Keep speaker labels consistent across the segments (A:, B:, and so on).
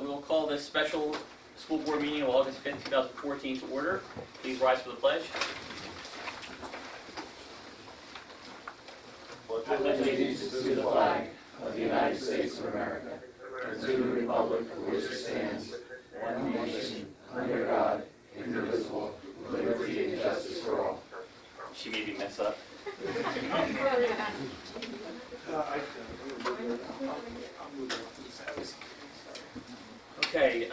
A: We will call this special school board meeting of August 5th, 2014 to order. Please rise for the pledge.
B: I pledge allegiance to the flag of the United States of America and to the republic for which it stands, one nation, under God, indivisible, with liberty and justice for all.
A: She may be messed up. Okay,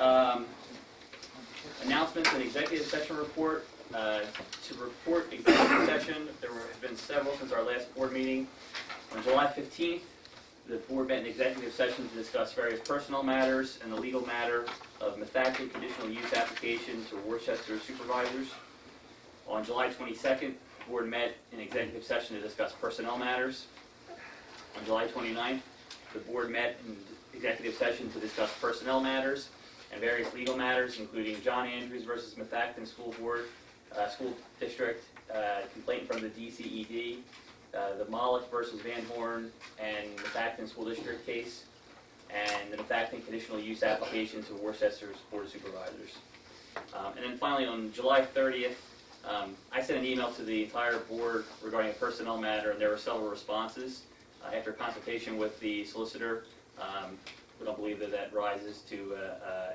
A: announcements and executive session report. To report executive session, there have been several since our last board meeting. On July 15th, the board met in executive session to discuss various personnel matters and the legal matter of Methacton conditional use application to Worcester supervisors. On July 22nd, the board met in executive session to discuss personnel matters. On July 29th, the board met in executive session to discuss personnel matters and various legal matters, including John Andrews versus Methacton School Board, School District, complaint from the DCED, the Moloch versus Van Horn and Methacton School District case, and the Methacton conditional use application to Worcester's Board of Supervisors. And then finally, on July 30th, I sent an email to the entire board regarding a personnel matter, and there were several responses. After consultation with the solicitor, we don't believe that rises to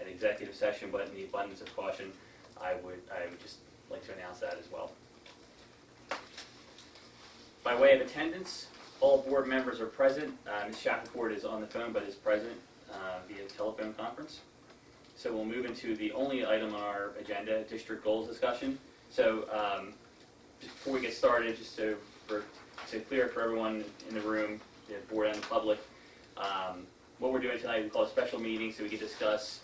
A: an executive session, but in the abundance of caution, I would just like to announce that as well. By way of attendance, all board members are present. Ms. Shackelford is on the phone, but is present via telephone conference. So we'll move into the only item on our agenda, district goals discussion. So just before we get started, just to clear it for everyone in the room, the board and the public, what we're doing tonight, we call a special meeting so we can discuss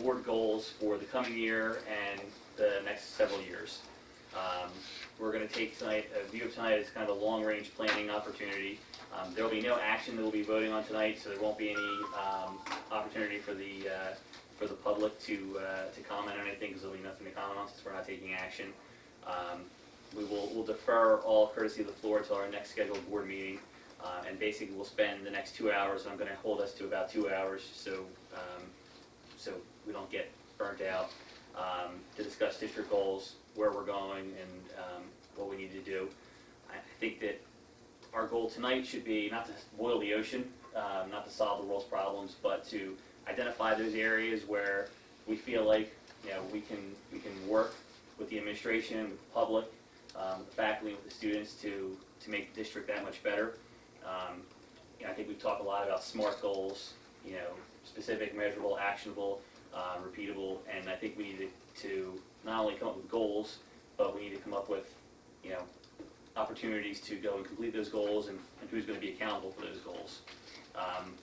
A: board goals for the coming year and the next several years. We're going to take tonight, a view of tonight as kind of a long-range planning opportunity. There will be no action that we'll be voting on tonight, so there won't be any opportunity for the public to comment on anything, because there'll be nothing to comment on since we're not taking action. We'll defer all courtesy of the floor until our next scheduled board meeting, and basically we'll spend the next 2 hours, and I'm going to hold us to about 2 hours, so we don't get burnt out, to discuss district goals, where we're going, and what we need to do. I think that our goal tonight should be not to boil the ocean, not to solve the world's problems, but to identify those areas where we feel like we can work with the administration, with the public, with the faculty, with the students to make the district that much better. I think we've talked a lot about SMART goals, specific, measurable, actionable, repeatable, and I think we need to not only come up with goals, but we need to come up with opportunities to go and complete those goals, and who's going to be accountable for those goals.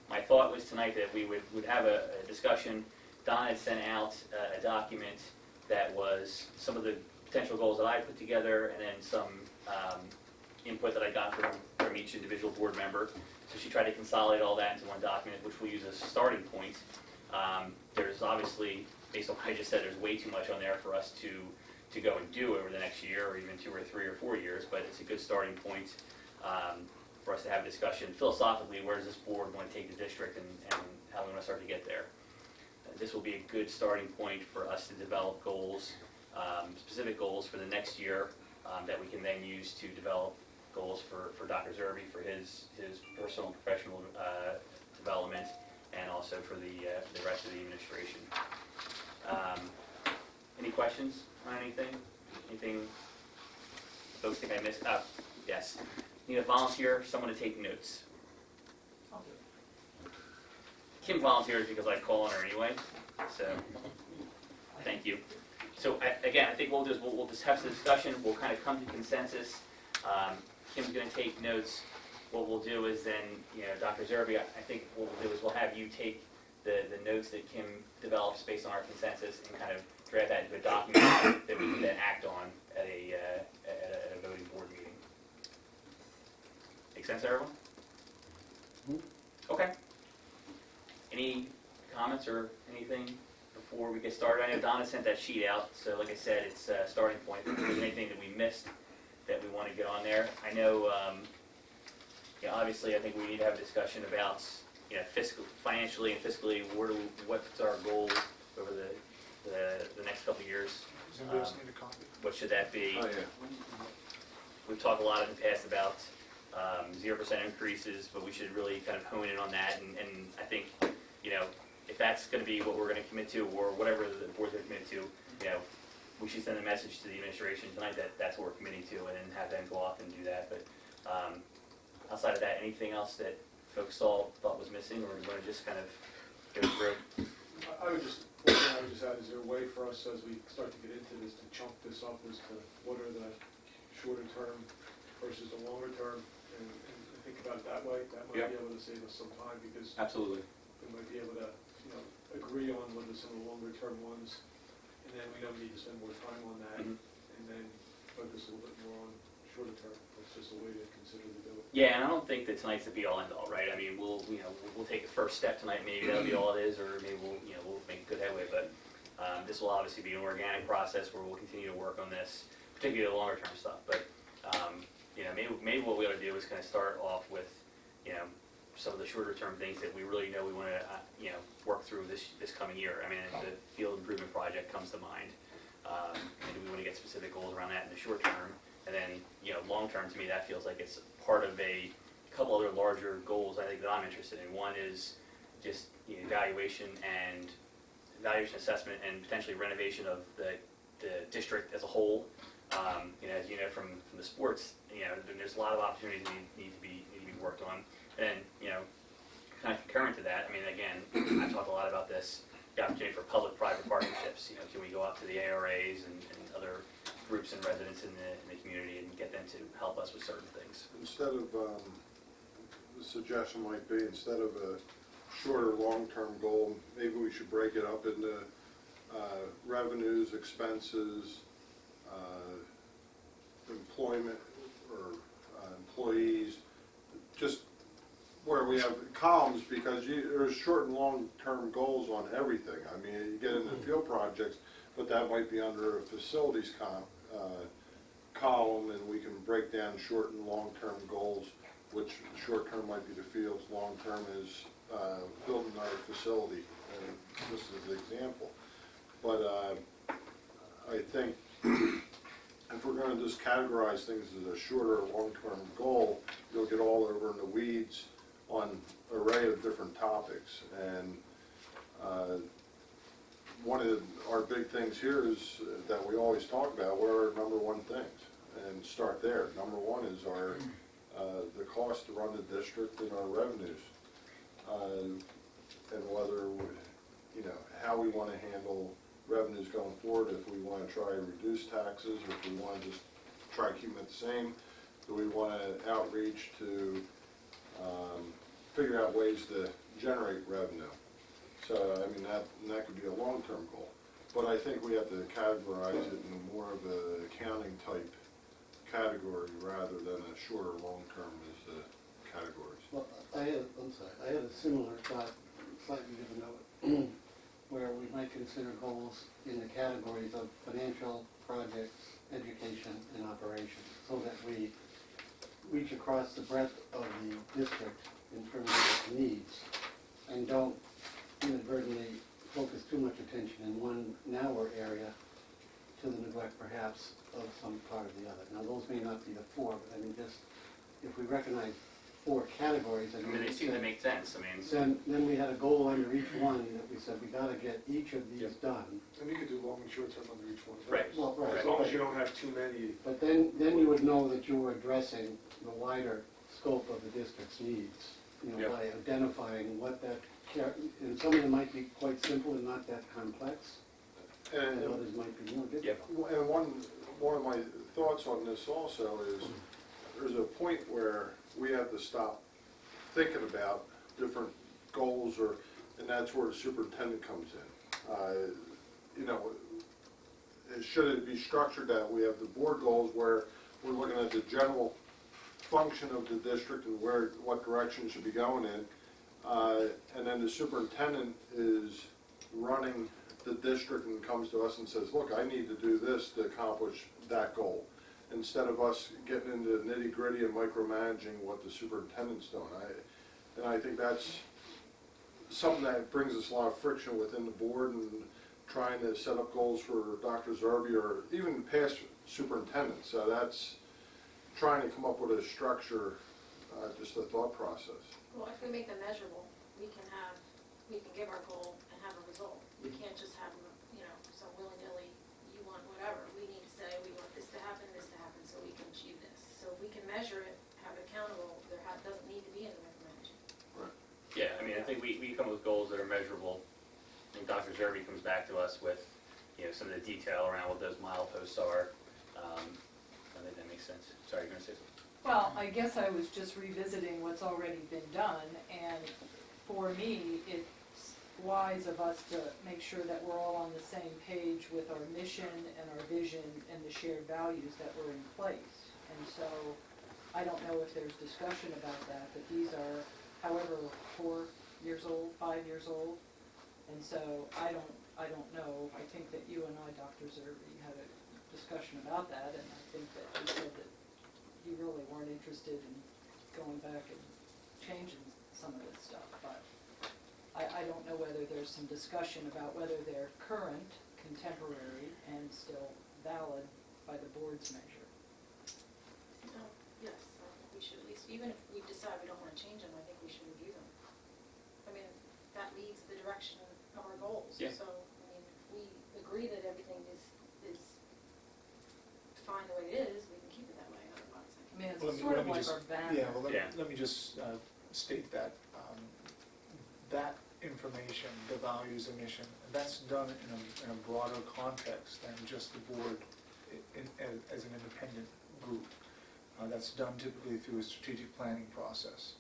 A: My thought was tonight that we would have a discussion. Don had sent out a document that was some of the potential goals that I put together, and then some input that I got from each individual board member. So she tried to consolidate all that into one document, which we'll use as a starting point. There's obviously, based on what I just said, there's way too much on there for us to go and do over the next year, or even 2 or 3 or 4 years, but it's a good starting point for us to have a discussion philosophically. Where does this board want to take the district, and how we want to start to get there? This will be a good starting point for us to develop goals, specific goals for the next year, that we can then use to develop goals for Dr. Zerbe, for his personal and professional development, and also for the rest of the administration. Any questions on anything? Anything folks think I missed? Yes. Need a volunteer, someone to take notes.
B: I'll do it.
A: Kim volunteers because I call on her anyway, so thank you. So again, I think we'll just have some discussion. We'll kind of come to consensus. Kim's going to take notes. What we'll do is then, Dr. Zerbe, I think what we'll do is we'll have you take the notes that Kim develops based on our consensus and kind of draft that into a document that we can then act on at a voting board meeting. Make sense, everyone? Okay. Any comments or anything before we get started? I know Donna sent that sheet out, so like I said, it's a starting point. If there's anything that we missed that we want to get on there. I know, obviously I think we need to have a discussion about financially and fiscally, what's our goal over the next couple of years?
C: Does anybody else need a copy?
A: What should that be?
B: Oh, yeah.
A: We've talked a lot in the past about 0% increases, but we should really kind of hone in on that, and I think, if that's gonna be what we're gonna commit to, or whatever the board's gonna commit to, we should send a message to the administration tonight that that's what we're committing to, and then have them go off and do that, but outside of that, anything else that folks thought was missing, or do you wanna just kind of go through?
C: One thing I would just add, is there a way for us, as we start to get into this, to chunk this up as to what are the shorter term versus the longer term, and think about it that way? That might be able to save us some time, because
A: Absolutely.
C: we might be able to, agree on what are some of the longer term ones, and then we know we need to spend more time on that,
A: Mhm.
C: and then focus a little bit more on shorter term. It's just a way to consider to do it.
A: Yeah, and I don't think that tonight's the be-all, end-all, right? I mean, we'll take a first step tonight, maybe that'll be all it is, or maybe we'll make good headway, but this will obviously be an organic process where we'll continue to work on this, particularly the longer-term stuff, but, maybe what we ought to do is kind of start off with, some of the shorter-term things that we really know we want to, work through this coming year. I mean, the field improvement project comes to mind, and we want to get specific goals around that in the short term. And then, long-term, to me, that feels like it's part of a couple other larger goals I think that I'm interested in. One is just evaluation assessment, and potentially renovation of the district as a whole. As you know from the sports, there's a lot of opportunities that need to be worked on. And kind of concurrent to that, I mean, again, I've talked a lot about this, the opportunity for public-private partnerships. Can we go out to the ARAs and other groups and residents in the community and get them to help us with certain things?
D: Instead of, the suggestion might be, instead of a shorter long-term goal, maybe we should break it up into revenues, expenses, employment, or employees, just where we have columns, because there's short and long-term goals on everything. I mean, you get into field projects, but that might be under a facilities column, and we can break down short and long-term goals, which short-term might be the fields, long-term is building our facility, just as an example. But I think if we're going to just categorize things as a shorter or long-term goal, you'll get all over in the weeds on an array of different topics. And one of our big things here is that we always talk about, what are our number one things? And start there. Number one is our the cost to run the district and our revenues. And whether, how we want to handle revenues going forward, if we want to try to reduce taxes, or if we want to just try to keep them at the same. Do we want to outreach to figure out ways to generate revenue? So, I mean, that could be a long-term goal. But I think we have to categorize it in more of an accounting type category rather than a shorter long-term as the categories.
E: Well, I had a similar thought, slightly different note, where we might consider goals in the categories of financial, projects, education, and operations, so that we reach across the breadth of the district in terms of its needs, and don't inadvertently focus too much attention in one narrower area to the neglect, perhaps, of some part of the other. Now, those may not be the four, but I mean, just, if we recognize 4 categories,
A: I mean, they seem to make sense. I mean,
E: then we had a goal under each one that we said we got to get each of these done.
C: And you could do long and short term under each one.
A: Right.
E: Well, right.
C: As long as you don't have too many.
E: But then you would know that you were addressing the wider scope of the district's needs, by identifying what that, and some of them might be quite simple and not that complex, and others might be more difficult.
D: And one of my thoughts on this also is, there's a point where we have to stop thinking about different goals, and that's where the superintendent comes in. Should it be structured that we have the board goals where we're looking at the general function of the district and what direction it should be going in, and then the superintendent is running the district and comes to us and says, look, I need to do this to accomplish that goal, instead of us getting into nitty-gritty and micromanaging what the superintendent's doing. And I think that's something that brings us a lot of friction within the board and trying to set up goals for Dr. Zerby or even past superintendents. So that's trying to come up with a structure, just a thought process.
F: Well, if we make them measurable, we can give our goal and have a result. We can't just have, some willy-nilly, you want whatever. We need to say, we want this to happen, so we can achieve this. So if we can measure it, have it accountable, doesn't need to be in the recommendation.
A: Yeah, I mean, I think we come up with goals that are measurable, and Dr. Zerby comes back to us with, some of the detail around what those mileposts are. I think that makes sense. Sorry, you're gonna say something?
G: Well, I guess I was just revisiting what's already been done, and for me, it's wise of us to make sure that we're all on the same page with our mission and our vision and the shared values that were in place. And so, I don't know if there's discussion about that, but these are however 4 years old, 5 years old. And so, I don't know. I think that you and I, Dr. Zerby, had a discussion about that, and I think that you said that you really weren't interested in going back and changing some of this stuff, but I don't know whether there's some discussion about whether they're current, contemporary, and still valid by the board's measure.
F: Yes, I think we should at least, even if we decide we don't want to change them, I think we should review them. I mean, that leads the direction of our goals.
A: Yeah.
F: So, if we agree that everything is fine the way it is, we can keep it that way, otherwise.
G: I mean, it's
H: Well,
G: sort
H: let
G: of
H: me
G: like
H: just-
G: our banner.
H: Yeah, well,
A: Yeah.
H: let me just state that that information, the values and mission, that's done in a broader context than just the board as an independent group. That's done typically through a strategic planning process.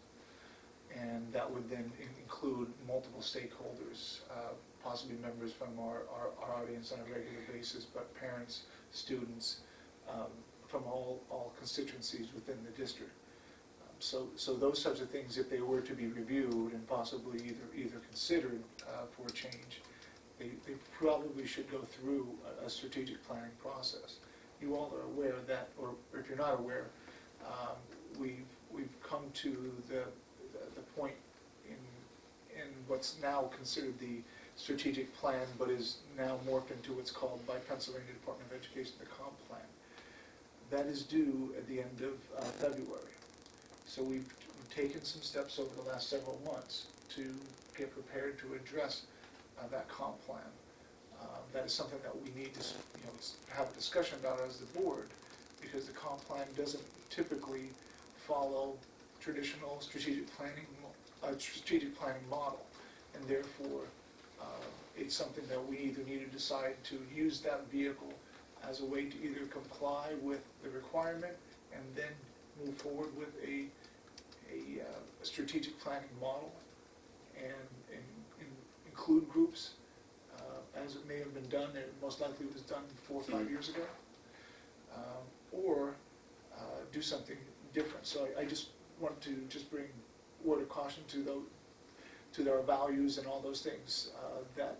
H: And that would then include multiple stakeholders, possibly members from our audience on a regular basis, but parents, students, from all constituencies within the district. So those types of things, if they were to be reviewed and possibly either considered for a change, they probably should go through a strategic planning process. You all are aware of that, or if you're not aware, we've come to the point in what's now considered the strategic plan, but is now morphed into what's called by Pennsylvania Department of Education the comp plan. That is due at the end of February. So we've taken some steps over the last several months to get prepared to address that comp plan. That is something that we need to have a discussion about as the board, because the comp plan doesn't typically follow traditional strategic planning model, and therefore it's something that we either need to decide to use that vehicle as a way to either comply with the requirement and then move forward with a strategic planning model and include groups as it may have been done, and most likely it was done 4 or 5 years ago, or do something different. So I just want to bring a word of caution to our values and all those things that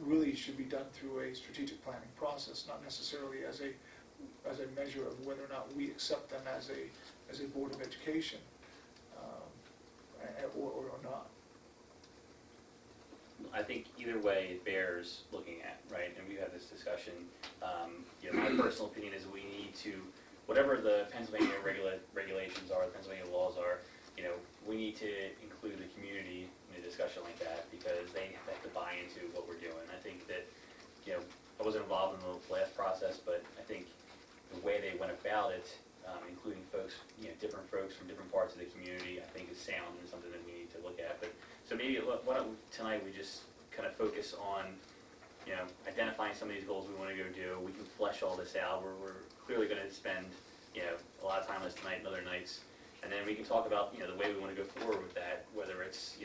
H: really should be done through a strategic planning process, not necessarily as a measure of whether or not we accept them as a Board of Education or not.
A: I think either way it bears looking at, right? And we've had this discussion. My personal opinion is we need to, whatever the Pennsylvania regulations are, the Pennsylvania laws are, we need to include the community in a discussion like that, because they have to buy into what we're doing. I think that, I wasn't involved in the last process, but I think the way they went about it, including folks, different folks from different parts of the community, I think is sound and something that we need to look at. But so maybe why don't tonight we just kind of focus on, identifying some of these goals we want to go do. We can flesh all this out. We're clearly going to spend, a lot of time on this tonight and other nights. And then we can talk about, the way we want to go forward with that, whether it's,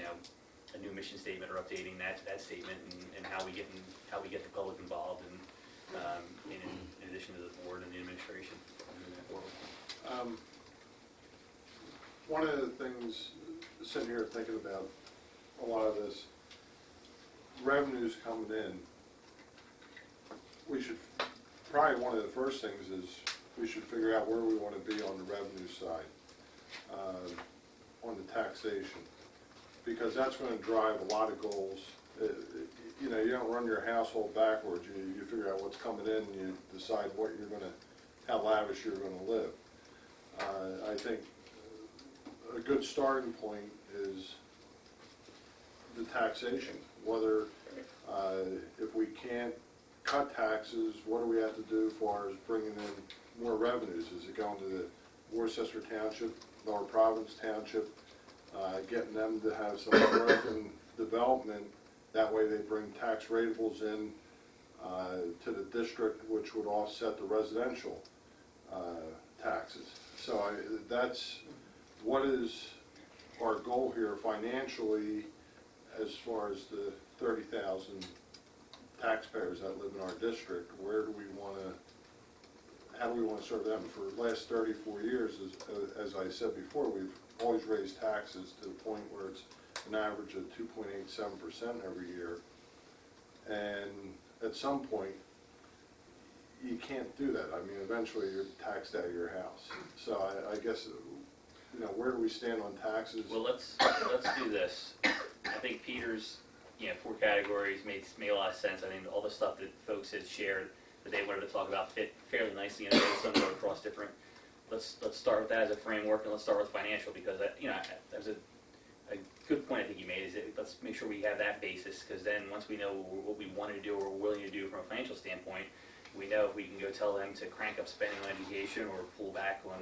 A: a new mission statement or updating that statement, and how we get the public involved, and in addition to the board and the administration.
D: One of the things, sitting here thinking about a lot of this, revenues coming in, we should, probably one of the first things is we should figure out where we want to be on the revenue side, on the taxation. because that's gonna drive a lot of goals. You know, you don't run your household backwards, you figure out what's coming in, and you decide what you're gonna, how lavish you're gonna live. I think a good starting point is the taxation, whether, if we can't cut taxes, what do we have to do as far as bringing in more revenues? Is it going to the Worcester Township, Lower Providence Township, getting them to have some growth and development? That way they bring tax ratables in to the district, which would offset the residential taxes. So that's what is our goal here financially as far as the 30,000 taxpayers that live in our district. Where do we want to, how do we want to serve them? For the last 34 years, as I said before, we've always raised taxes to the point where it's an average of 2.87% every year. And at some point, you can't do that. I mean, eventually you're taxed out of your house. So I guess, you know, where do we stand on taxes?
A: Well, let's do this. I think Peter's, 4 categories made a lot of sense. I think all the stuff that folks had shared that they wanted to talk about fit fairly nicely, and some go across different. Let's start with that as a framework, and let's start with financial, because that was a good point I think you made. Is that let's make sure we have that basis, because then once we know what we want to do or we're willing to do from a financial standpoint, we know if we can go tell them to crank up spending on education or pull back on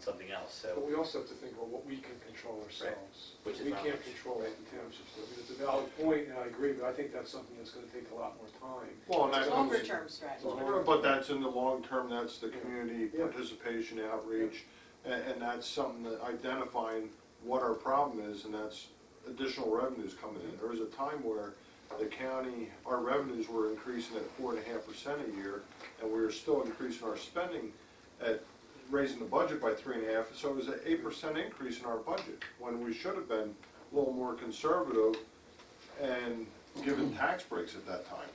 A: something else. So.
C: But we also have to think about what we can control ourselves.
A: Which is
C: we
A: not
C: can't
A: much.
C: control what the townships do. I mean, it's a valid point, and I agree, but I think that's something that's going to take a lot more time.
D: Well, and that comes-
G: Longer term strategy.
D: But that's in the long term, that's the community
C: Yeah.
D: participation outreach, and that's something that identifying what our problem is, and that's additional revenues coming in. There was a time where the county, our revenues were increasing at 4.5% a year, and we were still increasing our spending at raising the budget by 3.5%, so it was an 8% increase in our budget, when we should have been a little more conservative and given tax breaks at that time.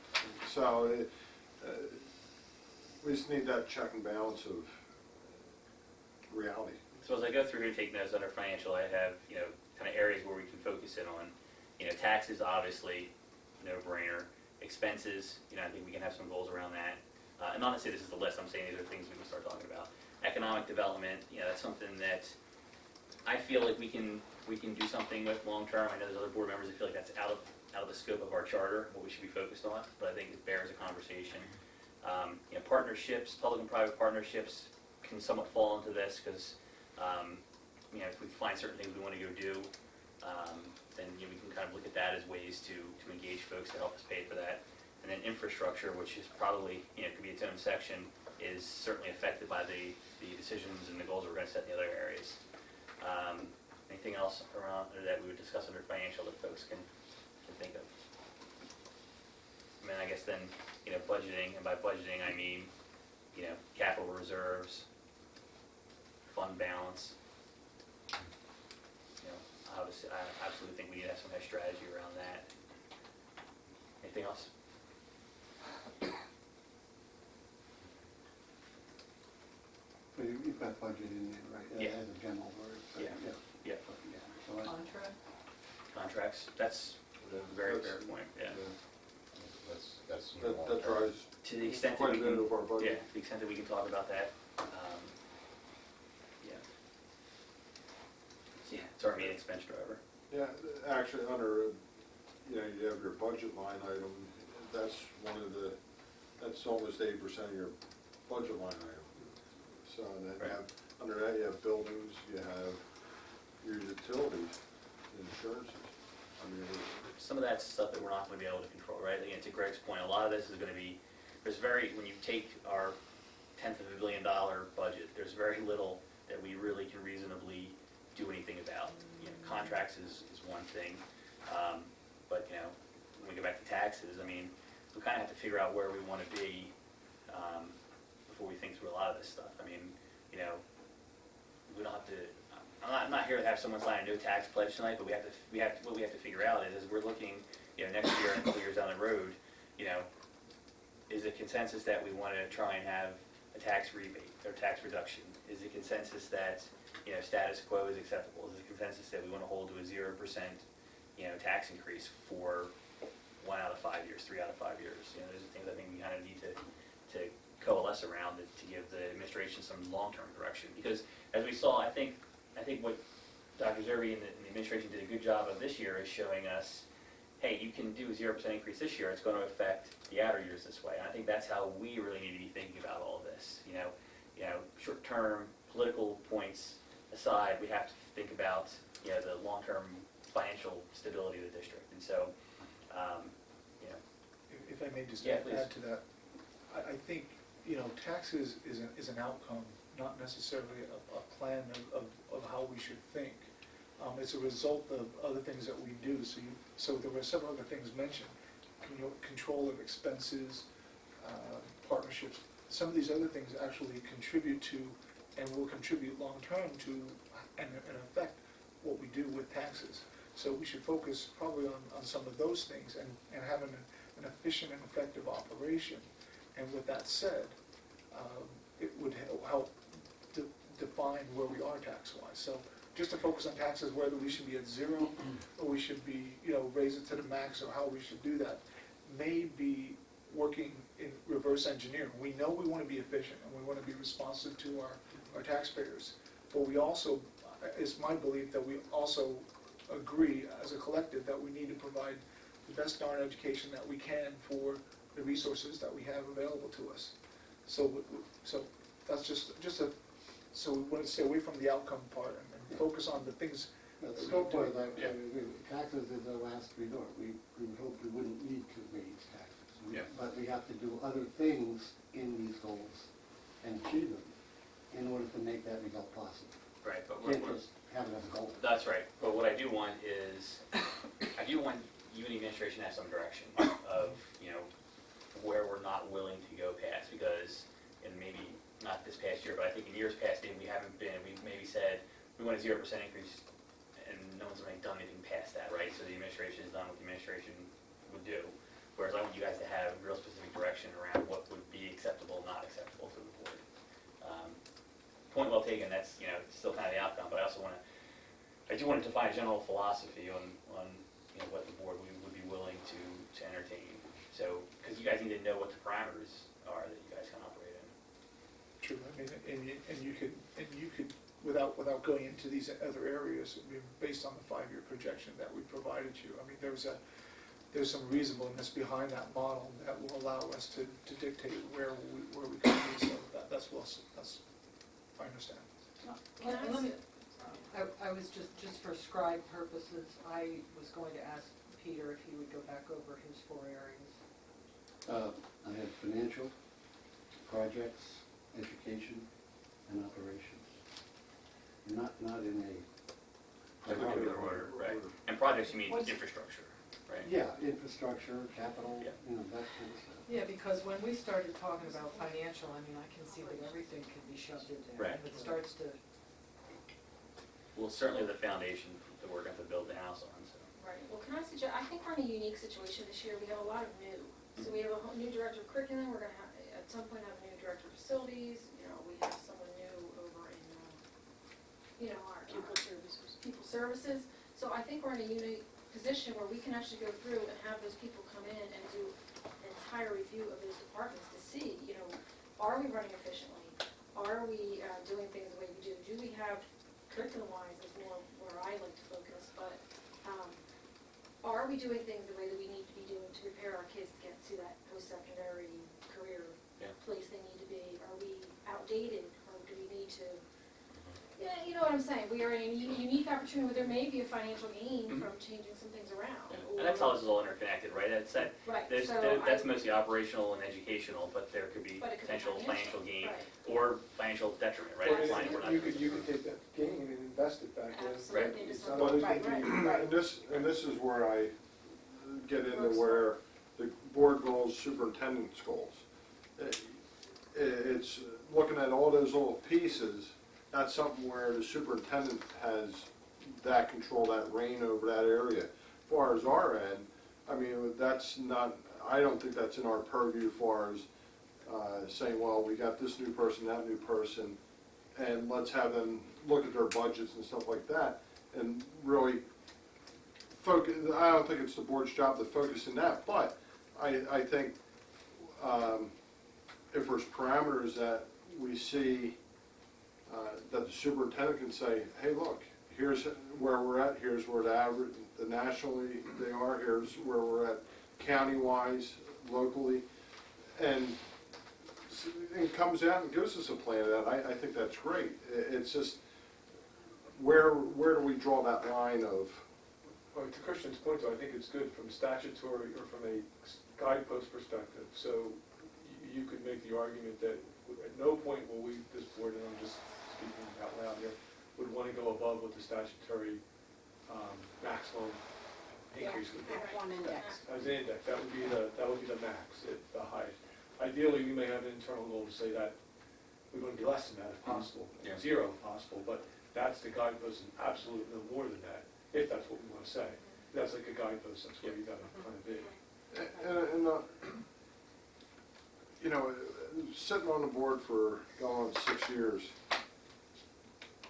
D: So we just need that check and balance of reality.
A: So as I go through here and take notes under financial, I have, kind of areas where we can focus in on. Taxes, obviously, no-brainer. Expenses, I think we can have some goals around that. And not to say this is the list, I'm saying these are things we can start talking about. Economic development, that's something that I feel like we can do something with long-term. I know there's other board members that feel like that's out of the scope of our charter, what we should be focused on, but I think it bears a conversation. Partnerships, public and private partnerships can somewhat fall into this, because if we find certain things we want to go do, then we can kind of look at that as ways to engage folks to help us pay for that. And then infrastructure, which is probably, could be its own section, is certainly affected by the decisions and the goals we're going to set in the other areas. Anything else around that we would discuss under financial that folks can think of? I mean, I guess then, budgeting, and by budgeting I mean, capital reserves, fund balance. Obviously, I absolutely think we need to have some kind of strategy around that. Anything else?
E: So you've got budget in there, right?
A: Yeah.
E: As a general word. so,
A: Yeah. Yeah.
E: So
G: Contract?
A: Contracts, that's a very fair point, yeah.
B: That's
D: That drives
A: To the extent that
D: quite a
A: we
D: bit
A: can,
D: of our
A: yeah,
D: budget.
A: to the extent that we can talk about that, yeah. Yeah, it's our main expense driver.
D: Yeah, actually, under, you have your budget line item, that's that's almost 80% of your budget line item. So then you
A: Right.
D: have, under that, you have buildings, you have your utilities, insurances. I mean,
A: Some of that's stuff that we're not going to be able to control, right? Again, to Greg's point, a lot of this is going to be, when you take our $1/10 billion budget, there's very little that we really can reasonably do anything about. Contracts is one thing, but when we go back to taxes, I mean, we kind of have to figure out where we want to be before we think through a lot of this stuff. I mean, we don't have to. I'm not here to have someone sign a no tax pledge tonight, but what we have to figure out is, as we're looking, next year and a couple years down the road, is the consensus that we want to try and have a tax rebate or tax reduction? Is the consensus that status quo is acceptable? Is the consensus that we want to hold to a 0%, tax increase for 1 out of 5 years, 3 out of 5 years? Those are things I think we kind of need to coalesce around to give the administration some long-term direction. Because as we saw, I think what Dr. Zerbe and the administration did a good job of this year is showing us, hey, you can do a 0% increase this year, it's going to affect the outer years this way. And I think that's how we really need to be thinking about all of this. Short-term political points aside, we have to think about, the long-term financial stability of the district. And so,
H: If I may just
A: Yeah,
H: add
A: please.
H: to that, I think, taxes is an outcome, not necessarily a plan of how we should think. It's a result of other things that we do. So there were several other things mentioned, control of expenses, partnerships. Some of these other things actually contribute to, and will contribute long-term to, and affect what we do with taxes. So we should focus probably on some of those things and have an efficient and effective operation. And with that said, it would help define where we are tax-wise. So just to focus on taxes, whether we should be at 0 or we should be, raise it to the max, or how we should do that, may be working in reverse engineering. We know we want to be efficient and we want to be responsive to our taxpayers, but we also, it's my belief that we also agree as a collective that we need to provide the best darn education that we can for the resources that we have available to us. So that's just so we want to stay away from the outcome part and focus on the things.
E: That's a good point. I agree. Taxes is our last resort. We would hope we wouldn't need to raise taxes.
A: Yeah.
E: But we have to do other things in these goals and achieve them in order to make that result possible.
A: right, but
E: Can't just have it as a goal.
A: that's right. But what I do want is, I do want you and the administration to have some direction of, where we're not willing to go past, because, and maybe not this past year, but I think in years past, we've maybe said, we want a 0% increase, and no one's really done anything past that, right? So the administration has done what the administration would do, whereas I want you guys to have real specific direction around what would be acceptable, not acceptable to the board. Point well taken, that's, still kind of the outcome, but I do want to define a general philosophy on what the board would be willing to entertain. So, because you guys need to know what the parameters are that you guys can operate in.
H: True. I mean, and you could, without going into these other areas, based on the 5-year projection that we provided you, I mean, there's some reasonableness behind that model that will allow us to dictate where we can be. So that's I understand.
G: I was just for scribe purposes, I was going to ask Peter if he would go back over his 4 areas.
E: I have financial, projects, education, and operations. Not in a
A: Particular order, right? And projects, you mean
G: What's-
A: infrastructure, right?
E: Yeah, infrastructure, capital,
A: Yeah.
E: that kind of stuff.
G: Yeah, because when we started talking about financial, I mean, I can see that everything can be shoved in there.
A: Right.
G: And it starts to,
A: Well, certainly the foundation that we're going to build the house on, so.
F: Right, well, can I suggest, I think we're in a unique situation this year, we have a lot of new. So we have a new director of curriculum, we're gonna have, at some point have a new director of facilities, we have someone new over in, our people services. So I think we're in a unique position where we can actually go through and have those people come in and do an entire review of those departments to see, are we running efficiently? Are we doing things the way we do? Do we have, curriculum-wise is more where I like to focus, but are we doing things the way that we need to be doing to prepare our kids to get to that post-secondary career
A: Yeah.
F: place they need to be? Are we outdated, or do we need to, you know what I'm saying? We are in a unique opportunity where there may be a financial gain from changing some things around.
A: And that's how this is all interconnected, right?
F: Right,
A: That's
F: so
A: mostly operational and educational, but there could be
F: But it could be
A: potential financial gain
F: right.
A: or financial detriment, right?
H: Well,
A: Fine, we're not-
H: you could take that gain and invest it back in.
F: Absolutely,
H: It's
F: just
H: not
F: like-
H: always
F: right,
H: gonna be-
F: right.
D: And this is where I get into where the board goals, superintendent's goals. It's looking at all those little pieces, that's something where the superintendent has that control, that reign over that area. As far as our end, I mean, that's not, I don't think that's in our purview as far as saying, well, we got this new person, that new person, and let's have them look at their budgets and stuff like that, and really focus. I don't think it's the board's job to focus in that, but I think if there's parameters that we see, that the superintendent can say, hey, look, here's where we're at, here's where the average, the nationally they are, here's where we're at county-wise, locally, and it comes out and gives us a plan of that. I think that's great. It's just, where do we draw that line of,
C: Well, to Christian's point, though, I think it's good from statutory or from a guidepost perspective. So you could make the argument that at no point will we, this board, and I'm just speaking out loud here, would want to go above what the statutory maximum increase would be.
F: One index.
C: As an index, that would be the max, the highest. Ideally, we may have an internal goal to say that we want to be less than that if possible,
A: Yeah.
C: 0 if possible, but that's the guidepost, and absolutely no more than that, if that's what we want to say. That's like a guidepost, that's where you gotta kind of be.
D: you know, sitting on the board for going on 6 years,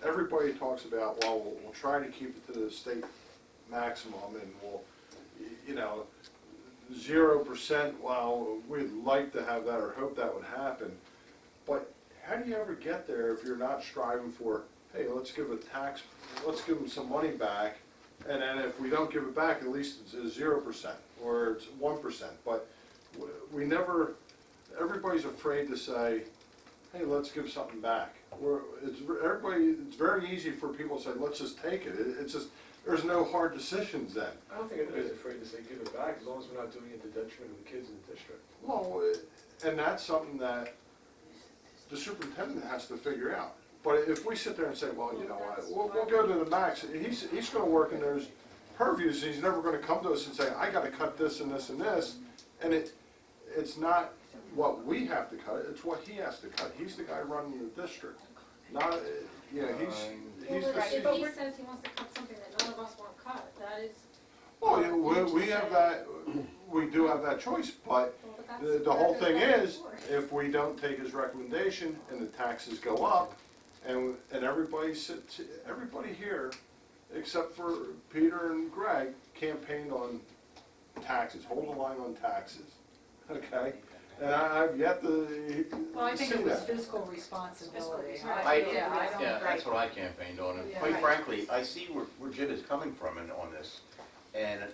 D: everybody talks about, well, we'll try to keep it to the state maximum, and we'll, you know, 0%, well, we'd like to have that or hope that would happen. But how do you ever get there if you're not striving for, hey, let's give them some money back, and then if we don't give it back, at least it's a 0% or it's 1%. But we never, everybody's afraid to say, hey, let's give something back. It's very easy for people to say, let's just take it. It's just, there's no hard decisions then.
C: I don't think anybody's afraid to say give it back, as long as we're not doing it to the detriment of the kids in the district.
D: Well, and that's something that the superintendent has to figure out. But if we sit there and say, well, you know what, we'll go to the max, he's gonna work in those purviews, and he's never gonna come to us and say, I gotta cut this and this and this. And it's not what we have to cut, it's what he has to cut. He's the guy running the district. Not, you know, he's the
F: Right,
D: CEO.
F: if he says he wants to cut something that none of us want cut, that is,
D: Well, yeah, we have that, we do have that choice, but
F: well, but that's.
D: the whole
F: that's
D: thing
F: what
D: is,
F: it's for.
D: if we don't take his recommendation and the taxes go up, and everybody here, except for Peter and Greg, campaigned on taxes, hold the line on taxes, okay? And I've yet to
G: Well, I think
D: see
G: it was
D: that.
G: fiscal responsibility.
F: responsibility.
G: I don't.
B: Yeah, that's what I campaigned on, and
G: Yeah.
B: quite
G: Right.
B: frankly, I see where Jim is coming from on this, and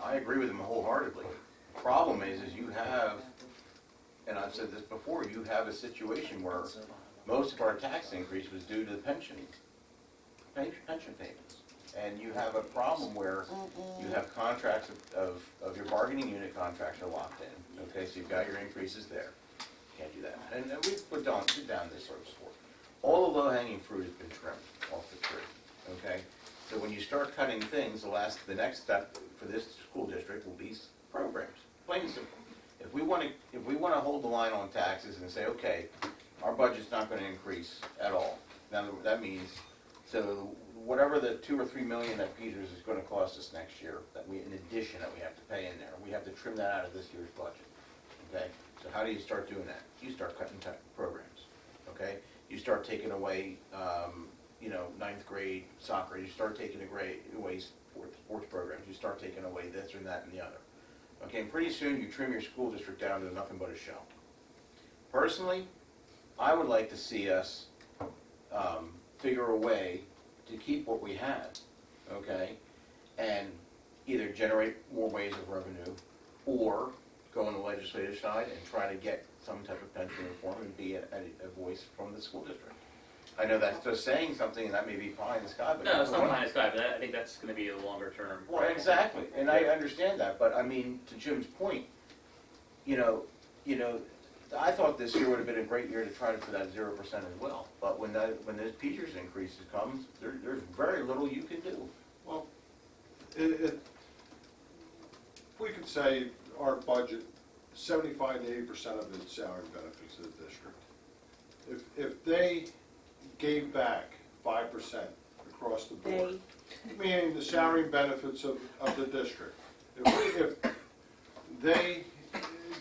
B: I agree with him wholeheartedly. Problem is you have, and I've said this before, you have a situation where most of our tax increase was due to the pension payments. And you have a problem where you have contracts of your bargaining unit contracts are locked in, okay, so you've got your increases there. Can't do that. And we've put down this sort of sport. All the low-hanging fruit has been trimmed off the tree, okay? So when you start cutting things, the next step for this school district will be programs, plain and simple. If we want to hold the line on taxes and say, okay, our budget's not going to increase at all, now that means, so whatever the $2 or $3 million that Peters is going to cost us next year, in addition that we have to pay in there, we have to trim that out of this year's budget, okay? So how do you start doing that? You start cutting programs, okay? You start taking away, ninth grade soccer. You start taking away sports programs. You start taking away this or that and the other. Okay, and pretty soon you trim your school district down to nothing but a shell. Personally, I would like to see us figure a way to keep what we have, okay, and either generate more ways of revenue or go on the legislative side and try to get some type of pension reform and be a voice from the school district. I know that's just saying something, and that may be pie in the sky, but
A: No, it's not pie in the sky, but I think that's gonna be a longer term.
B: Well, exactly, and I understand that, but I mean, to Jim's point, I thought this year would have been a great year to try for that 0% as well. But when this Peters increases comes, there's very little you can do.
D: Well, we could say our budget, 75 to 80% of it's salary and benefits of the district. If they gave back 5% across the board, meaning the salary and benefits of the district, if they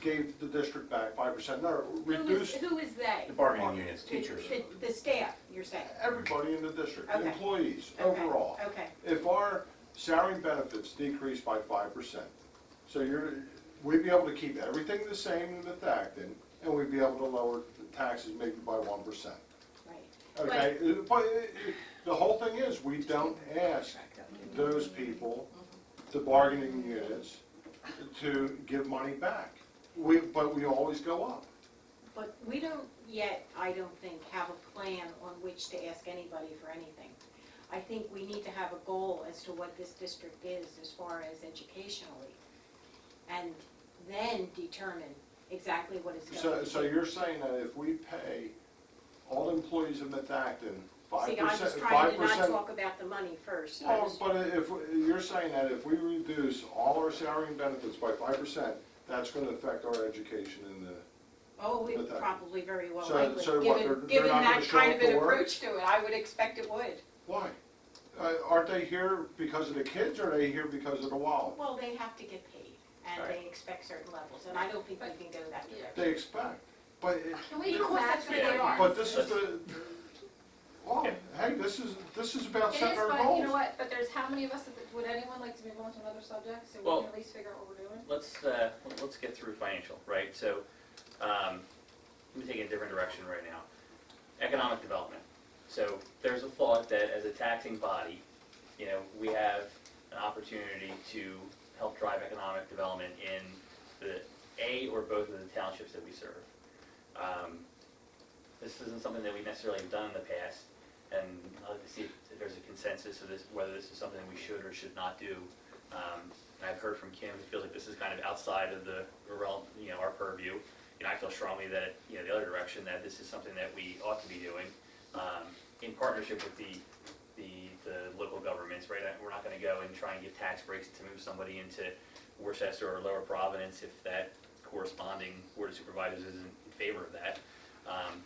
D: gave the district back 5%, no, reduced
F: Who is they?
B: The bargaining units, teachers.
F: The staff, you're saying?
D: everybody in the district,
F: Okay.
D: employees,
F: Okay,
D: overall.
F: Okay,
D: If our salary and benefits decrease by 5%, so we'd be able to keep everything the same in the Acton, and we'd be able to lower the taxes maybe by 1%.
F: right.
D: Okay, but the whole thing is, we don't ask those people, the bargaining units, to give money back. But we always go up.
F: But we don't yet, I don't think, have a plan on which to ask anybody for anything. I think we need to have a goal as to what this district is as far as educationally, and then determine exactly what it's going to be.
D: So you're saying that if we pay all the employees in Acton 5%,
F: See, I'm just trying to not
D: 5%.
F: talk about the money first. I
D: Well,
F: was-
D: but if, you're saying that if we reduce all our salary and benefits by 5%, that's gonna affect our education in the,
F: Oh, we
D: but that-
F: probably very well
D: So-
F: likely,
D: so what, they're
F: given
D: not gonna
F: that
D: show
F: kind
D: up
F: of an
D: to work?
F: approach to it, I would expect it would.
D: why? Aren't they here because of the kids, or are they here because of the wallet?
F: Well, they have to get paid, and
A: Right.
F: they expect certain levels, and I don't think we can go that direction.
D: They expect, but,
F: Can we go back to
A: Yeah.
F: they are?
D: but this is the, well, hey, this is about
I: It is,
D: setting our
I: but you know
D: goals.
I: what, but there's how many of us, would anyone like to move on to another subject, so we
A: Well-
I: can at least figure out what we're doing?
A: Let's get through financial, right? So, let me take it a different direction right now. Economic development. So there's a thought that as a taxing body, you know, we have an opportunity to help drive economic development in the A or both of the townships that we serve. This isn't something that we necessarily have done in the past, and I'd like to see if there's a consensus of this, whether this is something we should or should not do. I've heard from Kim, who feels like this is kind of outside of the our purview. You know, I feel strongly that, you know, the other direction, that this is something that we ought to be doing, in partnership with the local governments, right? We're not gonna go and try and give tax breaks to move somebody into Worcester or Lower Providence if that corresponding Board of Supervisors isn't in favor of that.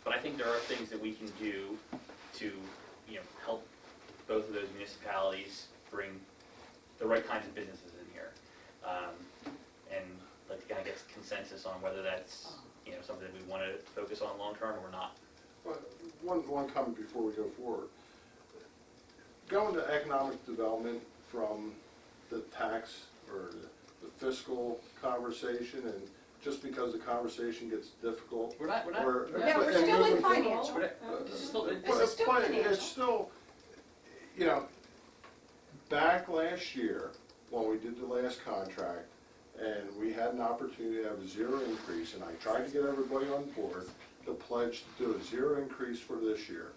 A: But I think there are things that we can do to, you know, help both of those municipalities bring the right kinds of businesses in here. And like to kind of get consensus on whether that's, you know, something that we want to focus on long-term or not.
D: But one comment before we go forward. Going to economic development from the tax or the fiscal conversation, and just because the conversation gets difficult,
A: We're not,
D: or.
F: Yeah, we're
D: and
F: still in
D: moving forward-
F: financial.
A: This is still,
F: This is still
D: But
F: financial.
D: it's still, you know, back last year, when we did the last contract, and we had an opportunity to have a zero increase, and I tried to get everybody on board to pledge to do a zero increase for this year.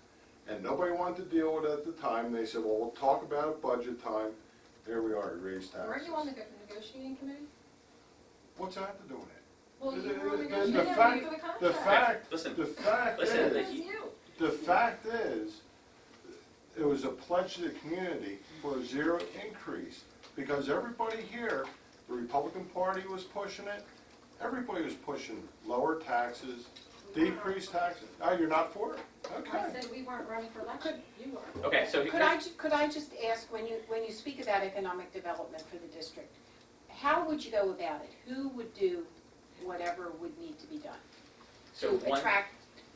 D: And nobody wanted to deal with it at the time. They said, well, we'll talk about it budget time. Here we are, we raised taxes.
I: Weren't you on the negotiating committee?
D: What's that have to do with it?
I: Well,
D: The-
I: you were on the
D: the-
I: negotiating
D: the
I: committee
D: fact-
I: for the contract.
D: The fact,
A: listen,
D: the fact
A: listen,
D: is,
A: the-
I: That's you.
D: the fact is, it was a pledge to the community for a zero increase, because everybody here, the Republican Party was pushing it, everybody was pushing lower taxes, decreased taxes. Oh, you're not for it?
I: I
D: Okay.
I: said we weren't running for election, you were.
A: okay, so.
F: Could I just ask, when you speak about economic development for the district, how would you go about it? Who would do whatever would need to be done
A: So
F: to
A: one,
F: attract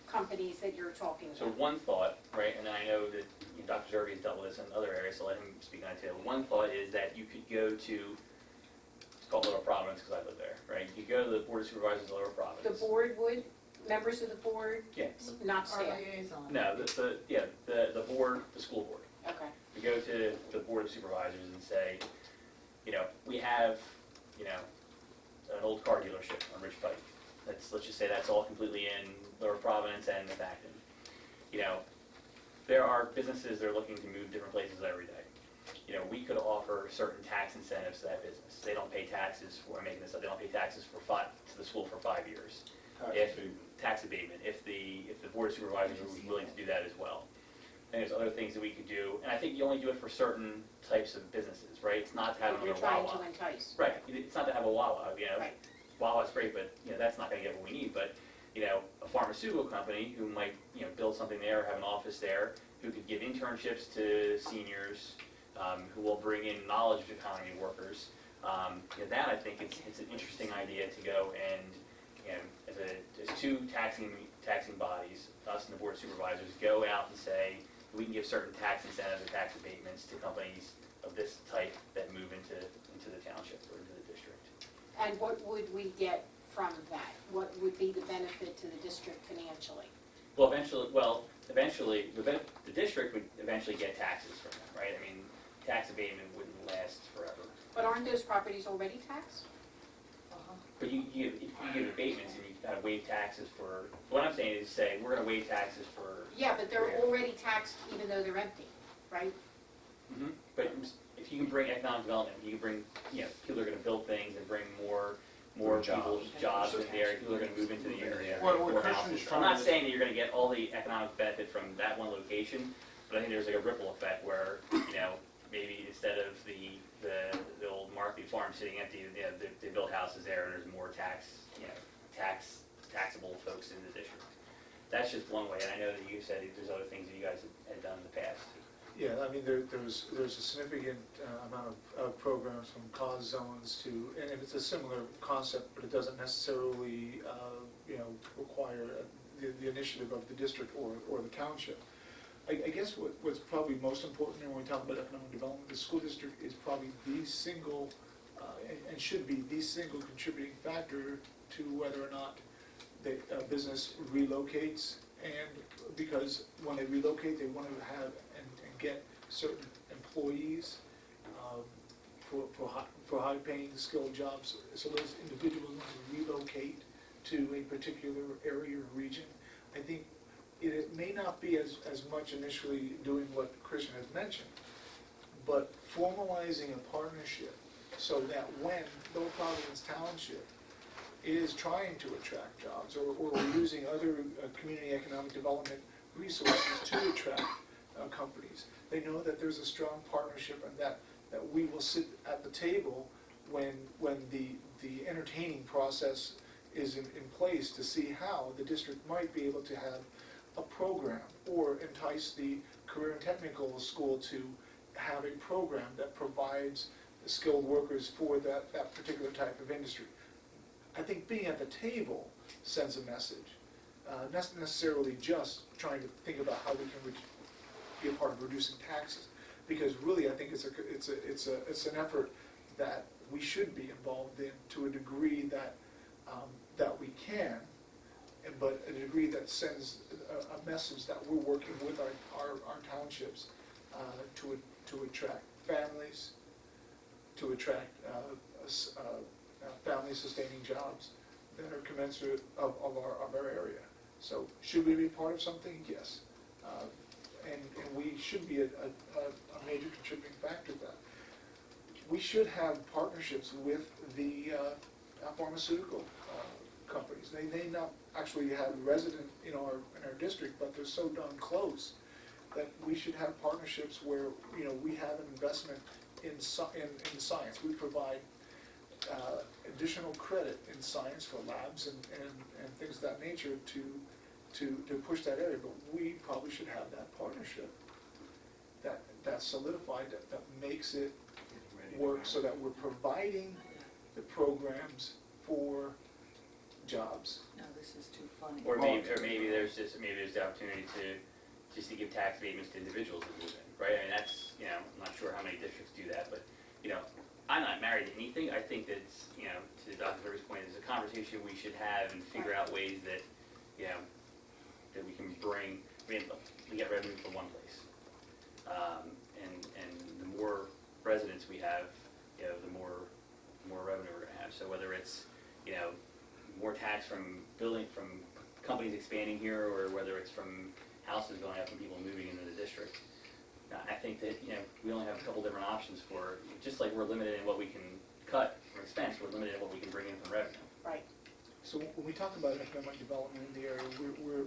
F: companies that you're talking
A: so
F: about?
A: one thought, right, and I know that Dr. Zerbe has dealt with this in other areas, so let him speak on it too. One thought is that you could go to, it's called Lower Providence because I live there, right? You could go to the Board of Supervisors of Lower
F: The
A: Providence.
F: board would, members of the board,
A: Yeah,
F: not
G: Our
F: staff?
G: liaison.
A: no, the board, the school board.
F: Okay.
A: We go to the Board of Supervisors and say, you know, we have, you know, an old car dealership on Rich Pike. Let's just say that's all completely in Lower Providence and Acton. You know, there are businesses that are looking to move different places every day. You know, we could offer certain tax incentives to that business. They don't pay taxes for, I'm making this up, they don't pay taxes to the school for 5 years. If tax abatement, if the Board of Supervisors are willing to do that as well. And there's other things that we could do, and I think you only do it for certain types of businesses, right? It's not to have
F: You're
A: another
F: trying
A: Wawa.
F: to entice.
A: Right, it's not to have a Wawa, you know.
F: Right.
A: Wawa's great, but, you know, that's not gonna get what we need, but, you know, a pharmaceutical company who might, you know, build something there, have an office there, who could give internships to seniors, who will bring in knowledge economy workers. You know, that I think it's an interesting idea to go and two taxing bodies, us and the board of supervisors, go out and say, we can give certain tax incentives or tax abatements to companies of this type that move into the township or into the district.
J: And what would we get from that? What would be the benefit to the district financially?
A: Well, eventually, the district would eventually get taxes from them, right? I mean, tax abatement wouldn't last forever.
J: But aren't those properties already taxed?
A: But if you give abatements and you kind of waive taxes for, what I'm saying is say, we're gonna waive taxes for.
J: Yeah, but they're already taxed even though they're empty, right?
A: But if you can bring economic development, you can bring, people are gonna build things and bring more people's jobs in the area, people are gonna move into the area.
D: What
A: more
D: Christian's
A: houses. I'm
D: trying
A: not
D: to-
A: saying that you're gonna get all the economic benefit from that one location, but I think there's like a ripple effect where, maybe instead of the old Markley farm sitting empty, they build houses there and there's more taxable folks in the district. That's just one way, and I know that you said there's other things that you guys had done in the past.
H: Yeah, I mean, there's a significant amount of programs from cause zones to, and it's a similar concept, but it doesn't necessarily, require the initiative of the district or the township. I guess what's probably most important when we talk about economic development, the school district is probably the single, and should be the single contributing factor to whether or not a business relocates, and because when they relocate, they want to have and get certain employees for high-paying, skilled jobs. So those individuals want to relocate to a particular area or region. I think it may not be as much initially doing what Christian has mentioned, but formalizing a partnership so that when Lower Providence Township is trying to attract jobs or using other community economic development resources to attract companies, they know that there's a strong partnership and that we will sit at the table when the entertaining process is in place to see how the district might be able to have a program or entice the career and technical school to have a program that provides skilled workers for that particular type of industry. I think being at the table sends a message, not necessarily just trying to think about how we can be a part of reducing taxes, because really I think it's an effort that we should be involved in to a degree that we can, but a degree that sends a message that we're working with our townships to attract families, to attract family-sustaining jobs that are commensurate of our area. So should we be part of something? Yes. And we should be a major contributing factor to that. We should have partnerships with the pharmaceutical companies. They may not actually have resident in our district, but they're so darn close that we should have partnerships where we have an investment in science. We provide additional credit in science for labs and things of that nature to push that area. But we probably should have that partnership that's solidified, that makes it work so that we're providing the programs for jobs.
G: No, this is too funny.
A: Or maybe there's the opportunity to give tax abatements to individuals that move in, right? I mean, that's, I'm not sure how many districts do that, but, I'm not married to anything. I think that, to Dr. Berger's point, it's a conversation we should have and figure out ways that, that we can bring, we get revenue from one place. And the more residents we have, the more revenue we're gonna have. So whether it's, more tax from companies expanding here, or whether it's from houses going up and people moving into the district. I think that, we only have a couple different options for, just like we're limited in what we can cut from expense, we're limited in what we can bring in from revenue.
J: Right.
H: So when we talk about economic development in the area,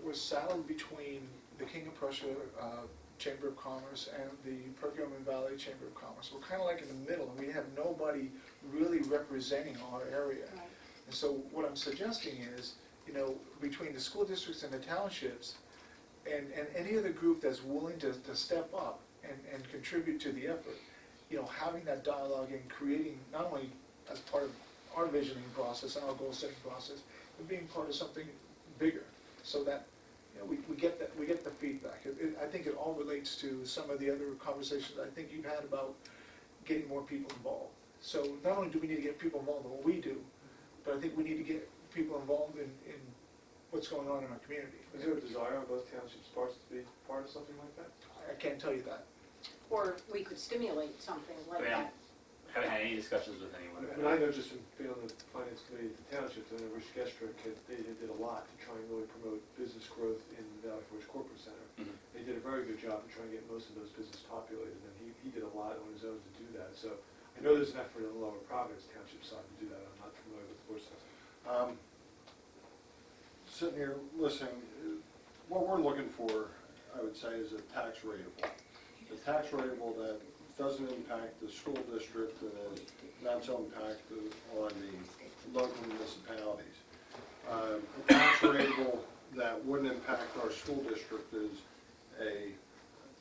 H: we're saddled between the King of Prussia Chamber of Commerce and the Perkiomen Valley Chamber of Commerce. We're kind of like in the middle, and we have nobody really representing our area.
J: Right.
H: And so what I'm suggesting is, between the school districts and the townships, and any other group that's willing to step up and contribute to the effort, having that dialogue and creating, not only as part of our visioning process and our goal-setting process, but being part of something bigger, so that, you know, we get that, we get the feedback. I think it all relates to some of the other conversations I think you've had about getting more people involved. So not only do we need to get people involved in what we do, but I think we need to get people involved in what's going on in our community.
C: Is there a desire on both townships' parts to be part of something like that?
H: I can't tell you that.
J: Or we could stimulate something like
A: Yeah.
J: that.
A: Haven't had any discussions with anyone
C: I
A: about
C: mean,
A: it.
C: I know just from being on the finance committee at the townships, I know Rich Gestrick, they did a lot to try and really promote business growth in the Valley Forge Corporate Center.
A: Mhm.
C: They did a very good job in trying to get most of those businesses populated, and he did a lot on his own to do that. So I know there's an effort on the Lower Providence Township side to do that. I'm not familiar with the Forge Center.
D: Sitting here listening, what we're looking for, I would say, is a tax rateable. A tax rateable that doesn't impact the school district and is not so impactful on the local municipalities. A tax rateable that wouldn't impact our school district is a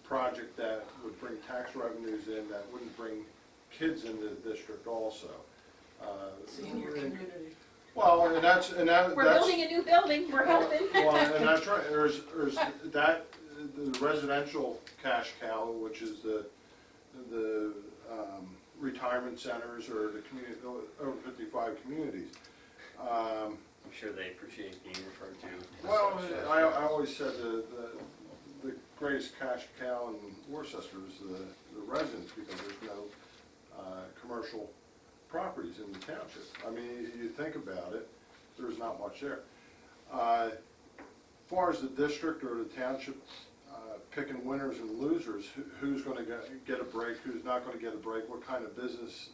D: project that would bring tax revenues in, that wouldn't bring kids into the district also.
G: Senior community.
D: Well, and that's.
J: We're building a new building, we're helping.
D: Well, and that's right, there's that, the residential cash cow, which is the retirement centers or the community, over 55 communities.
A: I'm sure they appreciate being referred to.
D: Well, I always said the greatest cash cow in Worcester is the residents, because there's no commercial properties in the township. I mean, you think about it, there's not much there. As far as the district or the township picking winners and losers, who's going to get a break, who's not going to get a break, what kind of business,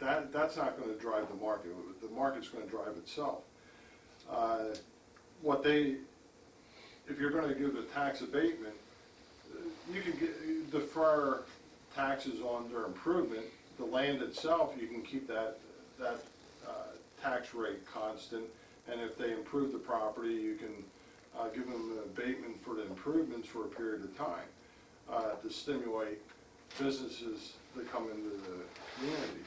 D: that's not going to drive the market. The market's going to drive itself. If you're going to give a tax abatement, you can defer taxes on their improvement. The land itself, you can keep that tax rate constant, and if they improve the property, you can give them an abatement for the improvements for a period of time to stimulate businesses that come into the community.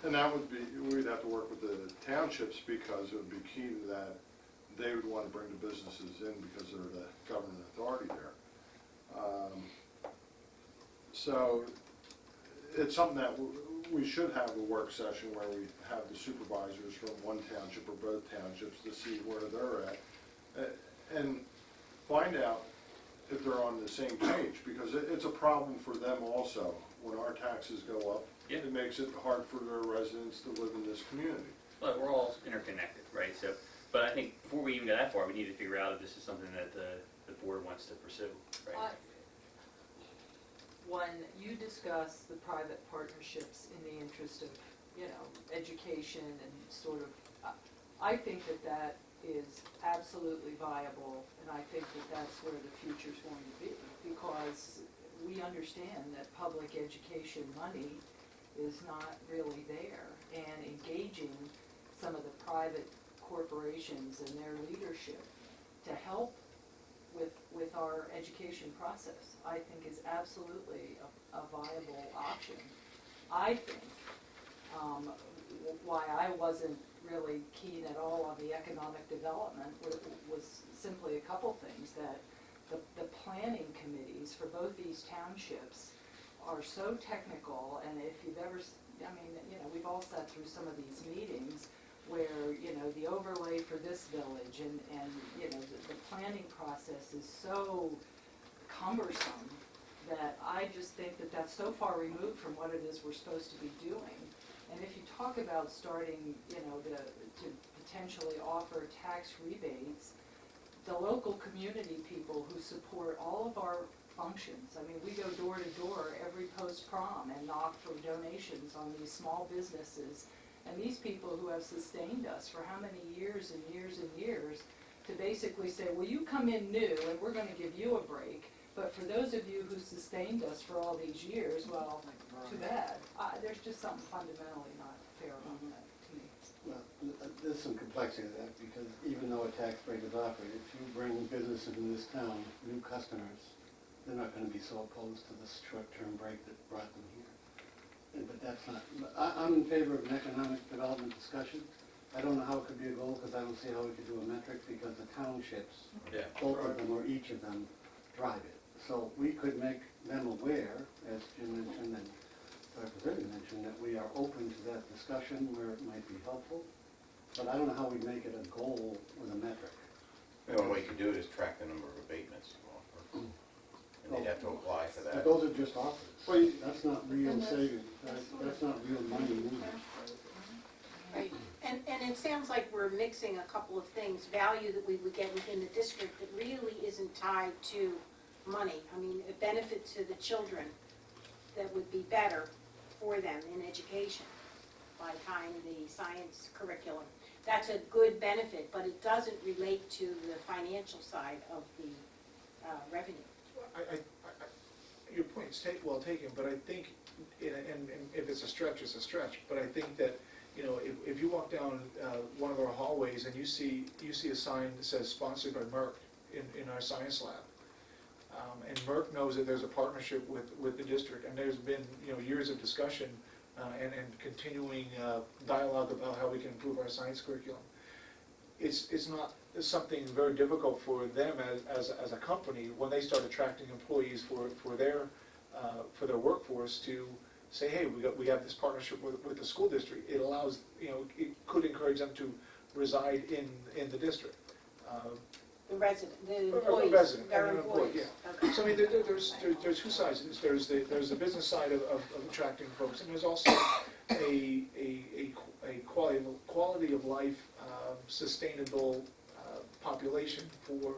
D: And that would be, we'd have to work with the townships, because it would be key to that. They would want to bring the businesses in because they're the governing authority there. So it's something that we should have a work session where we have the supervisors from one township or both townships to see where they're at and find out if they're on the same page, because it's a problem for them also. When our taxes go up,
A: Yeah.
D: it makes it hard for their residents to live in this community.
A: But we're all interconnected, right? So, but I think before we even go that far, we need to figure out if this is something that the board wants to pursue, right?
G: When you discuss the private partnerships in the interest of, you know, education and sort of, I think that that is absolutely viable, and I think that that's where the future's going to be, because we understand that public education money is not really there, and engaging some of the private corporations and their leadership to help with our education process, I think is absolutely a viable option. I think why I wasn't really keen at all on the economic development was simply a couple things, that the planning committees for both these townships are so technical, and if you've ever, I mean, you know, we've all sat through some of these meetings where, you know, the overlay for this village and you know, the planning process is so cumbersome that I just think that that's so far removed from what it is we're supposed to be doing. And if you talk about starting, you know, to potentially offer tax rebates, the local community people who support all of our functions, I mean, we go door to door every post-prom and knock for donations on these small businesses. And these people who have sustained us for how many years and years and years, to basically say, well, you come in new and we're going to give you a break, but for those of you who sustained us for all these years, well, too bad. There's just something fundamentally not fair about that to me.
E: Well, there's some complexity to that, because even though a tax break is offered, if you bring businesses in this town, new customers, they're not going to be so opposed to this short-term break that brought them here. But that's not, I'm in favor of an economic development discussion, I don't know how it could be a goal, because I don't see how we could do a metric, because the townships,
A: Yeah.
E: both of them or each of them, drive it. So we could make them aware, as Jim mentioned and Dr. Zimmerman mentioned, that we are open to that discussion where it might be helpful. But I don't know how we make it a goal with a metric.
B: The only way you could do it is track the number of abatements you offer. And they'd have to apply for
E: But
B: that.
E: those are just offers.
D: Well, you-
E: That's not real savings. That's not real money moving.
J: Right, and it sounds like we're mixing a couple of things, value that we would get within the district that really isn't tied to money. I mean, a benefit to the children that would be better for them in education by tying the science curriculum. That's a good benefit, but it doesn't relate to the financial side of the revenue.
H: Your point's well taken, but I think, and if it's a stretch, it's a stretch, but I think that, you know, if you walk down one of our hallways and you see a sign that says sponsored by Merck in our science lab, and Merck knows that there's a partnership with the district, and there's been, you know, years of discussion and continuing dialogue about how we can improve our science curriculum. It's not something very difficult for them as a company when they start attracting employees for their workforce to say, hey, we have this partnership with the school district. It allows, you know, it could encourage them to reside in the district.
J: The resident, the
H: A
J: employees,
H: resident,
J: their
H: an employee,
J: employees.
H: yeah.
J: Okay.
H: So I mean, there's two sides to this. There's the business side of attracting folks, and there's also a quality of life, sustainable population for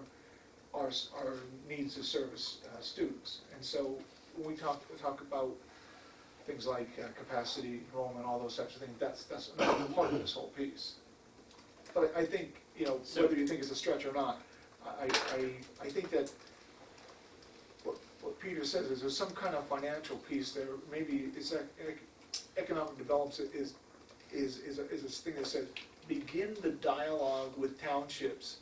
H: our needs to service students. And so when we talk about things like capacity, enrollment, all those types of things, that's another part of this whole piece. But I think, you know, whether you think it's a stretch or not, I think that what Peter says is there's some kind of financial piece there. Maybe it's economic development is this thing that says begin the dialogue with townships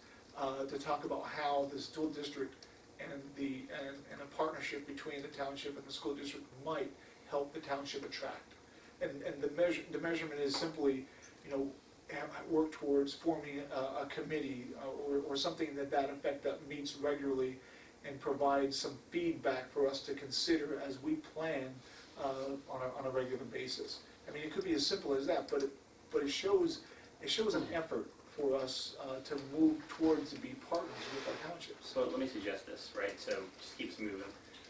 H: to talk about how the school district and a partnership between the township and the school district might help the township attract. And the measurement is simply, you know, work towards forming a committee or something that effect that meets regularly and provides some feedback for us to consider as we plan on a regular basis. I mean, it could be as simple as that, but it shows an effort for us to move towards to be partners with our townships.
A: So let me suggest this, right? So just keeps moving.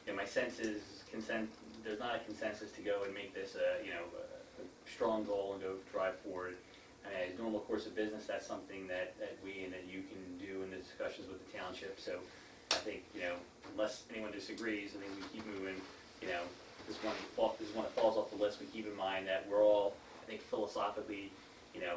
A: You know, my sense is there's not a consensus to go and make this a strong goal and go drive forward. As normal course of business, that's something that we and that you can do in the discussions with the township. So I think, you know, unless anyone disagrees, I think we keep moving. You know, this one that falls off the list. We keep in mind that we're all, I think, philosophically, you know,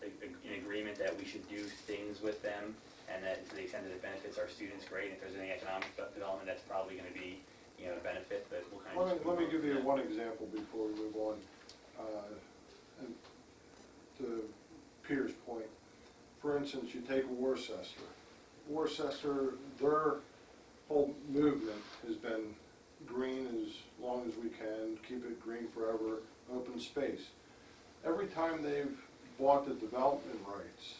A: in agreement that we should do things with them, and that to the extent that it benefits our students, great. If there's any economic development, that's probably going to be, you know, a benefit. But we'll kind of
D: Let me give you one example before we move on. And to Peter's point, for instance, you take Worcester. Worcester, their whole movement has been green as long as we can, keep it green forever, open space. Every time they've bought the development rights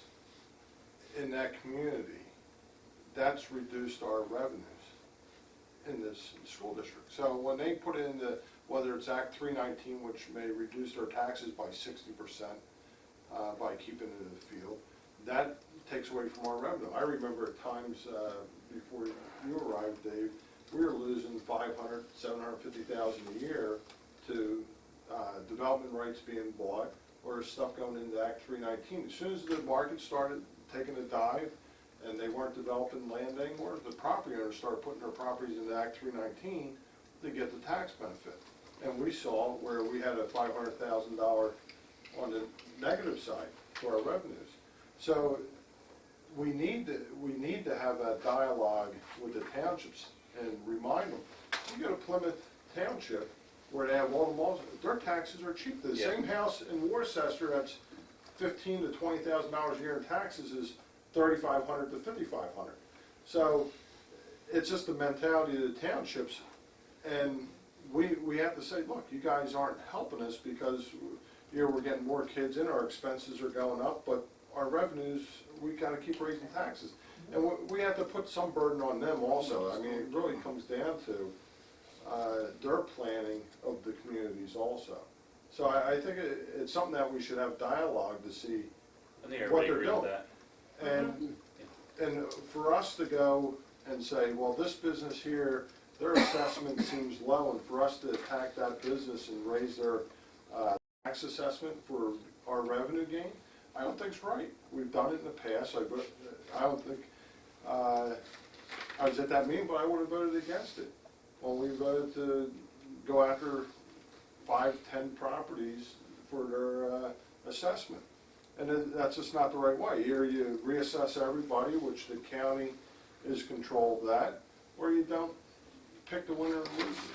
D: in that community, that's reduced our revenues in this school district. So when they put in whether it's Act 319, which may reduce their taxes by 60%, by keeping it in the field, that takes away from our revenue. I remember at times before you arrived, Dave, we were losing $500,000, $750,000 a year to development rights being bought or stuff going into Act 319. As soon as the market started taking a dive and they weren't developing land anymore, the property owners started putting their properties into Act 319 to get the tax benefit. And we saw where we had a $500,000 on the negative side to our revenues. So we need to have that dialogue with the townships and remind them. You go to Plymouth Township where they have all the malls, their taxes are cheap. The same house in Worcester that's $15,000 to $20,000 a year in taxes is $3,500 to $5,500. So it's just the mentality of the townships, and we have to say, look, you guys aren't helping us because year we're getting more kids in, our expenses are going up, but our revenues, we gotta keep raising taxes. And we have to put some burden on them also. I mean, it really comes down to their planning of the communities also. So I think it's something that we should have dialogue to see.
A: I think
D: What
A: everybody
D: they're
A: agrees with
D: doing.
A: that.
D: And for us to go and say, well, this business here, their assessment seems low, and for us to attack that business and raise their tax assessment for our revenue gain, I don't think's right. We've done it in the past, I don't think, I was at that meeting, but I would have voted against it. When we voted to go after 5, 10 properties for their assessment. And that's just not the right way. Either you reassess everybody, which the county is control of that, or you don't pick the winner and losers.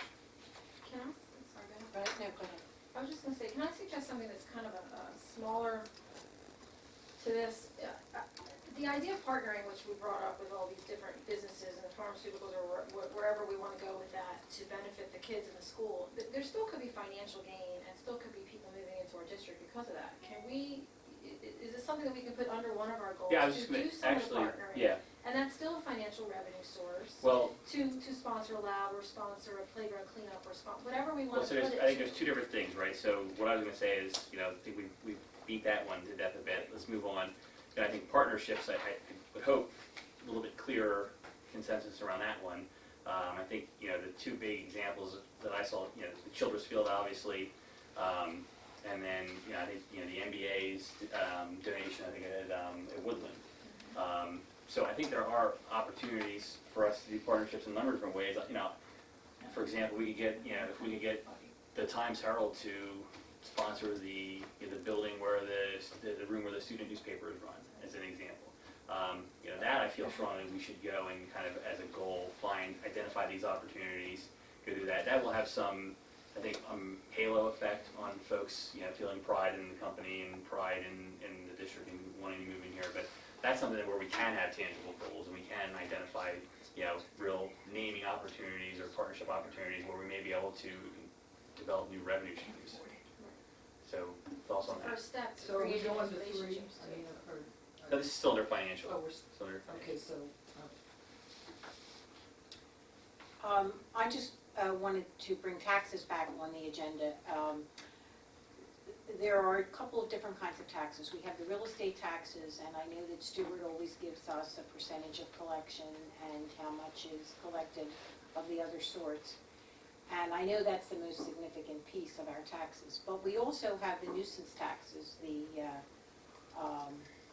F: Can I, sorry, go ahead.
J: Right, no, go ahead.
F: I was just gonna say, can I suggest something that's kind of a smaller to this? The idea of partnering, which we brought up with all these different businesses and pharmaceuticals or wherever we wanna go with that to benefit the kids in the school, there still could be financial gain and still could be people moving into our district because of that. Can we, is this something that we can put under one of our goals?
A: Yeah, I was just
F: To
A: gonna,
F: do some of the
A: actually,
F: partnering?
A: yeah,
F: And that's still a financial revenue source.
A: well,
F: To sponsor a lab or sponsor a playground cleanup or whatever we
A: well,
F: want
A: so
F: to put it
A: I think
F: to.
A: there's two different things, right? So what I was gonna say is, I think we beat that one to death a bit. Let's move on. I think partnerships, I would hope a little bit clearer consensus around that one. I think, the two big examples that I saw, the Childress Field, obviously, and then, I think, the NBA's donation, I think, at Woodland. So I think there are opportunities for us to do partnerships in a number of different ways. For example, we could get, if we could get the Times Herald to sponsor the building where the room where the student newspaper is run, as an example. That I feel strongly we should go and kind of as a goal identify these opportunities, go do that. That will have some, I think, halo effect on folks, feeling pride in the company and pride in the district and wanting to move in here. But that's something where we can have tangible goals and we can identify, real naming opportunities or partnership opportunities where we may be able to develop new revenue streams. So thoughts on that?
F: First step to
G: So are we
F: creating
G: going
F: those
G: to 3?
F: relationships.
G: I mean,
A: No, this is still under financial.
G: Oh, we're
A: Still under
G: okay,
A: financial.
G: so,
J: I just wanted to bring taxes back on the agenda. There are a couple of different kinds of taxes. We have the real estate taxes, and I know that Stuart always gives us a percentage of collection and how much is collected of the other sorts. And I know that's the most significant piece of our taxes. But we also have the nuisance taxes, the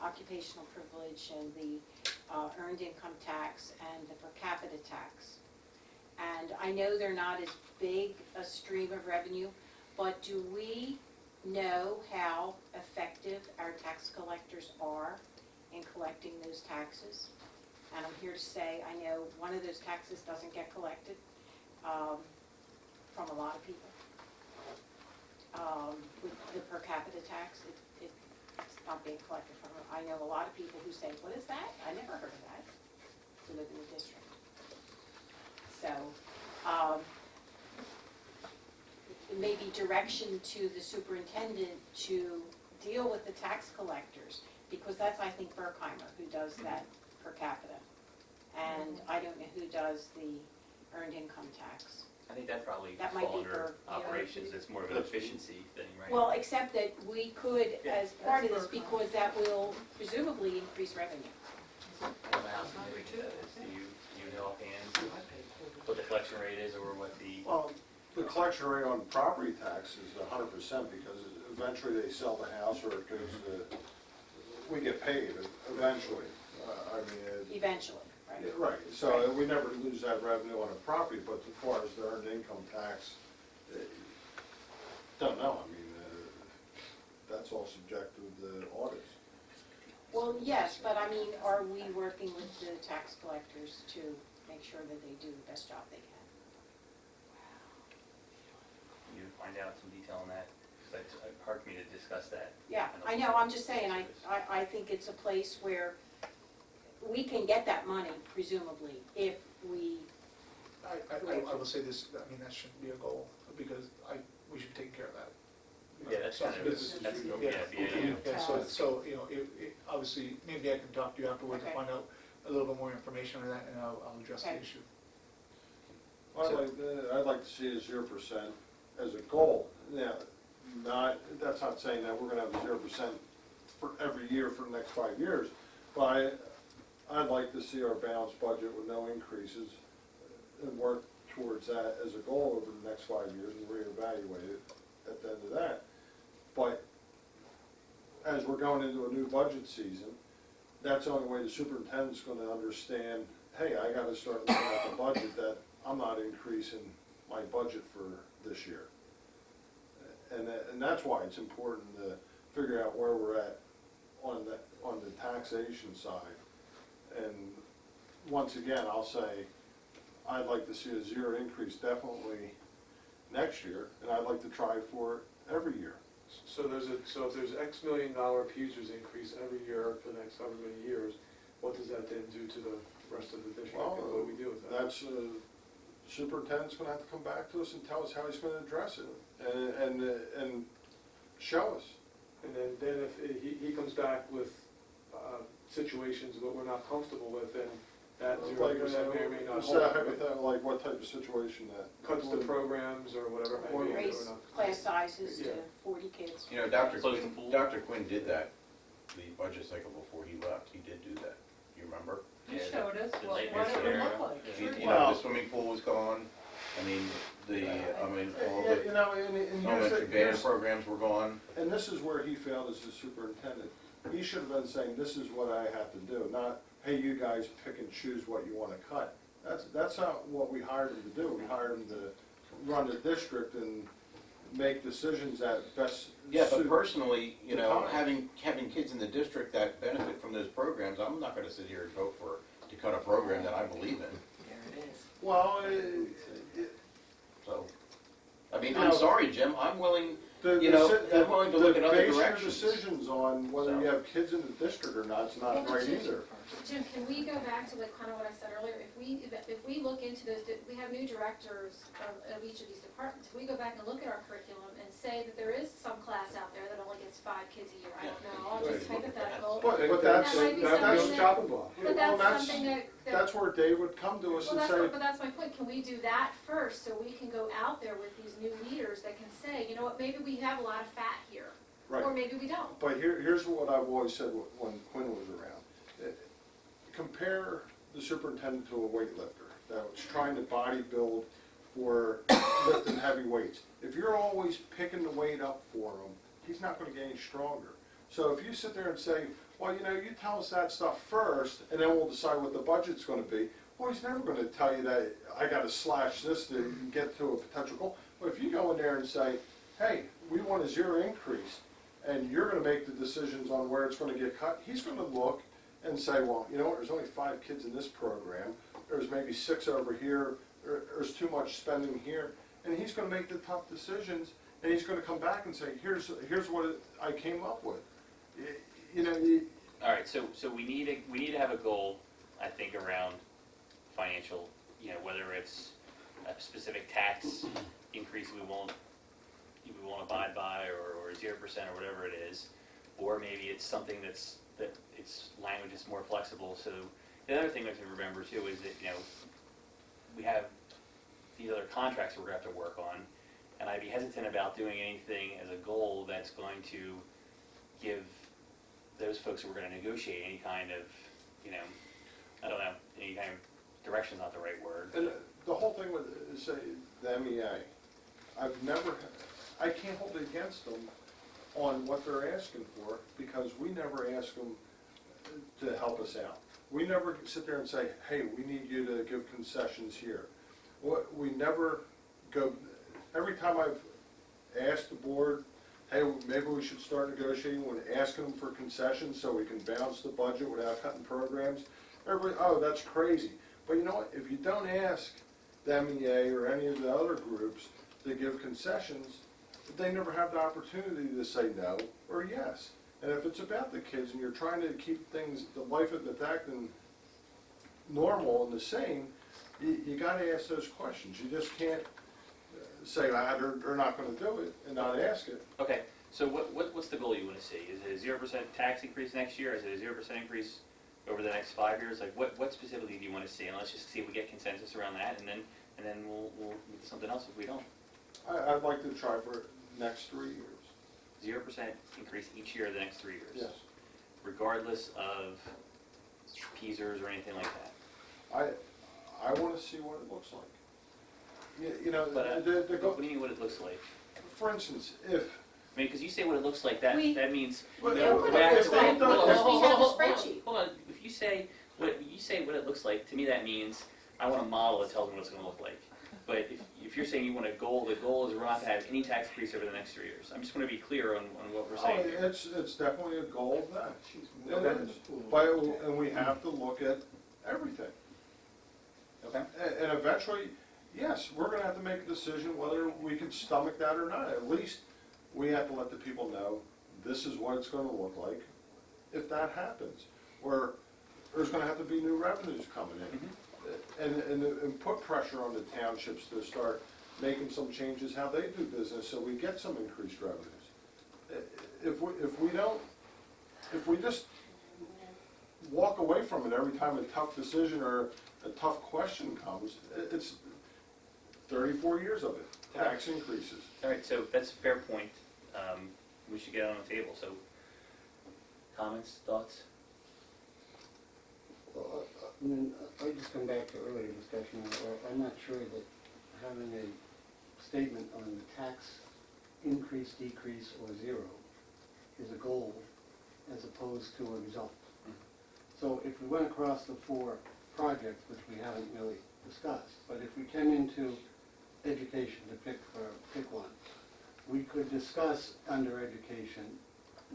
J: occupational privilege and the earned income tax and the per capita tax. And I know they're not as big a stream of revenue, but do we know how effective our tax collectors are in collecting those taxes? And I'm here to say, I know one of those taxes doesn't get collected from a lot of people. With the per capita tax, it's not being collected from them. I know a lot of people who say, what is that? I never heard of that, who live in the district. So, maybe direction to the superintendent to deal with the tax collectors, because that's, I think, Berkheimer who does that per capita. And I don't know who does the earned income tax.
A: I think that probably
J: That might
A: fall
J: be
A: under
J: for,
A: operations. It's more of an efficiency thing, right?
J: Well, except that we could,
A: Yeah.
J: as part of this,
G: That's Berkheimer.
J: because that will presumably increase revenue.
A: How significant that is? Do you know offhand what the collection rate is or what the?
D: Well, the collection rate on property tax is 100% because eventually they sell the house or it goes to, we get paid eventually.
J: Eventually, right?
D: Yeah, right, so we never lose that revenue on a property, but as far as the earned income tax, don't know, that's all subject to the audits.
J: Well, yes, but I mean, are we working with the tax collectors to make sure that they do the best job they can?
A: You find out some detail on that, because it's hard for me to discuss that.
J: Yeah, I know, I'm just saying, I think it's a place where we can get that money, presumably, if we,
H: I will say this, that shouldn't be a goal, because we should take care of that.
A: Yeah, that's
H: So-
A: kind of,
C: business as
A: that's,
C: usual.
A: yeah,
H: Yeah, so, obviously, maybe I can talk to you afterwards and
J: Okay.
H: find out a little bit more information on that, and I'll address the
J: Okay.
H: issue.
D: I'd like to see a 0% as a goal. Now, that's not saying that we're gonna have a 0% for every year for the next 5 years, but I'd like to see our balanced budget with no increases and work towards that as a goal over the next 5 years and reevaluate it at the end of that. But as we're going into a new budget season, that's the only way the superintendent's gonna understand, hey, I gotta start looking at the budget, that I'm not increasing my budget for this year. And that's why it's important to figure out where we're at on the taxation side. And once again, I'll say, I'd like to see a 0 increase definitely next year, and I'd like to try for it every year.
C: So if there's X $1 million PUSERS increase every year for the next however many years, what does that then do to the rest of the district, and what do we do with that?
D: That's, superintendent's gonna have to come back to us and tell us how he's gonna address it, and show us.
C: And then if he comes back with situations that we're not comfortable with, then that 0% may or may not
D: Is
C: hold.
D: that hypothetical, like what type of situation that?
C: Cuts to programs or whatever it may be.
J: Raise
C: or not.
J: class sizes to
C: Yeah.
J: 40 kids.
B: You know,
A: Close the pool.
B: Dr. Quinn did that, the budget cycle before he left, he did do that, you remember?
G: You
A: Yeah,
G: showed us
A: the
G: what
A: late
G: it would
A: Miss
G: look
A: Sarah.
G: like.
B: You
G: Sure.
B: know, the swimming pool was gone, I mean, all
D: Yeah,
B: the
D: you know, and here's
B: elementary
D: the,
B: band programs were gone.
D: and this is where he failed as the superintendent. He should have been saying, this is what I have to do, not, hey, you guys pick and choose what you wanna cut. That's not what we hired him to do. We hired him to run the district and make decisions that best
B: Yeah, but
D: suit.
B: personally, you
D: the
B: know,
D: time.
B: having kids in the district that benefit from those programs, I'm not gonna sit here and vote to cut a program that I believe in,
G: There it is.
D: Well,
B: so. I mean,
D: You
B: I'm
D: know,
B: sorry, Jim, I'm willing,
D: the,
B: You know,
D: the,
B: I'm willing to look at other
D: base your
B: directions.
D: decisions on whether you
B: So.
D: have kids in the district or not, it's
F: Yeah,
D: not
F: but
D: right
F: Jim-
D: either.
F: Jim, can we go back to like kind of what I said earlier? If we look into those, we have new directors of each of these departments. If we go back and look at our curriculum and say that there is some class out there that only gets 5 kids a year, I don't know, I'll just hypothetical.
D: But
C: That
D: that's,
F: might be
C: that's
F: something that-
C: chopping block.
F: But
D: well,
F: that's something that.
D: that's where Dave would come to us
F: Well,
D: and
F: that's,
D: say,
F: but that's my point, can we do that first, so we can go out there with these new leaders that can say, you know what, maybe we have a lot of fat here, or
D: right.
F: maybe we don't.
D: But here's what I've always said when Quinn was around. Compare the superintendent to a weightlifter that was trying to bodybuild for lifting heavy weights. If you're always picking the weight up for him, he's not gonna get any stronger. So if you sit there and say, well, you know, you tell us that stuff first, and then we'll decide what the budget's gonna be, well, he's never gonna tell you that I gotta slash this to get to a potential goal. But if you go in there and say, hey, we want a 0 increase, and you're gonna make the decisions on where it's gonna get cut, he's gonna look and say, well, you know what, there's only 5 kids in this program, there's maybe 6 over here, there's too much spending here, and he's gonna make the tough decisions, and he's gonna come back and say, here's what I came up with. You know,
A: All right, so we need to have a goal, I think, around financial, you know, whether it's a specific tax increase we won't abide by, or 0% or whatever it is, or maybe it's something that its language is more flexible. So the other thing we have to remember too is that, you know, we have these other contracts we're going to have to work on, and I'd be hesitant about doing anything as a goal that's going to give those folks who are going to negotiate any kind of, you know, I don't know, any kind of direction's not the right word.
D: and the whole thing with, say, the MEA, I can't hold it against them on what they're asking for, because we never ask them to help us out. We never sit there and say, hey, we need you to give concessions here. We never go, every time I've asked the board, hey, maybe we should start negotiating when asking them for concessions so we can balance the budget without cutting programs, everybody, oh, that's crazy. But you know what, if you don't ask the MEA or any of the other groups to give concessions, they never have the opportunity to say no or yes. And if it's about the kids and you're trying to keep things, the life of the acting normal and the same, you gotta ask those questions. You just can't say, they're not gonna do it and not ask it.
A: Okay, so what's the goal you want to see? Is it a 0% tax increase next year? Is it a 0% increase over the next 5 years? Like, what specifically do you want to see? And let's just see if we get consensus around that, and then we'll move to something else if we don't.
D: I'd like to try for next 3 years.
A: 0% increase each year of the next 3 years?
D: Yes.
A: Regardless of PSERS or anything like that?
D: I wanna see what it looks like. You know,
A: But,
D: the
A: what do you mean what it looks like?
D: for instance, if,
A: I mean, because you say what it looks like, that
J: We-
A: means.
D: Well,
J: Yeah, what it looks like, because we have a spreadsheet.
A: Hold on, if you say what it looks like, to me that means I want a model that tells me what it's gonna look like. But if you're saying you want a goal, the goal is we're not to have any tax increase over the next 3 years. I'm just wanna be clear on what we're saying here.
D: it's definitely a goal of that.
A: Okay.
D: And we have to look at everything.
A: Okay.
D: And eventually, yes, we're gonna have to make a decision whether we can stomach that or not. At least we have to let the people know, this is what it's gonna look like if that happens. Or there's gonna have to be new revenues coming in. And put pressure on the townships to start making some changes how they do business so we get some increased revenues. If we just walk away from it every time a tough decision or a tough question comes, it's 34 years of it, tax increases.
A: All right, so that's a fair point. We should get it on the table, so comments, thoughts?
E: Well, I mean, I just come back to earlier discussion, I'm not sure that having a statement on the tax increase, decrease, or zero is a goal as opposed to a result. So if we went across the 4 projects, which we haven't really discussed, but if we came into education to pick one, we could discuss under education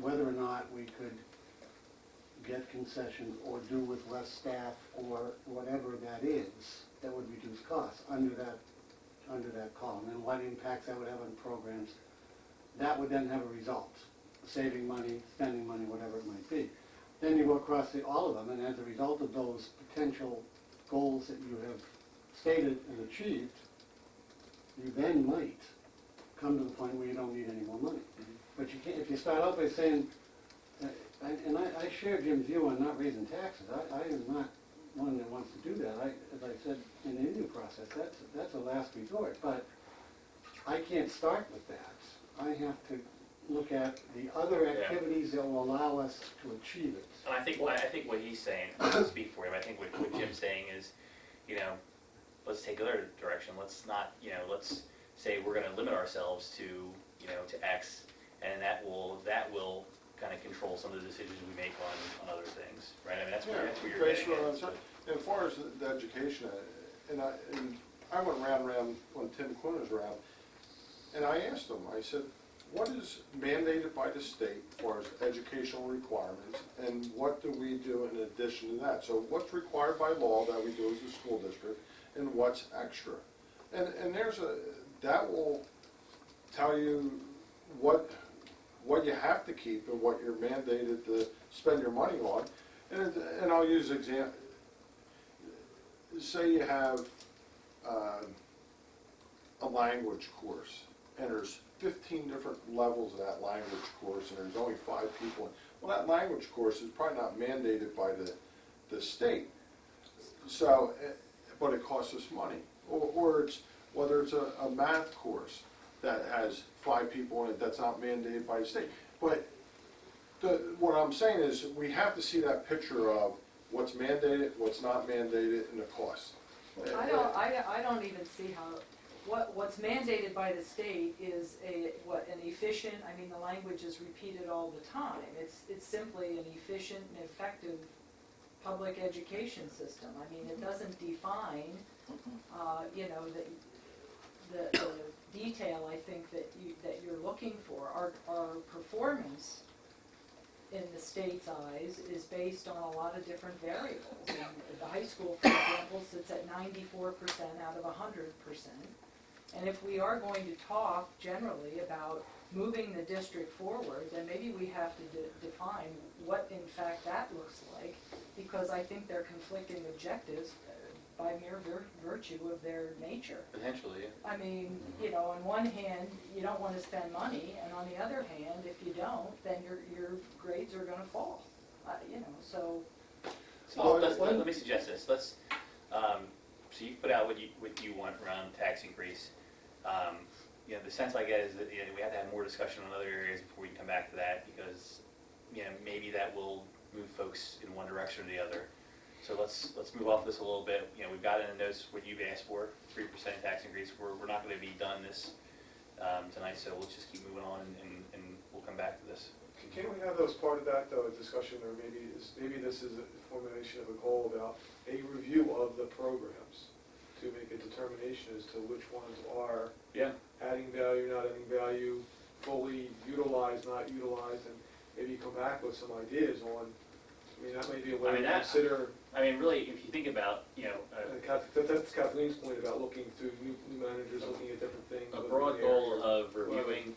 E: whether or not we could get concessions or do with less staff or whatever that is that would reduce costs under that column, and what impacts that would have on programs. That would then have a result, saving money, spending money, whatever it might be. Then you go across all of them, and as a result of those potential goals that you have stated and achieved, you then might come to the point where you don't need any more money. But you can't, if you start out by saying, and I share Jim's view on not raising taxes. I am not one that wants to do that. As I said in the interview process, that's a last resort. But I can't start with that. I have to look at the other activities that will allow us to achieve it.
A: And I think what he's saying, I don't speak for him, I think what Jim's saying is, let's take another direction. Let's not, let's say we're gonna limit ourselves to, to X, and that will kind of control some of the decisions we make on other things, right? I mean, that's where you're
D: Based
A: getting
D: on
A: at.
D: that, as far as the education, and I went round when Tim Quinn was around, and I asked him, I said, what is mandated by the state as far as educational requirements, and what do we do in addition to that? So what's required by law that we do as a school district, and what's extra? And that will tell you what you have to keep and what you're mandated to spend your money on. And I'll use an example. Say you have a language course, and there's 15 different levels of that language course, and there's only 5 people. Well, that language course is probably not mandated by the state. So, but it costs us money. Or it's, whether it's a math course that has 5 people in it that's not mandated by the state. But what I'm saying is we have to see that picture of what's mandated, what's not mandated, and the cost.
G: I don't even see how, what's mandated by the state is an efficient, I mean, the language is repeated all the time. It's simply an efficient and effective public education system. I mean, it doesn't define, the detail, I think, that you're looking for. Our performance in the state's eyes is based on a lot of different variables. And the high school, for example, sits at 94% out of 100%. And if we are going to talk generally about moving the district forward, then maybe we have to define what in fact that looks like, because I think they're conflicting objectives. by mere virtue of their nature.
A: Potentially, yeah.
G: I mean, you know, on one hand, you don't wanna spend money, and on the other hand, if you don't, then your grades are gonna fall. You know, so,
A: So let me suggest this, let's, so you put out what you want around tax increase. You know, the sense I get is that, you know, we have to have more discussion on other areas before we can come back to that, because, you know, maybe that will move folks in one direction or the other. So let's move off this a little bit. You know, we've got in the notes what you've asked for, 3% tax increase. We're not gonna be done this, tonight, so let's just keep moving on and we'll come back to this.
C: Can't we have those part of that, though, a discussion, or maybe this is a formulation of a goal about a review of the programs to make a determination as to which ones are
A: Yeah.
C: adding value, not adding value, fully utilized, not utilized, and maybe come back with some ideas on, I mean, that may be a way
A: I mean,
C: to
A: that-
C: consider,
A: I mean, really, if you think about, you know,
C: that's Kathleen's point about looking through new managers, looking at different things.
A: a
C: looking
A: broad
C: at
A: goal
C: areas.
A: of reviewing,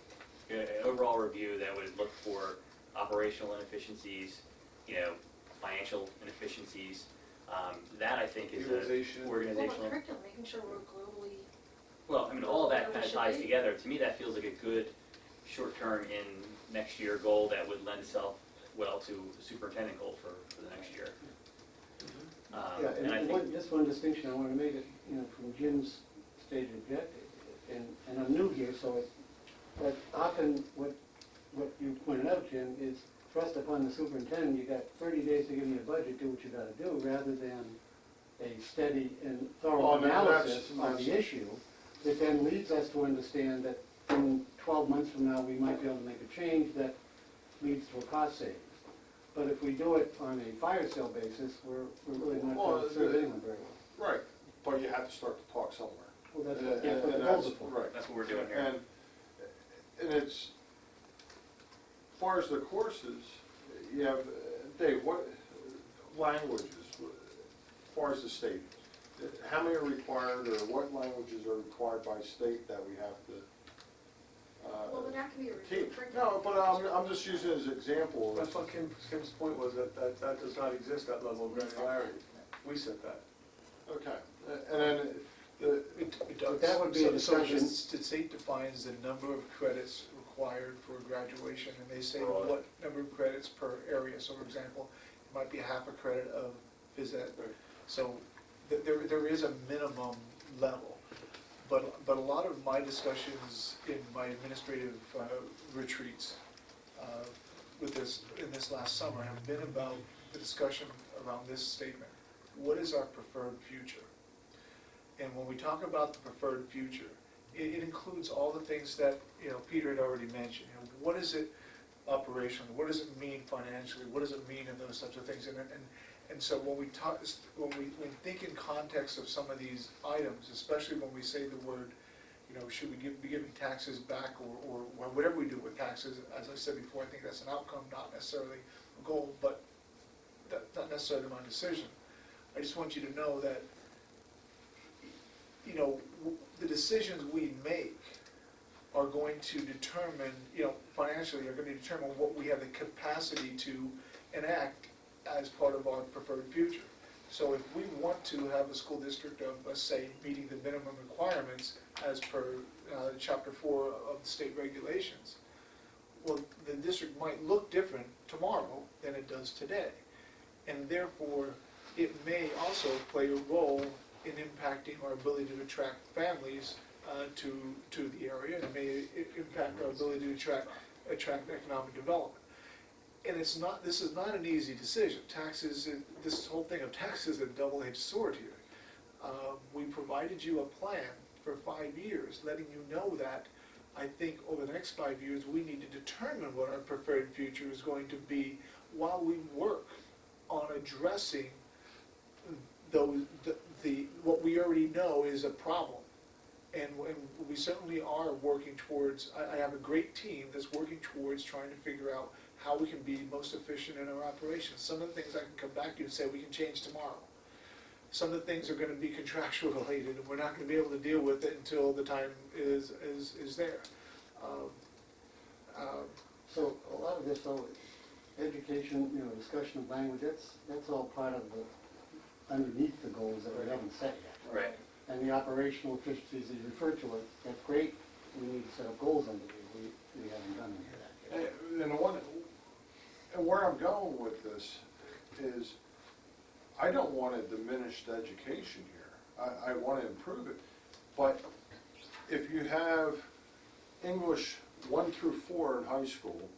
A: an overall review that would look for operational inefficiencies, you know, financial inefficiencies. That I think is
C: Utilization.
A: a
F: Well, the
A: organizational.
F: curriculum, making sure we're globally,
A: Well, I mean, all of that
F: Where we
A: kind of
F: should
A: ties
F: be.
A: together. To me, that feels like a good short-term in next year goal that would lend itself well to the superintendent goal for the next year.
E: Yeah,
A: And I
E: and
A: think,
E: just one distinction I want to make it, you know, from Jim's stated objective, and I'm new here, so but often what you pointed out, Jim, is thrust upon the superintendent, you got 30 days to give me a budget, do what you gotta do, rather than a steady and thorough
D: Oh, no,
E: analysis
D: that's-
E: of the issue, that then leads us to understand that in 12 months from now, we might be able to make a change that leads to a cost savings. But if we do it on a fire sale basis, we're really not
D: Well,
E: going to serve anyone very well.
D: Right, but you have to start to talk somewhere.
E: Well, that's
D: And-
E: what the
D: and
E: goals
D: that's-
E: are for.
D: Right.
A: that's what we're doing here.
D: And it's, as far as the courses, you have, Dave, what languages, as far as the state, how many are required, or what languages are required by state that we have to
F: well, then that can be a review
D: keep?
F: of curriculum.
D: No, but I'm just using it as an example.
C: That's what Kim's point was, that does not exist, that level of granularity. We said that.
D: Okay, and then the,
H: It does.
E: that would be a
H: So
E: discussion.
H: the state defines the number of credits required for graduation, and they say
A: Broad.
H: what number of credits per area. So for example, it might be half a credit of phys ed.
C: Right.
H: So there is a minimum level. But a lot of my discussions in my administrative retreats in this last summer have been about the discussion around this statement. What is our preferred future? And when we talk about the preferred future, it includes all the things that, you know, Peter had already mentioned. You know, what is it operationally? What does it mean financially? What does it mean in those types of things? And so when we think in context of some of these items, especially when we say the word, you know, should we be giving taxes back or whatever we do with taxes, as I said before, I think that's an outcome, not necessarily a goal, but not necessarily my decision. I just want you to know that, you know, the decisions we make are going to determine, you know, financially are going to determine what we have the capacity to enact as part of our preferred future. So if we want to have a school district of, let's say, meeting the minimum requirements as per Chapter 4 of the state regulations, well, the district might look different tomorrow than it does today. And therefore, it may also play a role in impacting our ability to attract families to the area, and it may impact our ability to attract economic development. And this is not an easy decision. Taxes, this whole thing of taxes is a double-edged sword here. We provided you a plan for 5 years, letting you know that I think over the next 5 years, we need to determine what our preferred future is going to be while we work on addressing what we already know is a problem. And we certainly are working towards, I have a great team that's working towards trying to figure out how we can be most efficient in our operations. Some of the things I can come back to you and say we can change tomorrow. Some of the things are going to be contractual related, and we're not going to be able to deal with it until the time is there.
E: So a lot of this, though, education, you know, discussion of language, that's all part of the underneath the goals that we haven't set yet.
A: Right.
E: And the operational efficiencies that you referred to, that's great, we need to set up goals under it, we haven't done any of that yet.
D: And where I'm going with this is, I don't want a diminished education here. I want to improve it. But if you have English 1 through 4 in high school,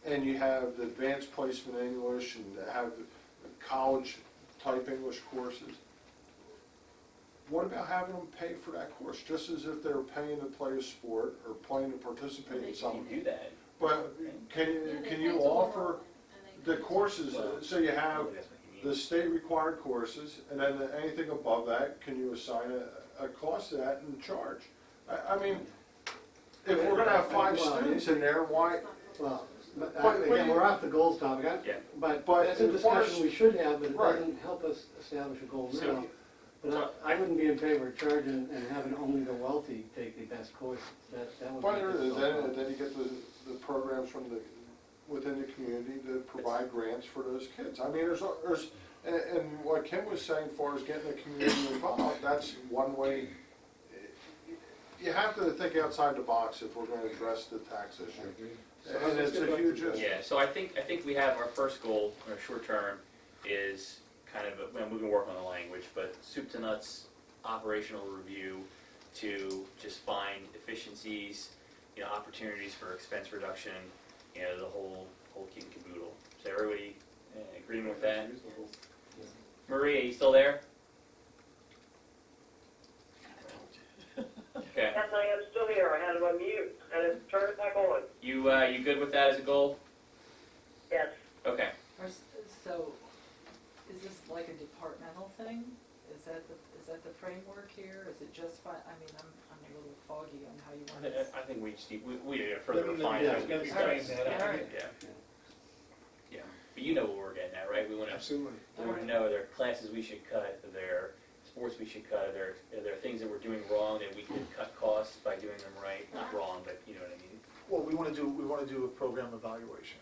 D: and you have the advanced placement English and have college-type English courses, what about having them pay for that course, just as if they were paying to play a sport or paying to participate in
A: You
D: something?
A: can do that.
D: But can you offer the courses, so you have the state required courses, and then anything above that, can you assign a cost to that and charge? I mean, if we're gonna have 5 students in there, why?
E: Well, but
D: But-
E: again, we're off the goals topic,
A: Yeah.
E: but
D: But
E: that's a
D: as far as-
E: discussion we should have, but it
D: Right.
E: doesn't help us establish a goal
A: So-
E: now. But I wouldn't be in favor of charging and having only the wealthy take the best courses, that would be.
D: But
E: a difficult
D: then
E: problem.
D: you get the programs from within the community to provide grants for those kids. I mean, and what Kim was saying, far as getting the community involved, that's one way. You have to think outside the box if we're gonna address the tax issue. And it's a huge issue.
A: Yeah, so I think we have our first goal, our short term, is kind of, well, we can work on the language, but soup to nuts operational review to just find efficiencies, opportunities for expense reduction, the whole kit and caboodle. So everybody agreeing with that? Maria, you still there? Okay.
K: Yes, I am still here. I had it on mute, and it's turned it back on.
A: You good with that as a goal?
K: Yes.
A: Okay.
G: So, is this like a departmental thing? Is that the framework here? Is it just I'm a little foggy on how you want this.
A: I think we just need, we further
H: Let me-
A: refine
H: yeah,
A: that.
H: let me frame that.
G: All right.
A: Yeah. Yeah, but you know what we're getting at, right? We want to
H: Absolutely.
A: know, are there classes we should cut, are there sports we should cut, are there things that we're doing wrong that we could cut costs by doing them right? Not wrong, but you know what I mean?
H: Well, we want to do a program evaluation.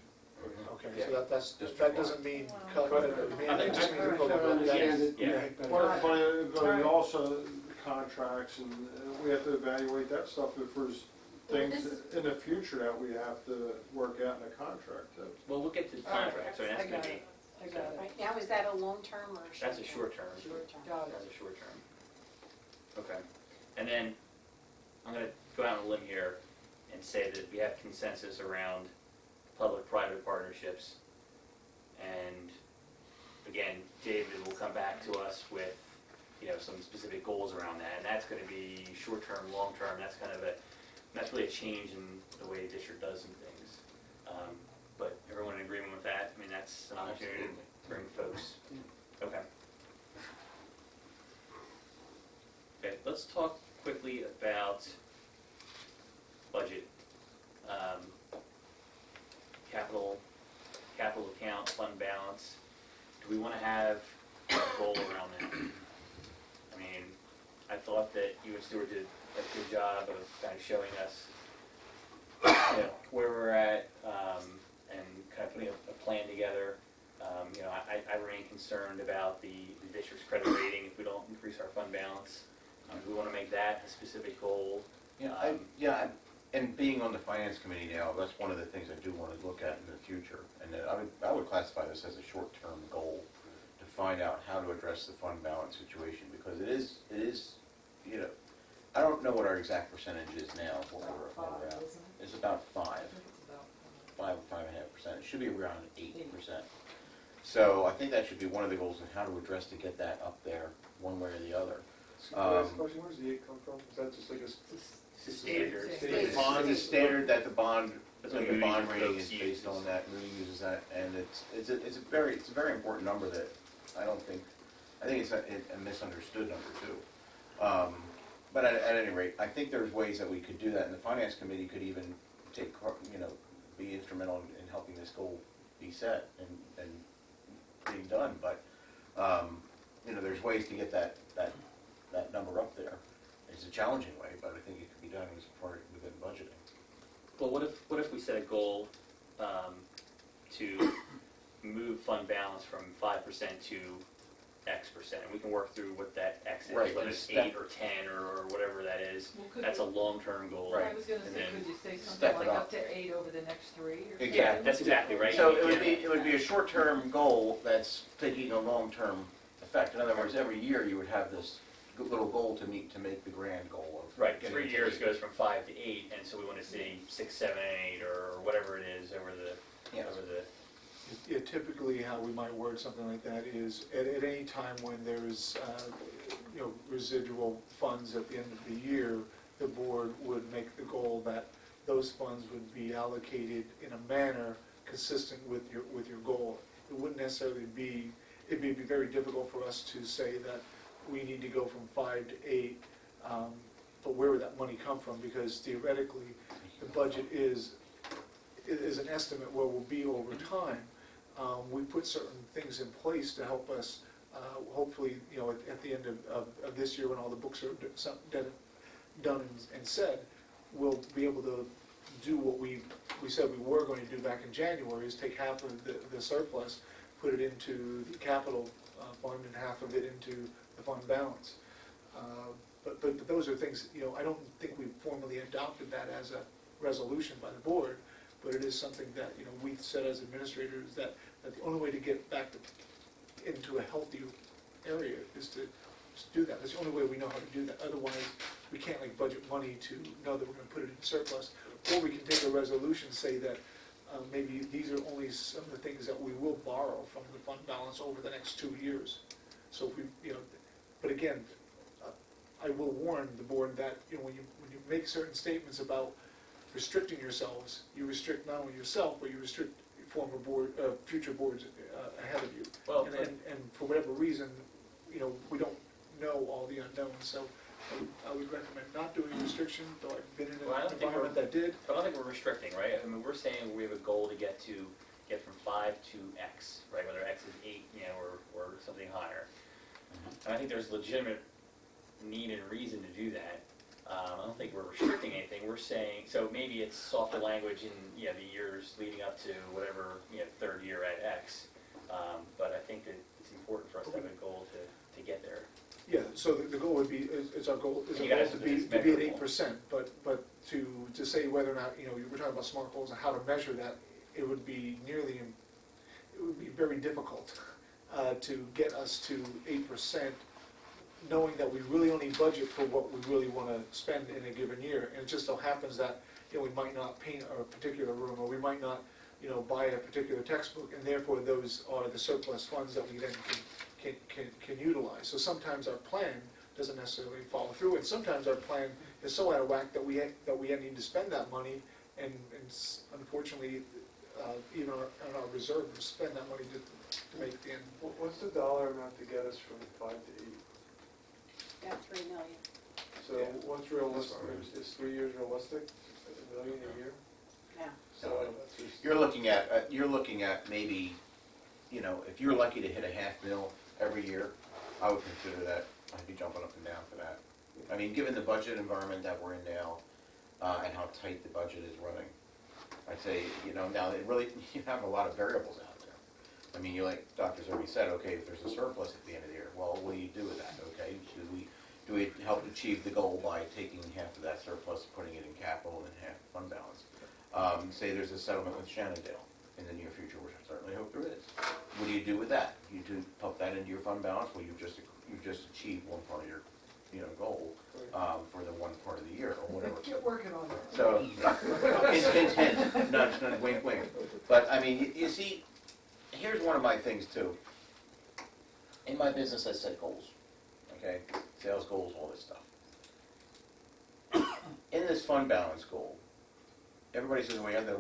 H: Okay,
A: Yeah.
H: so that doesn't mean cut, it just means a
E: Sure,
H: program.
E: understand it,
A: Yeah.
E: yeah, better.
D: But also contracts, and we have to evaluate that stuff if there's things in the future that we have to work out in the contract too.
A: Well, we'll get to the contract, so that's
G: I
A: gonna
G: got
A: be,
G: it. I got it.
J: Right now, is that a long-term or a short-term?
A: that's a short term.
J: Short-term.
G: Got it.
A: That's a short term. Okay. And then, I'm gonna go out on a limb here and say that we have consensus around public-private partnerships. And again, David will come back to us with, some specific goals around that. And that's gonna be short-term, long-term, that's really a change in the way the district does some things. But everyone in agreement with that? I mean, that's an opportunity to bring folks. Okay. Okay, let's talk quickly about budget. Capital account, fund balance. Do we want to have a goal around that? I mean, I thought that you and Stuart did a good job of kind of showing us, where we're at, and kind of putting a plan together. I remain concerned about the district's credit rating if we don't increase our fund balance. Do we want to make that a specific goal?
B: And being on the finance committee now, that's one of the things I do want to look at in the future. And I would classify this as a short-term goal to find out how to address the fund balance situation, because it is, I don't know what our exact percentage is now, what we're
G: About
B: at.
G: 5, isn't it?
B: It's about 5.
G: I think it's about
B: 5.5%. It should be around 8%. So I think that should be one of the goals, and how to address to get that up there, one way or the other.
H: Can I ask a question? Where does the 8 come from? Is that just like a?
A: It's a standard.
G: Standard.
B: Bond is standard that the bond
A: That's what
B: rating
A: Moody's
B: is
A: uses.
B: based on that. Moody uses that, and it's a very important number that I think it's a misunderstood number too. But at any rate, I think there's ways that we could do that, and the finance committee could even be instrumental in helping this goal be set and being done. But there's ways to get that number up there. It's a challenging way, but I think it could be done as part within budgeting.
A: Well, what if we set a goal to move fund balance from 5% to X%. We can work through what that X is,
B: Right,
A: whether
B: and
A: it's
B: step-
A: 8 or 10 or whatever that is.
G: Well, could
A: That's a
G: we-
A: long-term goal.
B: Right.
G: I was gonna
A: And
G: say,
A: then-
G: could you say something
B: Step it
G: like
B: up.
G: up to 8 over the next 3 or something?
A: Yeah, that's exactly right.
B: So
A: Yeah.
B: it would be a short-term goal that's taking a long-term effect. In other words, every year you would have this little goal to meet to make the grand goal of.
A: Right,
B: getting
A: 3
B: to
A: years
B: 8.
A: goes from 5 to 8, and so we want to see 6, 7, and 8, or whatever it is over the,
B: Yes.
A: over the,
H: Yeah, typically how we might word something like that is, at any time when there's, residual funds at the end of the year, the board would make the goal that those funds would be allocated in a manner consistent with your goal. It wouldn't necessarily be, it'd be very difficult for us to say that we need to go from 5 to 8, but where would that money come from? Because theoretically, the budget is an estimate where we'll be over time. We put certain things in place to help us, hopefully, at the end of this year, when all the books are done and said, we'll be able to do what we said we were going to do back in January, is take half of the surplus, put it into the capital fund, and half of it into the fund balance. But those are things, I don't think we've formally adopted that as a resolution by the board, but it is something that, we said as administrators that the only way to get back into a healthier area is to do that. That's the only way we know how to do that. Otherwise, we can't budget money to know that we're gonna put it in surplus. Or we can take a resolution, say that maybe these are only some of the things that we will borrow from the fund balance over the next 2 years. So if we, but again, I will warn the board that, when you make certain statements about restricting yourselves, you restrict not only yourself, but you restrict former board, future boards ahead of you.
A: well,
H: And for whatever reason, we don't know all the unknowns, so I would recommend not doing a restriction, though I've been in
A: Well, I
H: an
A: don't think
H: environment that did.
A: but I don't think we're restricting, right? I mean, we're saying we have a goal to get from 5 to X, right? Whether X is 8, or something higher. And I think there's legitimate need and reason to do that. I don't think we're restricting anything. We're saying, so maybe it's softer language in, the years leading up to whatever, third year at X. But I think that it's important for us to have a goal to get there.
H: Yeah, so the goal would be, is our goal,
A: You gotta
H: to
A: have
H: be
A: something
H: at
A: that's
H: 8%, but to say whether or not, we're talking about SMART goals and how to measure that, it would be very difficult to get us to 8%, knowing that we really only budget for what we really want to spend in a given year. And it just so happens that, we might not paint a particular room, or we might not, buy a particular textbook, and therefore those are the surplus funds that we then can utilize. So sometimes our plan doesn't necessarily follow through, and sometimes our plan is so out of whack that we need to spend that money, and unfortunately, even our reserve, we spend that money to make the end.
C: What's the dollar amount to get us from 5 to 8?
J: Got 3 million.
C: So
H: Yeah.
C: what's realistic? Is 3 years realistic? $1 million a year?
J: Yeah.
C: So that's just.
B: You're looking at maybe, if you're lucky to hit a $500,000 every year, I would consider that, I'd be jumping up and down for that. I mean, given the budget environment that we're in now, and how tight the budget is running, I'd say, now it really, you have a lot of variables out there. I mean, like Dr. Zerbe said, okay, if there's a surplus at the end of the year, well, what do you do with that, okay? Do we help achieve the goal by taking half of that surplus, putting it in capital, and half fund balance? Say there's a settlement with Shannondale in the near future, which I certainly hope there is. What do you do with that? You do pump that into your fund balance? Well, you've just achieved one part of your, goal for the one part of the year, or whatever.
G: Get working on it.
B: So, intent, nudge, wink, wink. But, I mean, you see, here's one of my things too. In my business, I set goals, okay? Sales goals, all this stuff. In this fund balance goal, everybody says, well, you have the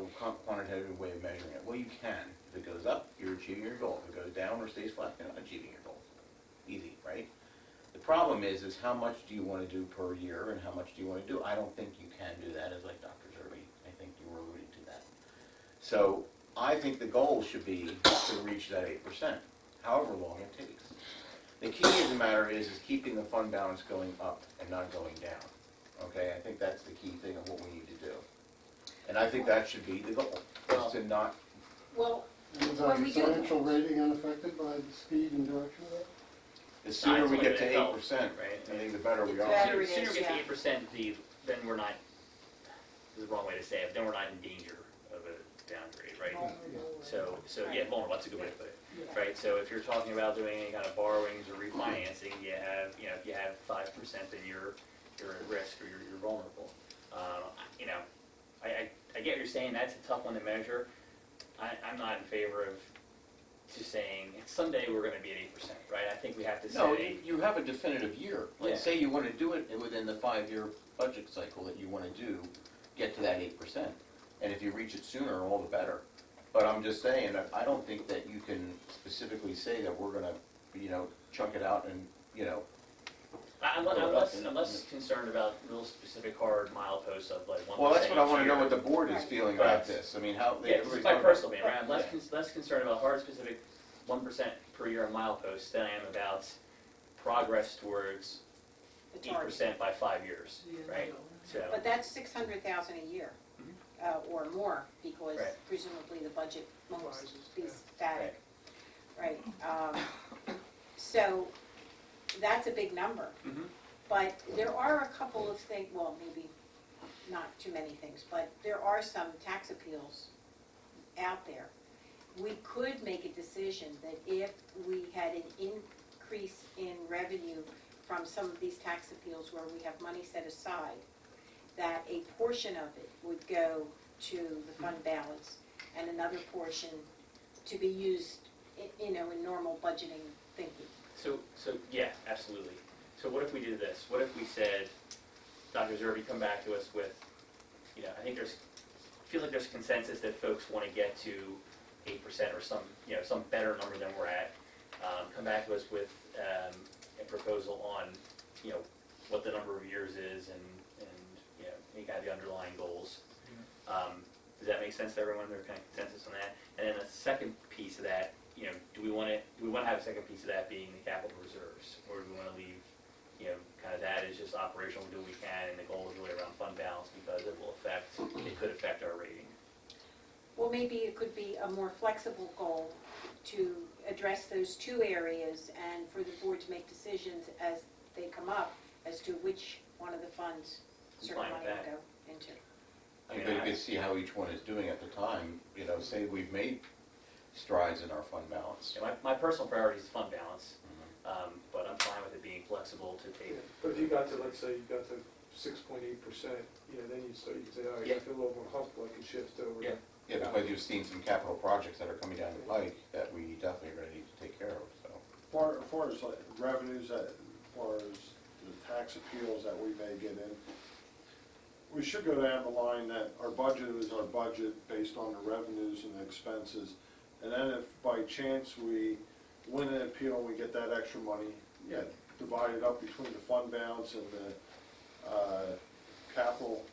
B: quantitative way of measuring it. Well, you can. If it goes up, you're achieving your goal. If it goes down or stays flat, you're not achieving your goal. Easy, right? The problem is how much do you want to do per year, and how much do you want to do? I don't think you can do that, as like Dr. Zerbe, I think you were alluding to that. So I think the goal should be to reach that 8%, however long it takes. The key of the matter is keeping the fund balance going up and not going down. Okay, I think that's the key thing of what we need to do. And I think that should be the goal, is to not,
J: Well,
E: Is
J: When
E: our
J: we do-
E: financial rating unaffected by the speed and direction of that?
B: The sooner
A: it's
B: we
A: only
B: get to
A: gonna help,
B: 8%,
A: right?
B: I think the better we
J: The
B: are.
J: better it
A: Sooner
J: is,
A: we get to
J: yeah.
A: 8%, then we're not, this is the wrong way to say it, then we're not in danger of a downgrade, right?
G: Vulnerable.
A: So, yeah, vulnerable, that's a good way to put it,
G: Yeah.
A: right? So if you're talking about doing any kind of borrowings or refinancing, you have, if you have 5%, then you're at risk or you're vulnerable. You know, I get what you're saying, that's a tough one to measure. I'm not in favor of just saying, someday we're gonna be at 8%, right? I think we have to
B: No,
A: say,
B: you have a definitive year.
A: Yeah.
B: Let's say you want to do it within the 5-year budget cycle that you want to do, get to that 8%. And if you reach it sooner, all the better. But I'm just saying, that I don't think that you can specifically say that we're going to, chunk it out and,
A: I'm less concerned about real specific hard mileposts of like 1%
B: Well, that's what I want to
A: each
B: know
A: year.
B: what the board is feeling
A: Right.
B: about this. I mean, how they.
A: Yeah, this is my personal opinion, right? I'm
B: Yeah.
A: less concerned about hard specific 1% per year on mileposts than I am about progress towards
J: The
A: 8%
J: target.
A: by 5 years,
G: Yeah,
A: right?
G: no.
A: So,
J: But that's 600,000 a year, or more, because
A: Right.
J: presumably the budget won't
H: Rises,
J: be
H: yeah.
J: static. Right, so that's a big number.
A: Mhm.
J: But there are a couple of things, well, maybe not too many things, but there are some tax appeals out there. We could make a decision that if we had an increase in revenue from some of these tax appeals where we have money set aside, that a portion of it would go to the fund balance and another portion to be used, in normal budgeting thinking.
A: so yeah, absolutely. So what if we did this? What if we said, Dr. Zerby, come back to us with, I think I feel like there's consensus that folks want to get to 8% or some better number than we're at. Come back to us with a proposal on, what the number of years is and any kind of the underlying goals. Does that make sense to everyone? There's kind of consensus on that. And then the second piece of that, do we want to have a second piece of that being the capital reserves, or do we want to leave, kind of that is just operational, we do what we can, and the goal is really around fund balance because it could affect our rating.
J: Well, maybe it could be a more flexible goal to address those two areas and for the board to make decisions as they come up as to which one of the funds certain
A: Fine with
J: money will
A: that.
J: go into.
B: I mean, you can see how each one is doing at the time, say we've made strides in our fund balance.
A: Yeah, my personal priority is fund balance, but I'm fine with it being flexible to take.
C: But if you got to, let's say, you got to 6.8%, then you say, all right,
A: Yeah.
C: I feel a little more comfortable, I can shift over
A: Yeah.
C: to.
B: Yeah, because you've seen some capital projects that are coming down the pike that we definitely are going to need to take care of, so.
D: As far as like revenues, as far as the tax appeals that we may get in, we should go down the line that our budget is our budget based on the revenues and the expenses. And then if by chance we win an appeal and we get that extra money, divide it up between the fund balance and the capital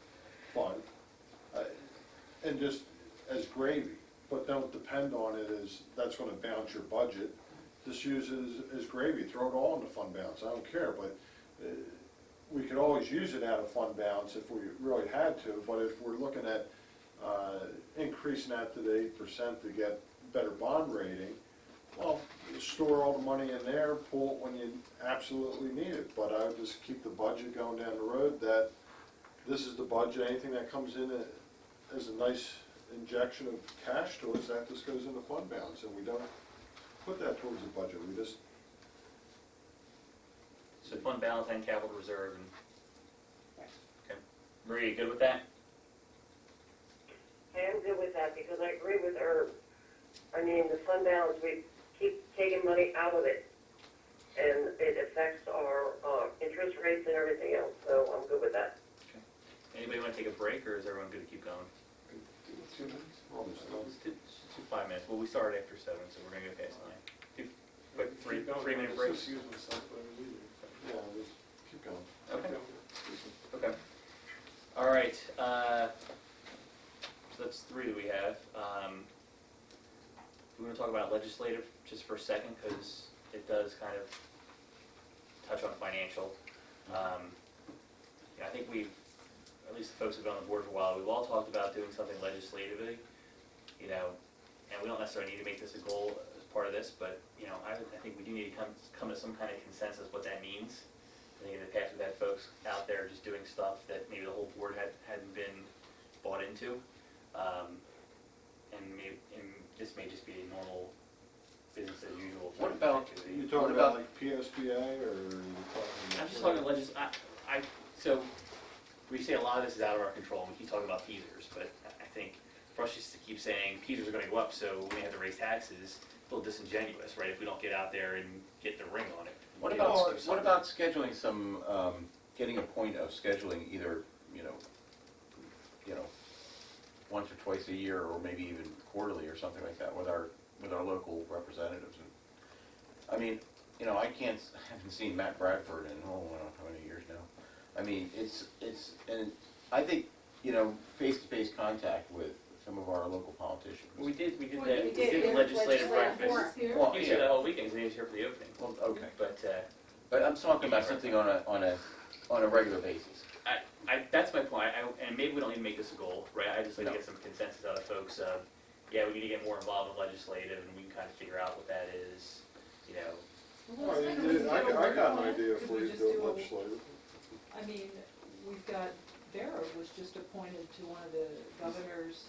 D: fund, and just as gravy, but don't depend on it as, that's gonna balance your budget. Just use it as gravy, throw it all in the fund balance, I don't care, but we could always use it out of fund balance if we really had to, but if we're looking at increasing that to the 8% to get better bond rating, well, store all the money in there, pull it when you absolutely need it, but I would just keep the budget going down the road, that this is the budget, anything that comes in as a nice injection of cash to us, that just goes in the fund balance, and we don't put that towards the budget, we just.
A: So fund balance and capital reserve and, okay. Maria, good with that?
K: I am good with that because I agree with Herb. I mean, the fund balance, we keep taking money out of it, and it affects our interest rates and everything else, so I'm good with that.
A: Anybody want to take a break, or is everyone good to keep going?
C: 2 minutes?
A: Let's do 5 minutes. Well, we started after 7, so we're going to go past 9. Do quick
C: Keep going.
A: 3-minute
C: I'll
A: breaks.
C: just excuse myself, but I'm leaving.
D: Yeah, just keep going.
A: Okay. Okay. All right. So that's 3 that we have. We want to talk about legislative just for a second because it does kind of touch on financial. I think at least the folks who've been on the board for a while, we've all talked about doing something legislatively, and we don't necessarily need to make this a goal part of this, but, you know, I think we do need to come to some kind of consensus what that means. I think in the past we've had folks out there just doing stuff that maybe the whole board hadn't been bought into. And this may just be a normal business as usual.
B: What about-
A: activity.
D: You talking
B: What
D: about
B: about-
D: like PSBA, or are you talking?
A: I'm just talking so we say a lot of this is out of our control, and we keep talking about Peters, but I think for us just to keep saying Peters are gonna go up, so we have to raise taxes, a little disingenuous, right, if we don't get out there and get the ring on it.
B: What
A: You know,
B: about,
A: do
B: what
A: something.
B: about scheduling some, getting a point of scheduling either, you know, once or twice a year, or maybe even quarterly or something like that with our local representatives? And I mean, you know, I haven't seen Matt Bradford in, I don't know how many years now. I mean, and I think, you know, face-to-face contact with some of our local politicians.
A: We did
J: We
A: that, we
J: did,
A: did
J: yeah,
A: legislative
J: legislative
A: breakfast.
J: forum.
I: Here?
B: Well,
A: He was
B: yeah.
A: here the whole weekend, 'cause he was here for the opening.
B: Well, okay.
A: But,
B: I'm talking about something on a regular basis.
A: that's my point, and maybe we don't need to make this a goal, right? I just like to
B: No.
A: get some consensus out of folks of, yeah, we need to get more involved in legislative, and we can kind of figure out what that is, you know.
G: Well,
D: I
G: let's
D: mean,
G: think we
D: I
G: can
D: got an
G: work on it.
D: idea
G: Could
D: for
G: we
D: you to
G: just
D: do
G: do a-
D: legislative.
G: I mean, we've got, Vera was just appointed to one of the governor's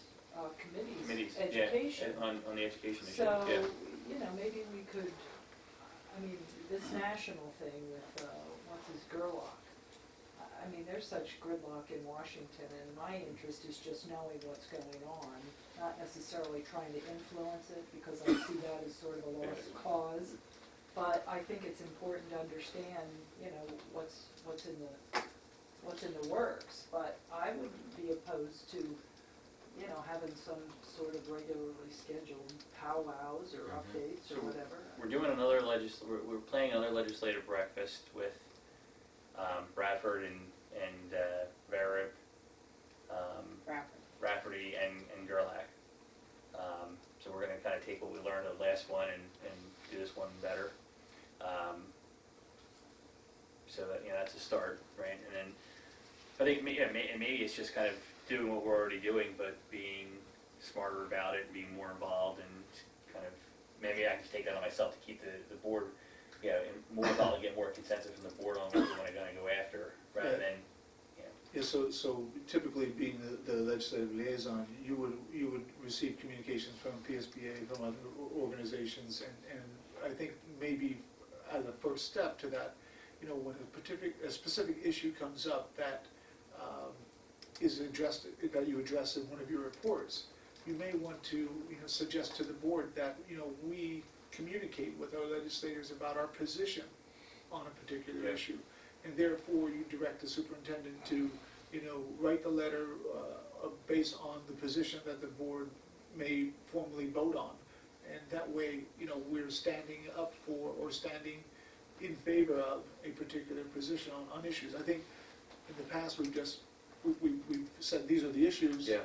G: committees,
A: Committees,
G: education.
A: yeah, on the education issue.
G: So,
A: Yeah.
G: you know, maybe we could, I mean, this national thing with, what's his, Gerlach. I mean, there's such gridlock in Washington, and my interest is just knowing what's going on, not necessarily trying to influence it, because I see that as sort of a lost cause. But I think it's important to understand, you know, what's in the works. But I wouldn't be opposed to, you know, having some sort of regularly scheduled powwows or updates or whatever.
A: We're doing another we're planning another legislative breakfast with Bradford and Vera, Rafferty and Gerlach. So we're gonna kind of take what we learned of the last one and do this one better. So that, you know, that's a start, right? And then I think maybe it's just kind of doing what we're already doing, but being smarter about it, being more involved, and kind of, maybe I can take that on myself to keep the board, you know, more involved, and get more consensus from the board on what we're gonna go after, rather than, you know.
H: Yeah, so typically being the legislative liaison, you would receive communications from PSBA, from other organizations, and I think maybe as a first step to that, you know, when a specific issue comes up that is addressed, that you address in one of your reports, you may want to, you know, suggest to the board that, you know, we communicate with our legislators about our position on a particular
A: Yeah.
H: issue. And therefore, you direct the superintendent to, you know, write the letter based on the position that the board may formally vote on. And that way, you know, we're standing up for or standing in favor of a particular position on issues. I think in the past, we've said these are the issues.
A: Yeah.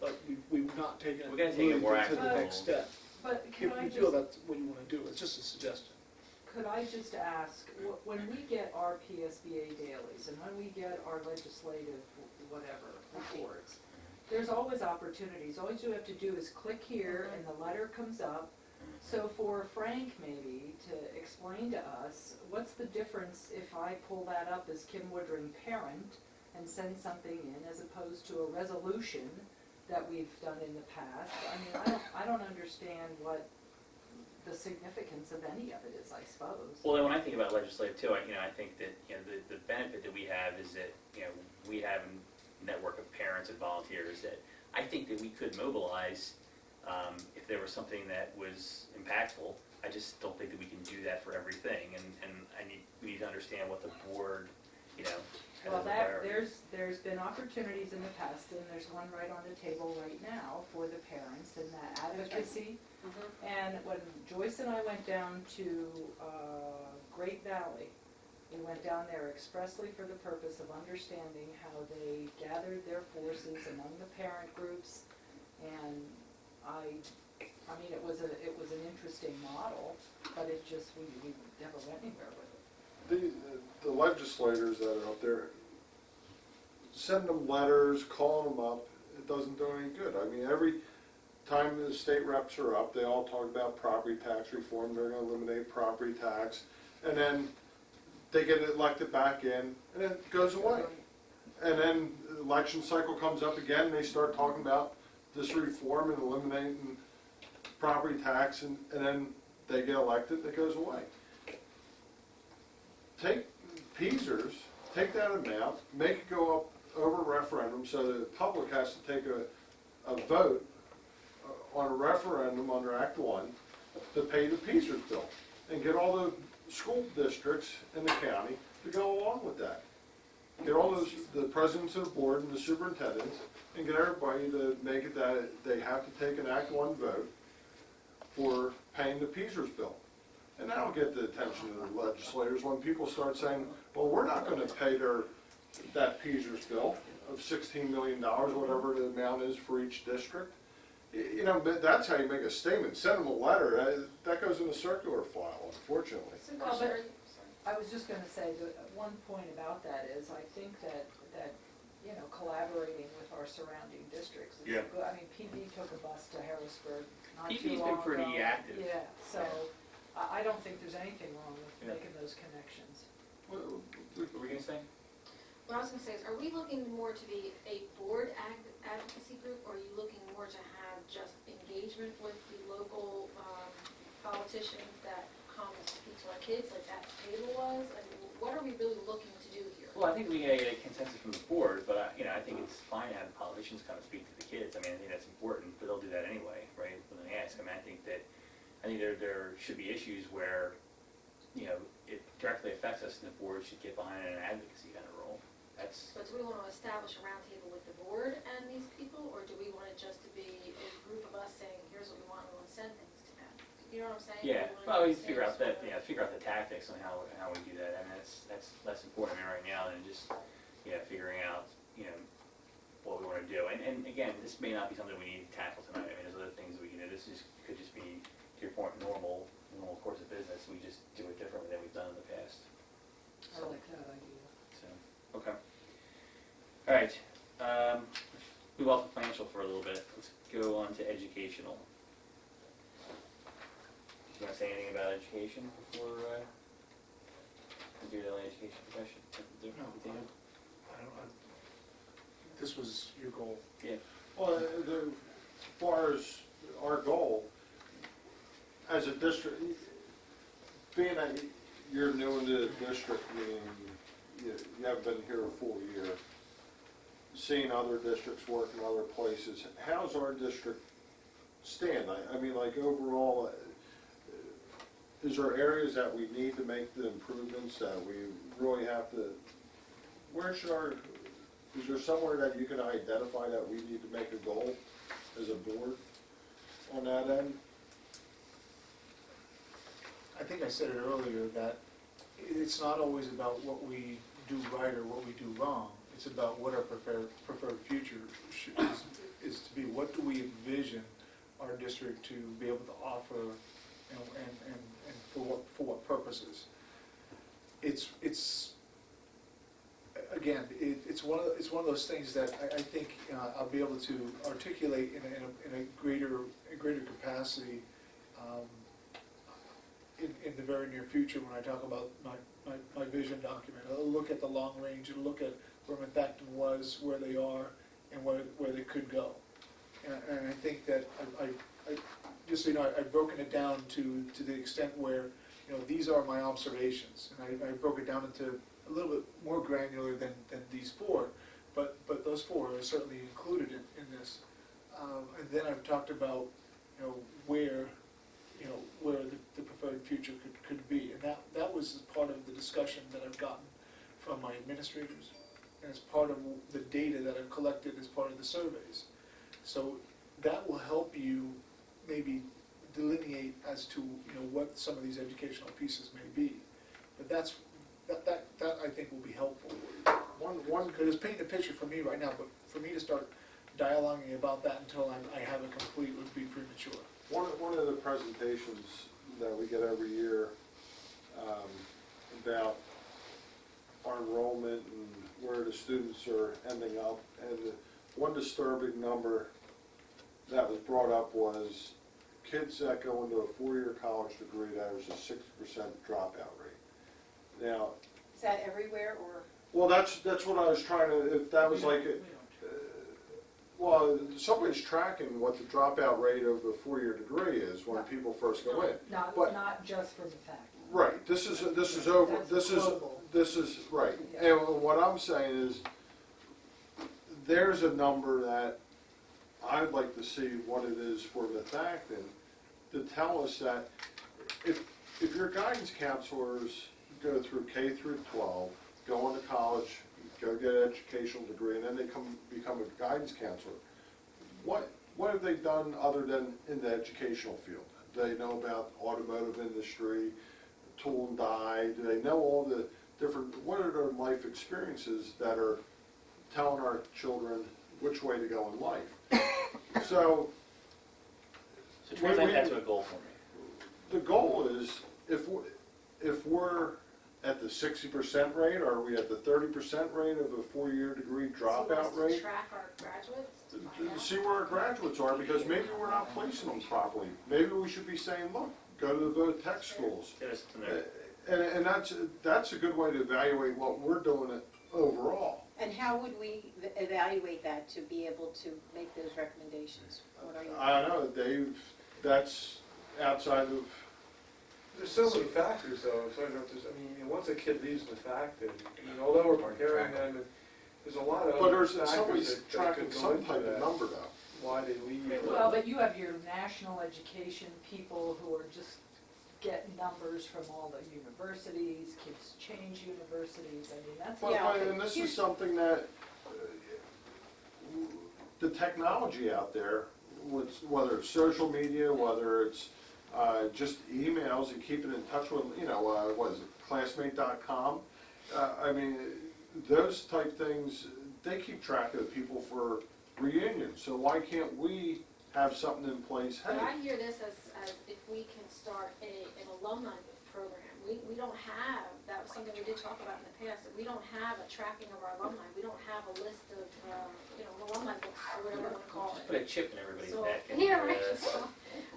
H: But we've not taken
A: We gotta
H: it
A: take a
H: really
A: more
H: to
A: active
H: the
A: role.
H: next step.
G: But
H: If
G: can I
H: you feel
G: just,
H: that's what you want to do, it's just a suggestion.
G: could I just ask, when we get our PSBA dailies and when we get our legislative whatever reports, there's always opportunities. All you have to do is click here and the letter comes up. So for Frank maybe to explain to us, what's the difference if I pull that up as Kim Woodring parent and send something in as opposed to a resolution that we've done in the past? I mean, I don't understand what the significance of any of it is, I suppose.
A: Well, then when I think about legislative too, I think that, you know, the benefit that we have is that, you know, we have a network of parents and volunteers that I think that we could mobilize if there was something that was impactful. I just don't think that we can do that for everything, and we need to understand what the board, you know, has
G: Well,
A: as a priority.
G: there's been opportunities in the past, and there's one right on the table right now for the parents and that advocacy. And when Joyce and I went down to Great Valley, we went down there expressly for the purpose of understanding how they gathered their forces among the parent groups. And I mean, it was an interesting model, but it just, we never went anywhere with it.
D: The legislators that are up there, send them letters, calling them up, it doesn't do any good. I mean, time the state reps are up, they all talk about property tax reform, they're gonna eliminate property tax, and then they get elected back in, and then it goes away. And then the election cycle comes up again, and they start talking about this reform and eliminating property tax, and then they get elected, it goes away. Take Peasers, take that amount, make it go up over referendum, so the public has to take a vote on a referendum under Act 1 to pay the Peasers bill, and get all the school districts in the county to go along with that. Get all those, the presidents of the board and the superintendents, and get everybody to make it that they have to take an Act 1 vote for paying the Peasers bill. And that'll get the attention of the legislators when people start saying, well, we're not gonna pay that Peasers bill of $16 million, whatever the amount is for each district. You know, but that's how you make a statement. Send them a letter. That goes in the circular file, unfortunately.
F: So
G: Well,
F: Commissioner,
G: I was just gonna say, that one point about that is, I think that, you know, collaborating with our surrounding districts is
A: Yeah.
G: good. I mean, PD took a bus to Harrisburg not too
A: PD's
G: long
A: been pretty
G: ago.
A: active.
G: Yeah, so, I don't think there's anything wrong with
A: Yeah.
G: making those connections.
A: What were we gonna say?
F: what I was gonna say is, are we looking more to be a board advocacy group, or are you looking more to have just engagement with the local politicians that come and speak to our kids, like that table was? I mean, what are we really looking to do here?
A: Well, I think we gotta get a consensus from the board, but I think it's fine to have politicians come and speak to the kids. I mean, I think that's important, but they'll do that anyway, right, when they ask. I mean, I think there should be issues where, you know, it directly affects us, and the board should get behind an advocacy kind of role. That's,
F: But do we want to establish a roundtable with the board and these people, or do we want it just to be a group of us saying, here's what we want, we want to send things to them? You know what I'm saying?
A: yeah,
F: We wanna
A: well, we
F: do
A: figure out
F: things
A: that, figure out the tactics on how we do that. I mean, that's less important right now than just, figuring out, what we wanna do. And again, this may not be something we need to tackle tonight. I mean, there's other things we can do. Could just be, to your point, normal course of business. We just do it differently than we've done in the past.
G: I like that idea.
A: So, okay. All right, move off of financial for a little bit. Let's go on to educational. Do you want to say anything about education before we do the education profession?
H: No. I don't know. This was your goal.
A: Yeah.
D: Well, as far as our goal, as a district, being that you're new into the district, meaning you haven't been here a full year, seeing other districts work in other places, how's our district stand? I mean, like overall, is there areas that we need to make the improvements that we really have to, is there somewhere that you can identify that we need to make a goal as a board on that end?
H: I think I said it earlier, that it's not always about what we do right or what we do wrong. It's about what our preferred future is to be. What do we envision our district to be able to offer, and for what purposes? It's again, it's one of those things that I think I'll be able to articulate in a greater capacity in the very near future when I talk about my vision document. I'll look at the long range and look at where Methacton was, where they are, and where they could go. And I think that I just so you know, I've broken it down to the extent where, these are my observations, and I broke it down into a little bit more granular than these four, but those four are certainly included in this. And then I've talked about, where the preferred future could be, and that was part of the discussion that I've gotten from my administrators, and it's part of the data that I've collected as part of the surveys. So that will help you maybe delineate as to what some of these educational pieces may be. But that I think will be helpful. Because it's painting a picture for me right now, but for me to start dialoguing about that until I have it complete would be premature.
D: One of the presentations that we get every year about our enrollment and where the students are ending up, and one disturbing number that was brought up was kids that go into a four-year college degree, there's a 60% dropout rate. Now,
J: Is that everywhere, or?
D: well, that's what I was trying to, if that was like, well, somebody's tracking what the dropout rate of a four-year degree is when people first go in.
G: Not,
D: But-
G: not just for the fact.
D: Right, this is over,
G: That's global.
D: this is, right.
G: Yeah.
D: And what I'm saying is, there's a number that I'd like to see what it is for the fact and to tell us that if your guidance counselors go through K through 12, go on to college, go get an educational degree, and then they become a guidance counselor, what have they done other than in the educational field? Do they know about automotive industry, tool and die? Do they know all the different, what are their life experiences that are telling our children which way to go in life? So,
A: So translate that to a goal for me.
D: the goal is, if we're at the 60% rate, or are we at the 30% rate of a four-year degree dropout
F: To
D: rate?
F: track our graduates, to find
D: To
F: out.
D: see where our graduates are, because maybe we're not placing them properly. Maybe we should be saying, look, go to the voc tech schools.
A: There's something there.
D: And that's a good way to evaluate what we're doing overall.
J: And how would we evaluate that to be able to make those recommendations? What are you?
D: I don't know, Dave, that's outside of,
C: There's so many factors though, so I don't know if there's, I mean, once a kid leaves the fact, and, although we're preparing them, and there's a lot of
D: but
C: other
D: there's,
C: factors
D: somebody's
C: that
D: tracking
C: could go
D: some
C: into
D: type of
C: that,
D: number though.
C: why they leave.
G: Well, but you have your national education people who are just getting numbers from all the universities, kids change universities, I mean, that's.
D: But,
J: Yeah.
D: and this is something that, the technology out there, whether it's social media, whether it's just emails and keeping in touch with, what is it, classmate.com? I mean, those type things, they keep track of people for reunions, so why can't we have something in place?
F: But
D: Hey,
F: I hear this as if we can start an alumni program. We don't have, that was something we did talk about in the past, that we don't have a tracking of our alumni. We don't have a list of, alumni books, or whatever you want to call it.
A: Put a chip in everybody's
F: So,
A: neck. And,
F: yeah, right. So,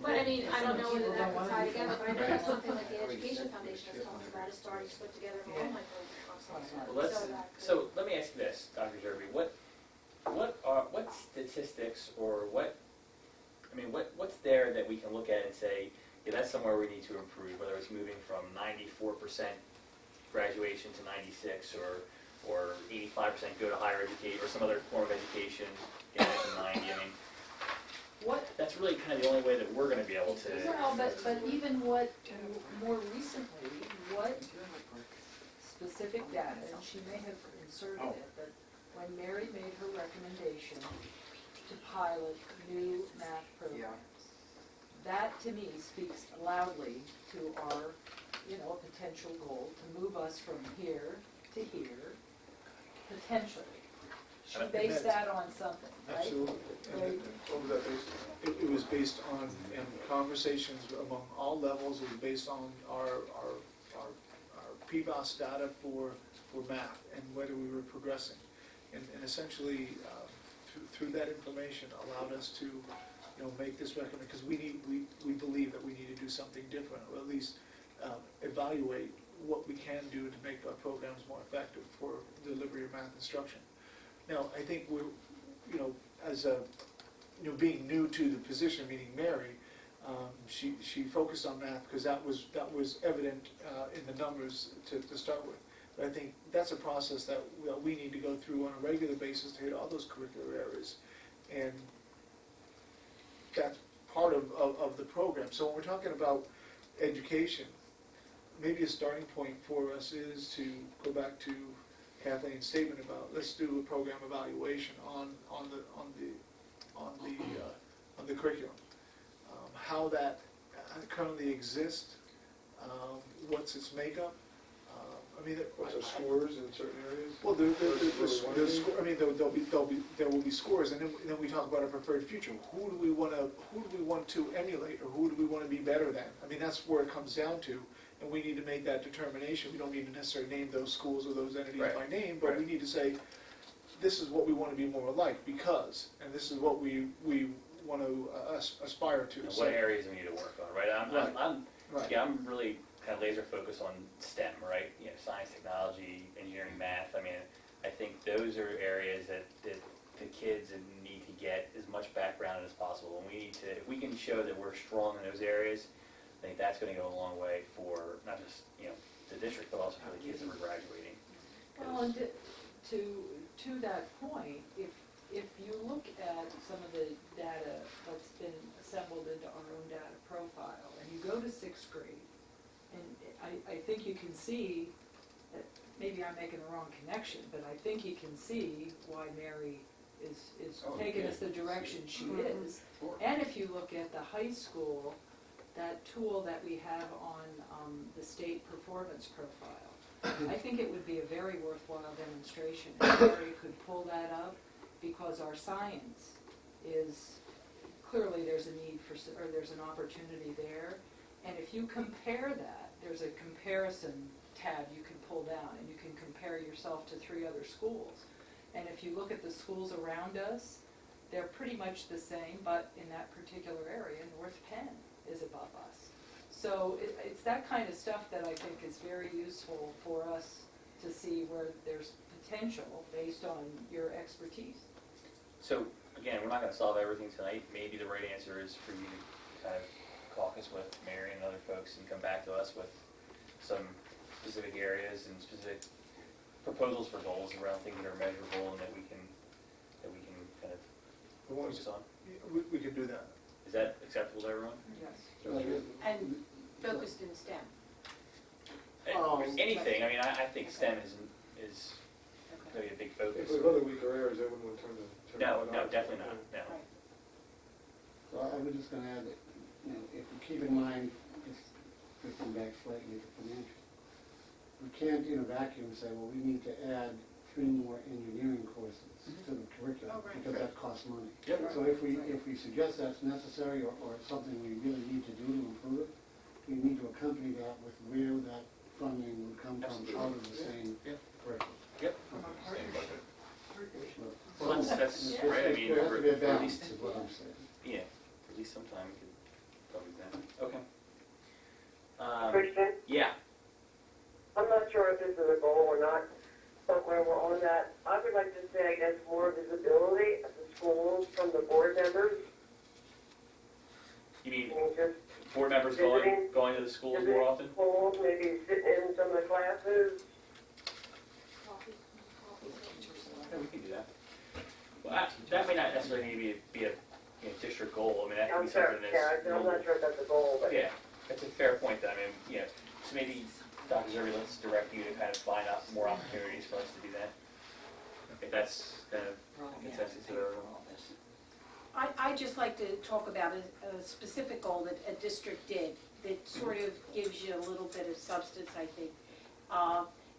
F: but I mean, I don't know whether that would tie together, but I know that's something like the Education Foundation is talking about, is starting to put together an alumni program of some sort.
A: Well,
F: So
A: so let me ask you this, Dr. Zerbe, what statistics or what's there that we can look at and say, yeah, that's somewhere we need to improve, whether it's moving from 94% graduation to 96 or 85% go to higher education or some other form of education, getting it to 90. I mean, that's really kind of the only way that we're going to be able to.
G: Well, but even more recently, what specific data, and she may have inserted it, but when Mary made her recommendation to pilot new math programs, that to me speaks loudly to our, potential goal to move us from here to here, potentially. She based that on something, right?
H: Absolutely. And what was that based on? It was based on, in conversations among all levels, it was based on our PBOS data for math and whether we were progressing. And essentially, through that information allowed us to, make this recommendation, because we believe that we need to do something different, or at least evaluate what we can do to make our programs more effective for delivery of math instruction. Now, I think we're, as a, being new to the position, meaning Mary, she focused on math because that was evident in the numbers to start with. But I think that's a process that we need to go through on a regular basis to hit all those curricular areas. And that's part of the program. So when we're talking about education, maybe a starting point for us is to go back to Kathleen's statement about, let's do a program evaluation on the curriculum, how that currently exists, what's its makeup.
C: What's our scores in certain areas?
H: Well, there will be scores, and then we talk about our preferred future. Who do we want to emulate, or who do we want to be better than? I mean, that's where it comes down to, and we need to make that determination. We don't need to necessarily name those schools or those entities by name, but we need to say, this is what we want to be more like, because, and this is what we want to aspire to.
A: And
H: So-
A: what areas we need to work on, right?
H: Right.
A: I'm really kind of laser focused on STEM, right? You know, science, technology, engineering, math. I mean, I think those are areas that the kids need to get as much background as possible. And we need to, if we can show that we're strong in those areas, I think that's going to go a long way for not just, you know, the district, but also for the kids that are graduating.
G: Well, and to that point, if you look at some of the data that's been assembled into our own data profile, and you go to sixth grade, and I think you can see, that maybe I'm making the wrong connection, but I think you can see why Mary is taking us the direction she is. And if you look at the high school, that tool that we have on the state performance profile, I think it would be a very worthwhile demonstration if Mary could pull that up, because our science is, clearly there's a need for, or there's an opportunity there. And if you compare that, there's a comparison tab you can pull down, and you can compare yourself to 3 other schools. And if you look at the schools around us, they're pretty much the same, but in that particular area, North Penn is above us. So it's that kind of stuff that I think is very useful for us to see where there's potential based on your expertise.
A: So, again, we're not going to solve everything tonight. Maybe the right answer is for you to kind of caucus with Mary and other folks and come back to us with some specific areas and specific proposals for goals around things that are measurable and that we can kind of focus on.
H: We can do that.
A: Is that acceptable to everyone?
G: Yes.
J: And focused in STEM.
A: Anything. I mean, I think STEM is going to be a big focus.
C: If we go to weaker areas, they wouldn't want to turn the.
A: No, definitely not. No.
E: So I was just gonna add that, you know, if we keep in mind, just drifting back slightly to financial, we can't in a vacuum say, well, we need to add 3 more engineering courses to the curriculum, because that costs money.
A: Yep.
E: So if we suggest that's necessary or something we really need to do to improve it, we need to accompany that with where that funding would come from out of the same curriculum.
A: Yep.
H: Same budget.
A: Well, that's right. I mean,
E: There has to be a
A: at
E: balance,
A: least,
E: is what I'm saying.
A: yeah, at least sometime we could probably do that. Okay.
K: Christian,
A: Yeah.
K: I'm not sure if this is a goal or not, but when we're on that, I would like to say, I guess, more visibility at the schools from the board members.
A: You mean
K: I mean, just
A: board members going to the schools more often?
K: schools, maybe sitting in some of the classes.
A: Yeah, we can do that. Well, that may not necessarily need to be a district goal. I mean, that could
K: I'm
A: be
K: sorry,
A: something
K: yeah,
A: that's.
K: I'm not sure if that's a goal, but.
A: Yeah, that's a fair point. That I mean, you know, so maybe Dr. Zerby, let's direct you to kind of find out more opportunities for us to do that. If that's kind of consensus of everyone.
J: I'd just like to talk about a specific goal that a district did that sort of gives you a little bit of substance, I think.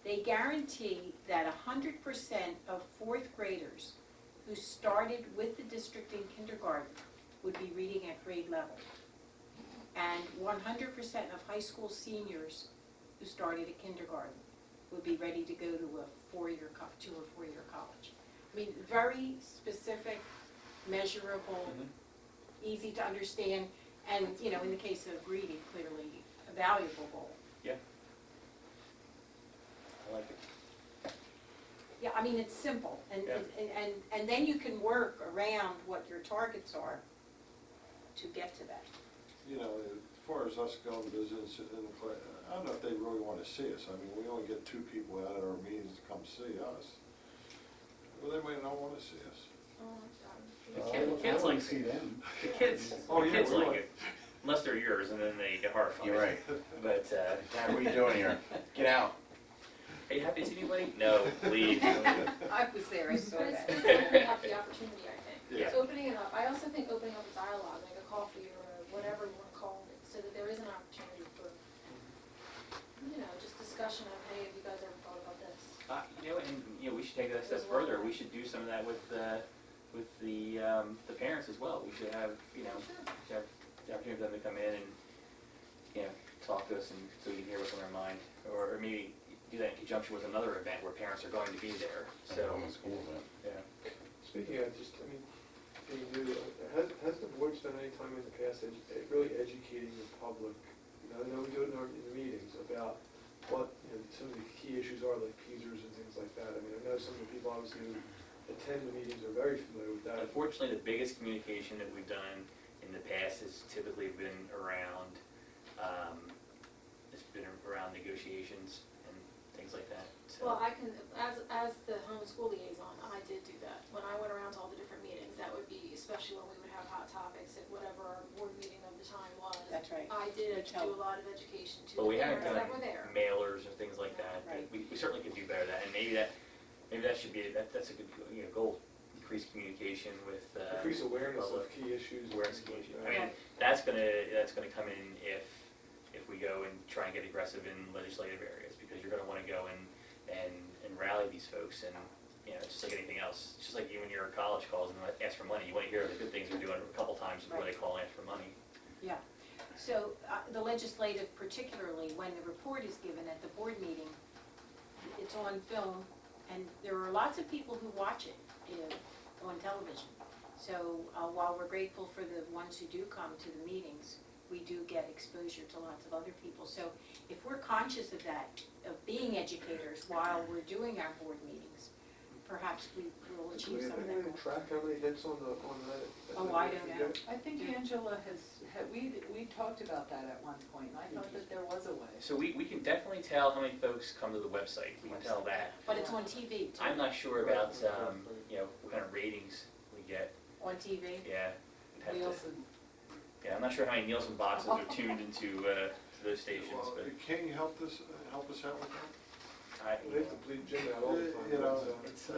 J: They guarantee that 100% of 4th graders who started with the district in kindergarten would be reading at grade level. And 100% of high school seniors who started at kindergarten would be ready to go to a 2 or 4-year college. I mean, very specific, measurable, easy to understand, and, you know, in the case of reading, clearly a valuable goal.
A: Yeah. I like it.
J: Yeah, I mean, it's simple, and,
A: Yeah.
J: and then you can work around what your targets are to get to that.
D: You know, as far as us going to business in the class, I don't know if they really want to see us. I mean, we only get 2 people out of our meetings to come see us. Well, they might not want to see us.
A: The kids
E: I
A: like
E: wanna see them.
A: The kids,
D: Oh,
A: the
D: yeah,
A: kids
D: we
A: like
D: like-
A: it, unless they're yours, and then they get horrified.
B: You're right.
A: But
B: Dad, what are you doing here? Get out.
A: are you happy to see anybody? No, leave.
J: I was there, I saw
I: But it's
J: that.
I: just opening up the opportunity, I think.
A: Yeah.
I: It's opening it up. I also think opening up a dialogue, like a coffee or whatever you want to call it, so that there is an opportunity for, you know, just discussion of, hey, have you guys ever thought about this?
A: You know, and you know, we should take that a step further. We should do some of that with the parents as well. We should have, you know, should have the opportunity for them to come in and, you know, talk to us, and so we can hear what's on their mind, or maybe do that in conjunction with another event where parents are going to be there. So,
B: Home and school, man.
A: yeah.
C: Speaking of, just, I mean, being new, has the board spent any time in the past really educating the public? I know we do it in the meetings about what, some of the key issues are, like PSERS and things like that. I mean, I know some of the people obviously who attend the meetings are very familiar with that.
A: Unfortunately, the biggest communication that we've done in the past has typically been around, negotiations and things like that. So.
F: Well, I can, as the homeschool liaison, I did do that. When I went around to all the different meetings, that would be, especially when we would have hot topics at whatever our board meeting of the time was.
J: That's right.
F: I did do a lot of education to
A: But
F: the
A: we haven't
F: parents
A: done
F: that were there.
A: mailers or things like that.
J: Right.
A: We certainly could do better at that, and maybe that should be, that's a good, goal. Increase communication with,
C: Increase awareness of
A: public.
C: key issues.
A: Awareness of
C: and
A: key
C: things
A: issues.
C: like
A: I
C: that.
A: mean, that's gonna come in if we go and try and get aggressive in legislative areas, because you're gonna wanna go and rally these folks, and, it's just like anything else. It's just like you when you're in college calls and ask for money, you wanna hear the good things they're doing a couple times before they call and ask for money.
J: Yeah. So the legislative, particularly when the report is given at the board meeting, it's on film, and there are lots of people who watch it on television. So while we're grateful for the ones who do come to the meetings, we do get exposure to lots of other people. So if we're conscious of that, of being educators while we're doing our board meetings, perhaps we will achieve some of that.
C: Do we track how many hits on that?
J: Oh, I don't know.
G: I think Angela we talked about that at one point, and I thought that there was a way.
A: So we can definitely tell how many folks come to the website. We can tell that.
J: But it's on TV too.
A: I'm not sure about, what kind of ratings we get.
J: On TV?
A: Yeah. we'd have to-
G: Nielsen.
A: Yeah, I'm not sure how many Nielsen boxes are tuned into those stations,
D: Well,
A: but
D: can't you help us out with that?
C: They have to bleed Jim out all the time.
D: You know,
A: it's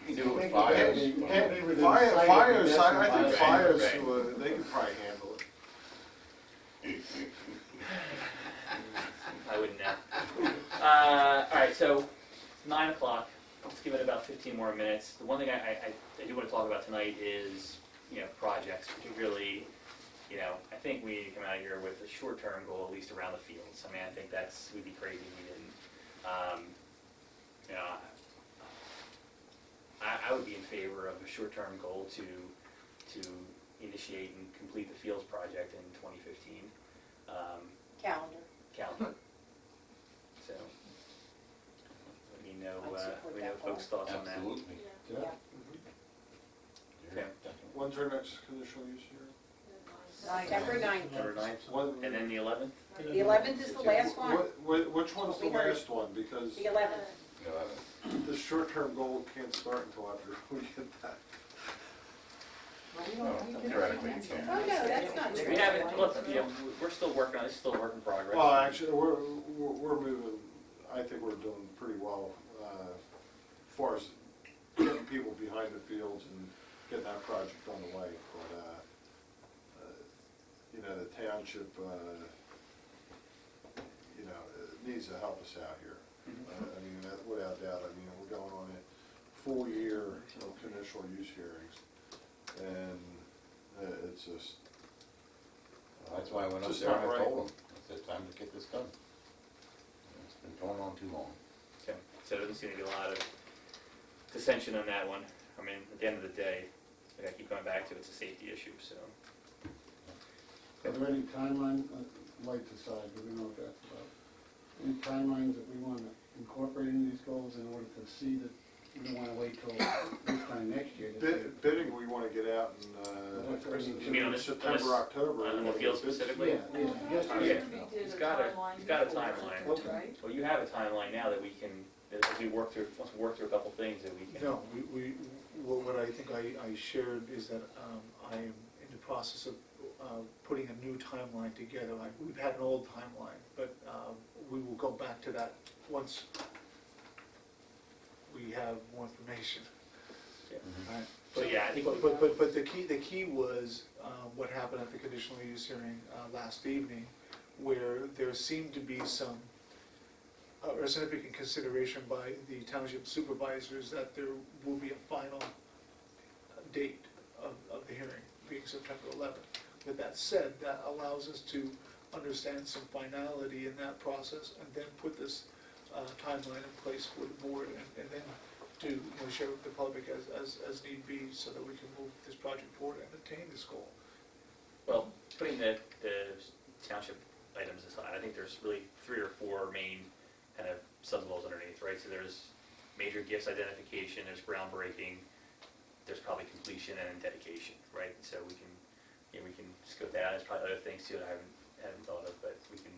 B: You do it with
E: Can't
B: fires.
E: be- can't be within
D: Fire,
E: sight of
D: fires,
E: the
D: I think
E: decimal
D: fires,
A: Right.
D: they could probably handle it.
A: I wouldn't know. All right, so 9 o'clock. Let's give it about 15 more minutes. The one thing I do want to talk about tonight is, projects, particularly, I think we need to come out here with a short-term goal, at least around the fields. I mean, I think we'd be crazy if we didn't. I would be in favor of a short-term goal to initiate and complete the fields project in 2015. Calendar. So, let me know,
J: I'd support that
A: folks' thoughts on that.
B: Absolutely.
J: Yeah.
A: Okay.
D: When's our next conditional use hearing?
J: September 9th.
A: September 9th,
D: When-
A: and then the 11th?
J: The 11th is the last one.
D: Which one's the
J: We heard.
D: last one? Because
J: The 11th.
D: the short-term goal can't start until after we get that.
G: Well, we
B: No,
G: don't- we can-
B: theoretically you can.
J: Oh, no, that's not true.
A: We haven't, look, we're still working on, this is still a work in progress.
D: Well, actually, we're moving, I think we're doing pretty well, as far as getting people behind the fields and getting that project on the way. But, the township, needs to help us out here. I mean, without doubt, we're going on a full year of conditional use hearings, and it's just,
B: That's why I went up
D: Just
B: there and
D: not
B: I
D: right.
B: told them, I said, time to get this done. It's been going on too long.
A: Okay, so there doesn't seem to be a lot of dissension on that one. I mean, at the end of the day, like I keep going back to, it's a safety issue, so.
E: Are there any timeline, light aside, we don't know what that's about, any timelines that we want to incorporate in these goals in order to see that we don't want to wait till this time next year to see it?
D: bidding, we want to get out
A: You mean on
D: in
A: this-
D: September, October.
A: on the field specifically?
E: Yeah, yes,
A: Oh,
E: yes.
A: yeah.
G: We did
A: He's
G: a
A: got a
G: before
A: timeline.
G: that, right?
A: Well, you have a timeline now that we can, as we work through a couple things that we can.
H: No, what I think I shared is that I am in the process of putting a new timeline together. We've had an old timeline, but we will go back to that once we have more information.
A: Yeah.
H: Right.
A: So, yeah, I think.
H: But the key was what happened at the conditional use hearing last evening, where there seemed to be some a significant consideration by the township supervisors that there will be a final date of the hearing, being September 11th. With that said, that allows us to understand some finality in that process and then put this timeline in place for the board and then to, share with the public as need be so that we can move this project forward and attain this goal.
A: Well, putting the township items aside, I think there's really 3 or 4 main kind of sub-goals underneath, right? So there's major gifts identification, there's groundbreaking, there's probably completion and then dedication, right? So we can scope that out. There's probably other things too that I haven't thought of, but we can,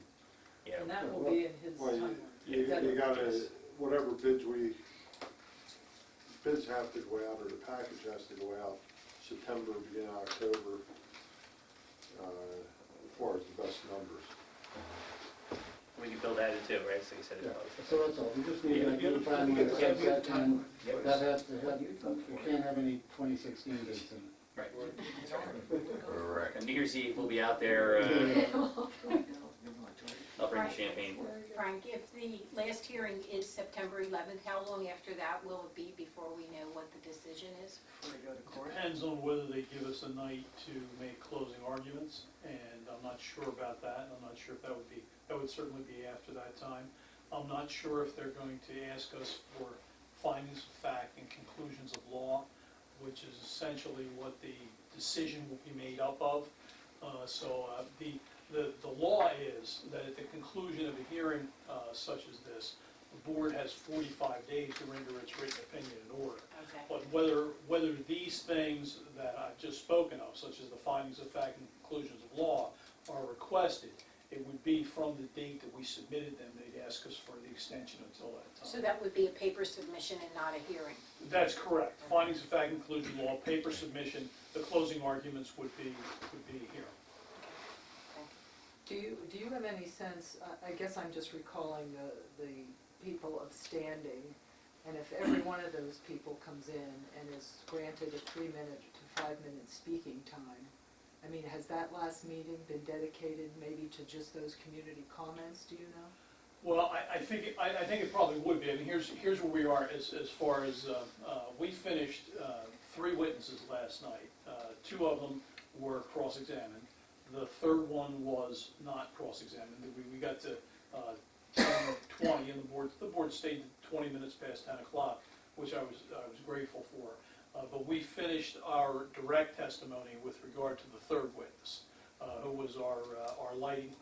G: And that will be in his
D: Well,
G: timeline.
D: you gotta, whatever bids have to go out, or the package has to go out September, beginning of October, as far as the best numbers.
A: We can build that in too, right? So you said
E: Yeah,
A: it.
E: so that's all, we just need a good timeline to set that, and that has to have, we can't have any 2016 dates in it.
A: Right.
B: Correct.
A: And New Year's Eve, we'll be out there, I'll bring the champagne.
J: Frank, if the last hearing is September 11th, how long after that will it be before we know what the decision is?
L: Depends on whether they give us a night to make closing arguments, and I'm not sure about that. I'm not sure if that would certainly be after that time. I'm not sure if they're going to ask us for findings of fact and conclusions of law, which is essentially what the decision will be made up of. The law is that at the conclusion of a hearing such as this, the board has 45 days to render its written opinion in order.
J: Okay.
L: But whether these things that I've just spoken of, such as the findings of fact and conclusions of law, are requested, it would be from the date that we submitted them. They'd ask us for the extension until that time.
J: So that would be a paper submission and not a hearing?
L: That's correct. Findings of fact and conclusion of law, paper submission, the closing arguments would be here.
G: Do you have any sense, I guess I'm just recalling the people of standing, and if every one of those people comes in and is granted a 3-minute to 5-minute speaking time, I mean, has that last meeting been dedicated maybe to just those community comments, do you know?
L: Well, I think it probably would be. I mean, here's where we are as far as, we finished 3 witnesses last night. 2 of them were cross-examined. The third one was not cross-examined. We got to 10:20, and the board stayed 20 minutes past 10 o'clock, which I was grateful for. But we finished our direct testimony with regard to the third witness, who was our lighting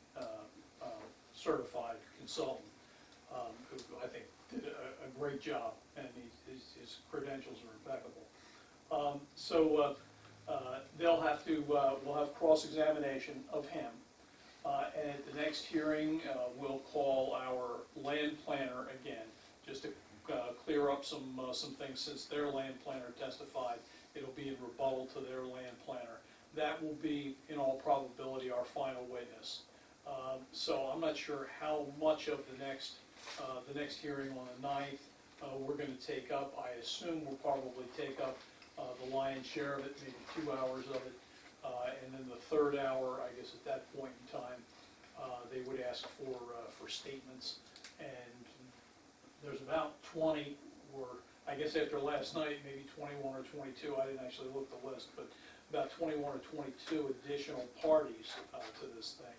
L: certified consultant, who I think did a great job, and his credentials are impeccable. We'll have cross-examination of him. And at the next hearing, we'll call our land planner again, just to clear up some things since their land planner testified. It'll be in rebuttal to their land planner. That will be, in all probability, our final witness. So I'm not sure how much of the next hearing on the 9th we're going to take up. I assume we'll probably take up the lion's share of it, maybe 2 hours of it. And then the third hour, I guess at that point in time, they would ask for statements. And there's about 20, or I guess after last night, maybe 21 or 22, I didn't actually look the list, but about 21 or 22 additional parties to this thing.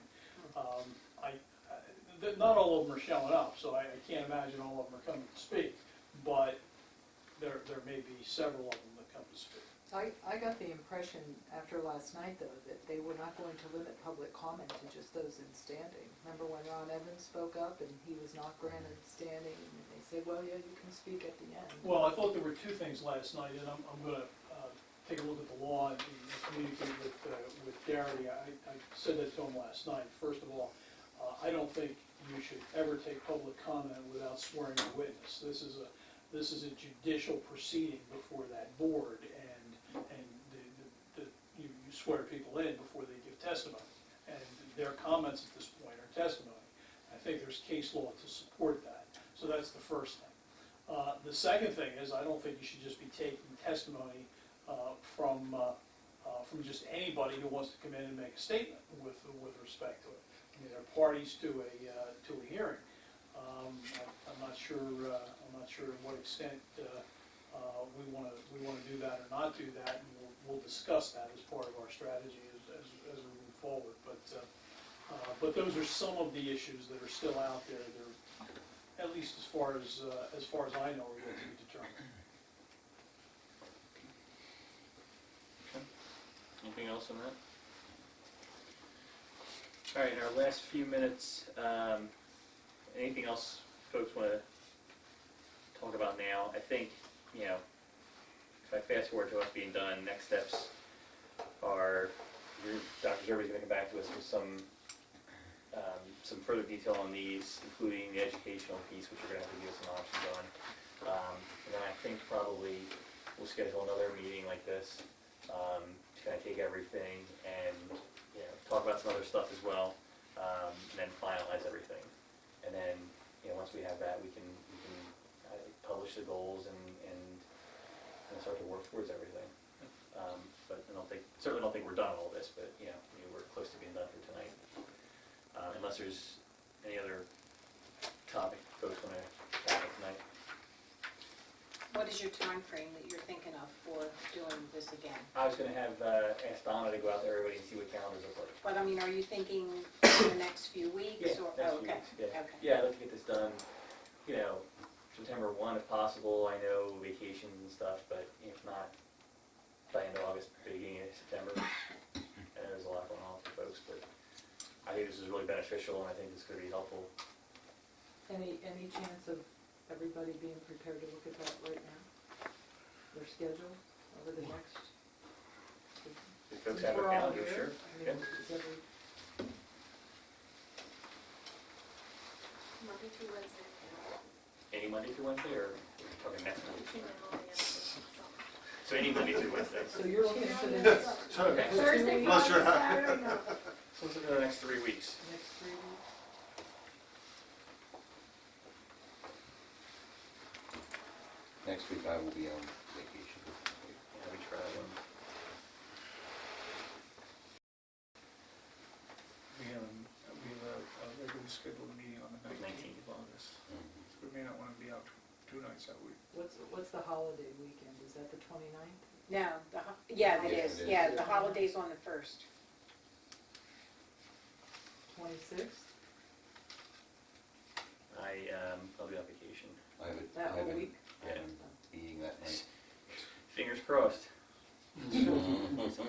L: Not all of them are showing up, so I can't imagine all of them are coming to speak, but there may be several of them that come to speak.
G: I got the impression after last night, though, that they were not going to limit public comment to just those in standing. Remember when Ron Evans spoke up and he was not granted standing, and they said, well, yeah, you can speak at the end.
L: Well, I thought there were 2 things last night, and I'm going to take a look at the law and communicate with Garrity. I said that to him last night. First of all, I don't think you should ever take public comment without swearing a witness. This is a judicial proceeding before that board, and you swear people in before they give testimony, and their comments at this point are testimony. I think there's case law to support that. So that's the first thing. The second thing is I don't think you should just be taking testimony from just anybody who wants to come in and make a statement with respect to it. I mean, they're parties to a hearing. I'm not sure to what extent we want to do that or not do that, and we'll discuss that as part of our strategy as we move forward. But those are some of the issues that are still out there. They're, at least as far as I know, are yet to be determined.
A: Anything else on that? All right, in our last few minutes, anything else folks want to talk about now? I think, you know, if I fast forward to us being done, next steps are, Dr. Zerbe's going to come back to us with some further detail on these, including the educational piece, which you're going to have to give us some options on. And then I think probably we'll schedule another meeting like this to kind of take everything and, you know, talk about some other stuff as well, and then finalize everything. And then, you know, once we have that, we can publish the goals and start to work towards everything. But certainly don't think we're done all this, but, you know, we're close to being done for tonight. Unless there's any other topic folks want to tackle tonight.
J: What is your time frame that you're thinking of for doing this again?
A: I was going to have ask Donna to go out to everybody and see what calendars look like.
J: But I mean, are you thinking in the next few weeks?
A: Yeah,
J: or
A: next
J: oh,
A: few
J: okay.
A: weeks, yeah.
J: Okay.
A: Yeah, I'd like to get this done, you know, September 1 if possible. I know vacations and stuff, but if not, by end of August, beginning of September. And there's a lot going on for folks, but I think this is really beneficial, and I think it's going to be helpful.
G: Any chance of everybody being prepared to look at that right now? Their schedule over the next?
A: If folks
G: Since
A: have a
G: we're all
A: calendar,
G: here,
A: sure.
G: I mean, is every,
F: Monday through Wednesday.
A: Any Monday through Wednesday, or we're talking next Monday?
F: Between them all the others.
A: So any Monday through Wednesday.
G: so you're looking for the next,
A: Okay.
F: Thursday,
D: Unless
F: Friday,
D: you're-
F: Saturday, no.
A: So let's look at the next 3 weeks.
G: next 3 weeks?
B: Next week I will be on vacation.
A: Yeah, we try one.
H: We have a regularly scheduled meeting on the 19th of August. So we may not want to be out 2 nights that week.
G: What's the holiday weekend? Is that the 29th?
J: No, yeah, it
B: Yes,
J: is.
B: it is.
J: Yeah, the holiday's on the 1st.
G: 26th?
A: I'll be on vacation.
B: I have a,
G: That
B: I have
G: whole
B: a
G: week?
A: Yeah.
B: meeting that night.
A: Fingers crossed.
D: You
G: So
D: say,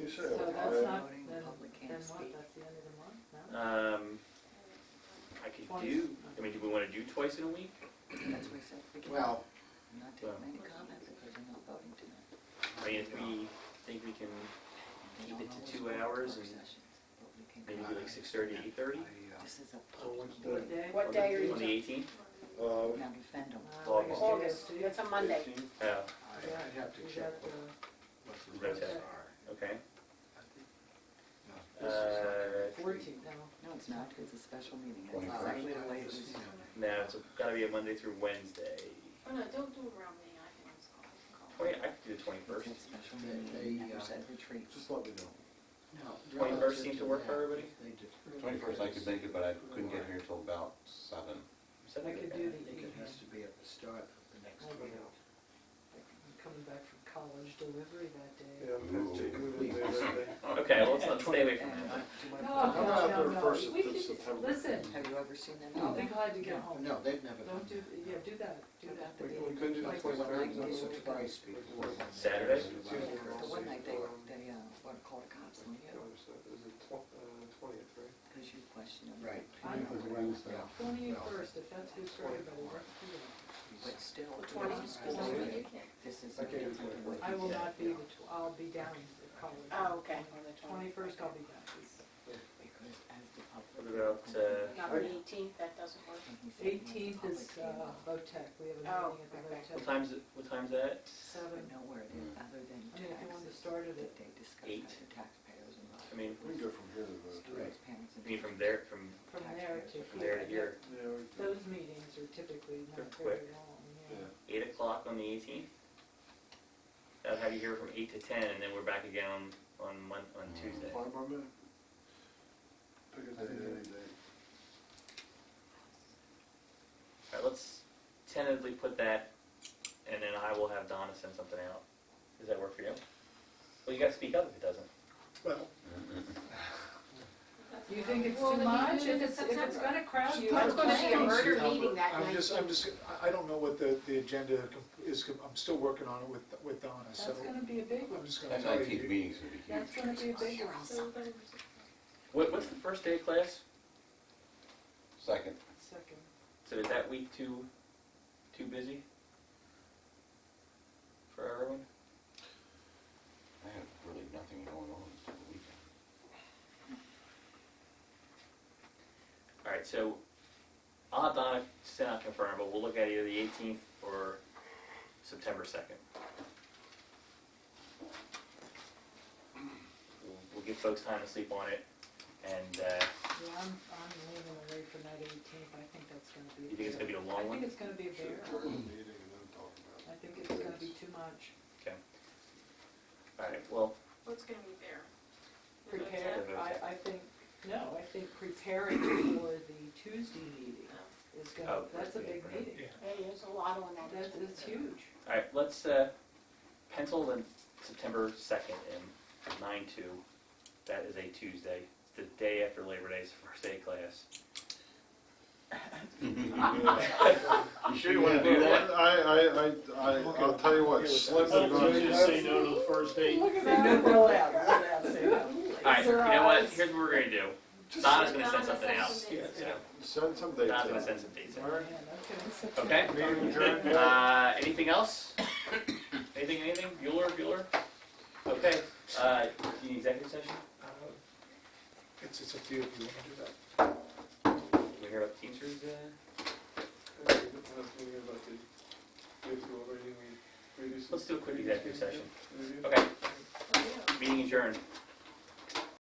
G: that's not, then what? That's the end of the month, no?
A: I could
G: Twice.
A: do, I mean, do we want to do twice in a week?
M: That's what we said, we can
E: Well,
M: not take any comments because we're not voting tonight.
A: I mean, if we think we can keep it to 2 hours and maybe do like 6:30 to 8:30
M: This is a
C: Oh,
M: public
C: what's
M: meeting.
G: What day?
J: What day are you
A: on the
J: doing?
A: 18th.
M: Now defend them.
A: August.
J: August, that's a Monday.
A: Oh,
E: I'd have to
G: Is
E: check
G: that
E: what
G: the
E: the rules
A: Okay.
E: are.
A: okay.
E: This is not
G: 14th, no?
M: No, it's not, it's a special meeting. It's
B: 21st.
M: exactly the way it was.
A: No, it's gotta be a Monday through Wednesday.
F: Oh, no, don't do it around me, I can always call.
A: 20, I could do the
M: It's
A: 21st.
M: a special
E: They-
M: meeting,
E: they,
M: never said retreat.
E: Just let me know. No.
A: 21st seems to work for everybody?
B: 21st I could make it, but I couldn't get here till about 7.
G: I could do
E: I
G: the
E: think it
G: 18th.
E: has to be at the start of the next
G: I
E: meeting.
G: will. I'm coming back from college delivery that day.
C: Yeah, I'm taking it there that day.
A: Okay, well, let's not stay away from
M: And-
A: that.
G: No,
D: I'm out there
G: no,
D: first
G: we
D: of
G: can-
D: September.
G: Listen,
M: Have you ever seen them?
G: I'll be glad to get home.
E: No, they've never done
G: Don't do, yeah, do that, do that.
C: We couldn't do the 23rd,
E: it. Once or twice before.
A: Saturday?
M: The one night they what called the cops on you,
C: Is it 20th, right?
M: because you questioned them.
E: Right.
G: I know.
E: Wednesday.
G: 21st, if that's good for everybody, that's good.
M: But still,
J: The 20th.
M: school,
F: You can.
M: this is.
C: I can't do it.
M: what
G: I
M: you
G: will
M: said.
G: not be, I'll be down at college.
J: Oh, okay, on the
G: 21st, I'll be down.
M: Because as the public.
A: What about,
J: Not the 18th, that doesn't work.
M: and he said when the
G: 18th is
M: public came up,
G: VOTEC, we have a
J: Oh,
G: meeting at the
J: okay.
A: what
G: VOTEC.
A: time's that?
M: I don't know where it is, other than
G: I mean, if you wanted to
M: taxes,
G: start it
M: that
G: at
M: they discuss
A: 8.
M: other taxpayers and
A: I mean,
D: We can go from here to the.
M: students, parents. and
A: I mean from there, from
G: from there to
A: there to
G: here.
A: here,
C: Yeah, we do.
G: Those meetings are typically not
A: They're
G: very
A: quick.
G: long, yeah.
A: 8 o'clock on the 18th. That'll have you here from 8 to 10, and then we're back again on Tuesday.
D: Fine by me. Pick a day, any day.
A: All right, let's tentatively put that, and then I will have Donna send something out. Does that work for you? Well, you gotta speak up if it doesn't.
C: Well,
G: Do you think it's
F: Well,
G: too
F: the
G: much?
F: meeting
G: If
F: is
G: it's,
F: in
G: if it's
F: September.
G: gonna crowd you.
J: It's gonna be a murder
H: No,
J: meeting that night.
H: I'm just, I don't know what the agenda is, I'm still working on it with Donna, so.
G: That's gonna be a big one.
H: I'm just gonna
B: That
H: tell
B: 19th
H: you.
B: meeting's gonna be huge.
G: That's gonna be a big one.
A: What's the first day of class?
B: Second.
G: Second.
A: So is that week too busy for everyone?
B: I have really nothing going on until the weekend.
A: All right, so I'll have Donna send out confirm, but we'll look at either the 18th or September 2nd. We'll give folks time to sleep on it, and
G: Yeah, I'm leaving away from that 18th. I think that's gonna be.
A: you think it's gonna be a
G: I
A: long
G: think
A: one?
G: it's gonna be a bear.
D: Meeting and then talk about it.
G: I think it's gonna be too much.
A: All right, well,
F: What's gonna be fair?
G: Prepare, I think, no, I think preparing for the Tuesday meeting is
A: Oh,
G: gonna, that's a big meeting.
H: Yeah.
J: Hey, there's a lot on that.
G: That's huge.
A: all right, let's pencil in September 2nd in 9/2. That is a Tuesday. It's the day after Labor Day. It's the first day of class. You sure you want to do that?
D: I'll tell you what, Slim is gonna
L: Just say no to the first date.
G: Look at that. Roll out, say no.
A: All right, you know what? Here's what we're gonna do. Donna's gonna send something out.
F: Yeah.
A: So
D: send some dates
A: Donna's gonna
D: out.
A: send some dates out.
G: Man, okay.
A: Okay.
D: Meeting adjourned.
A: Anything else? Anything? Bueller? Okay, do you need executive session?
H: It's up to you if you wanna do that.
A: We hear about Teamsters,
C: Okay, we're not thinking about the, we have to go over anything we previously.
A: let's do a quick executive session.
C: Review?
A: Okay,
F: Oh, yeah.
A: meeting adjourned.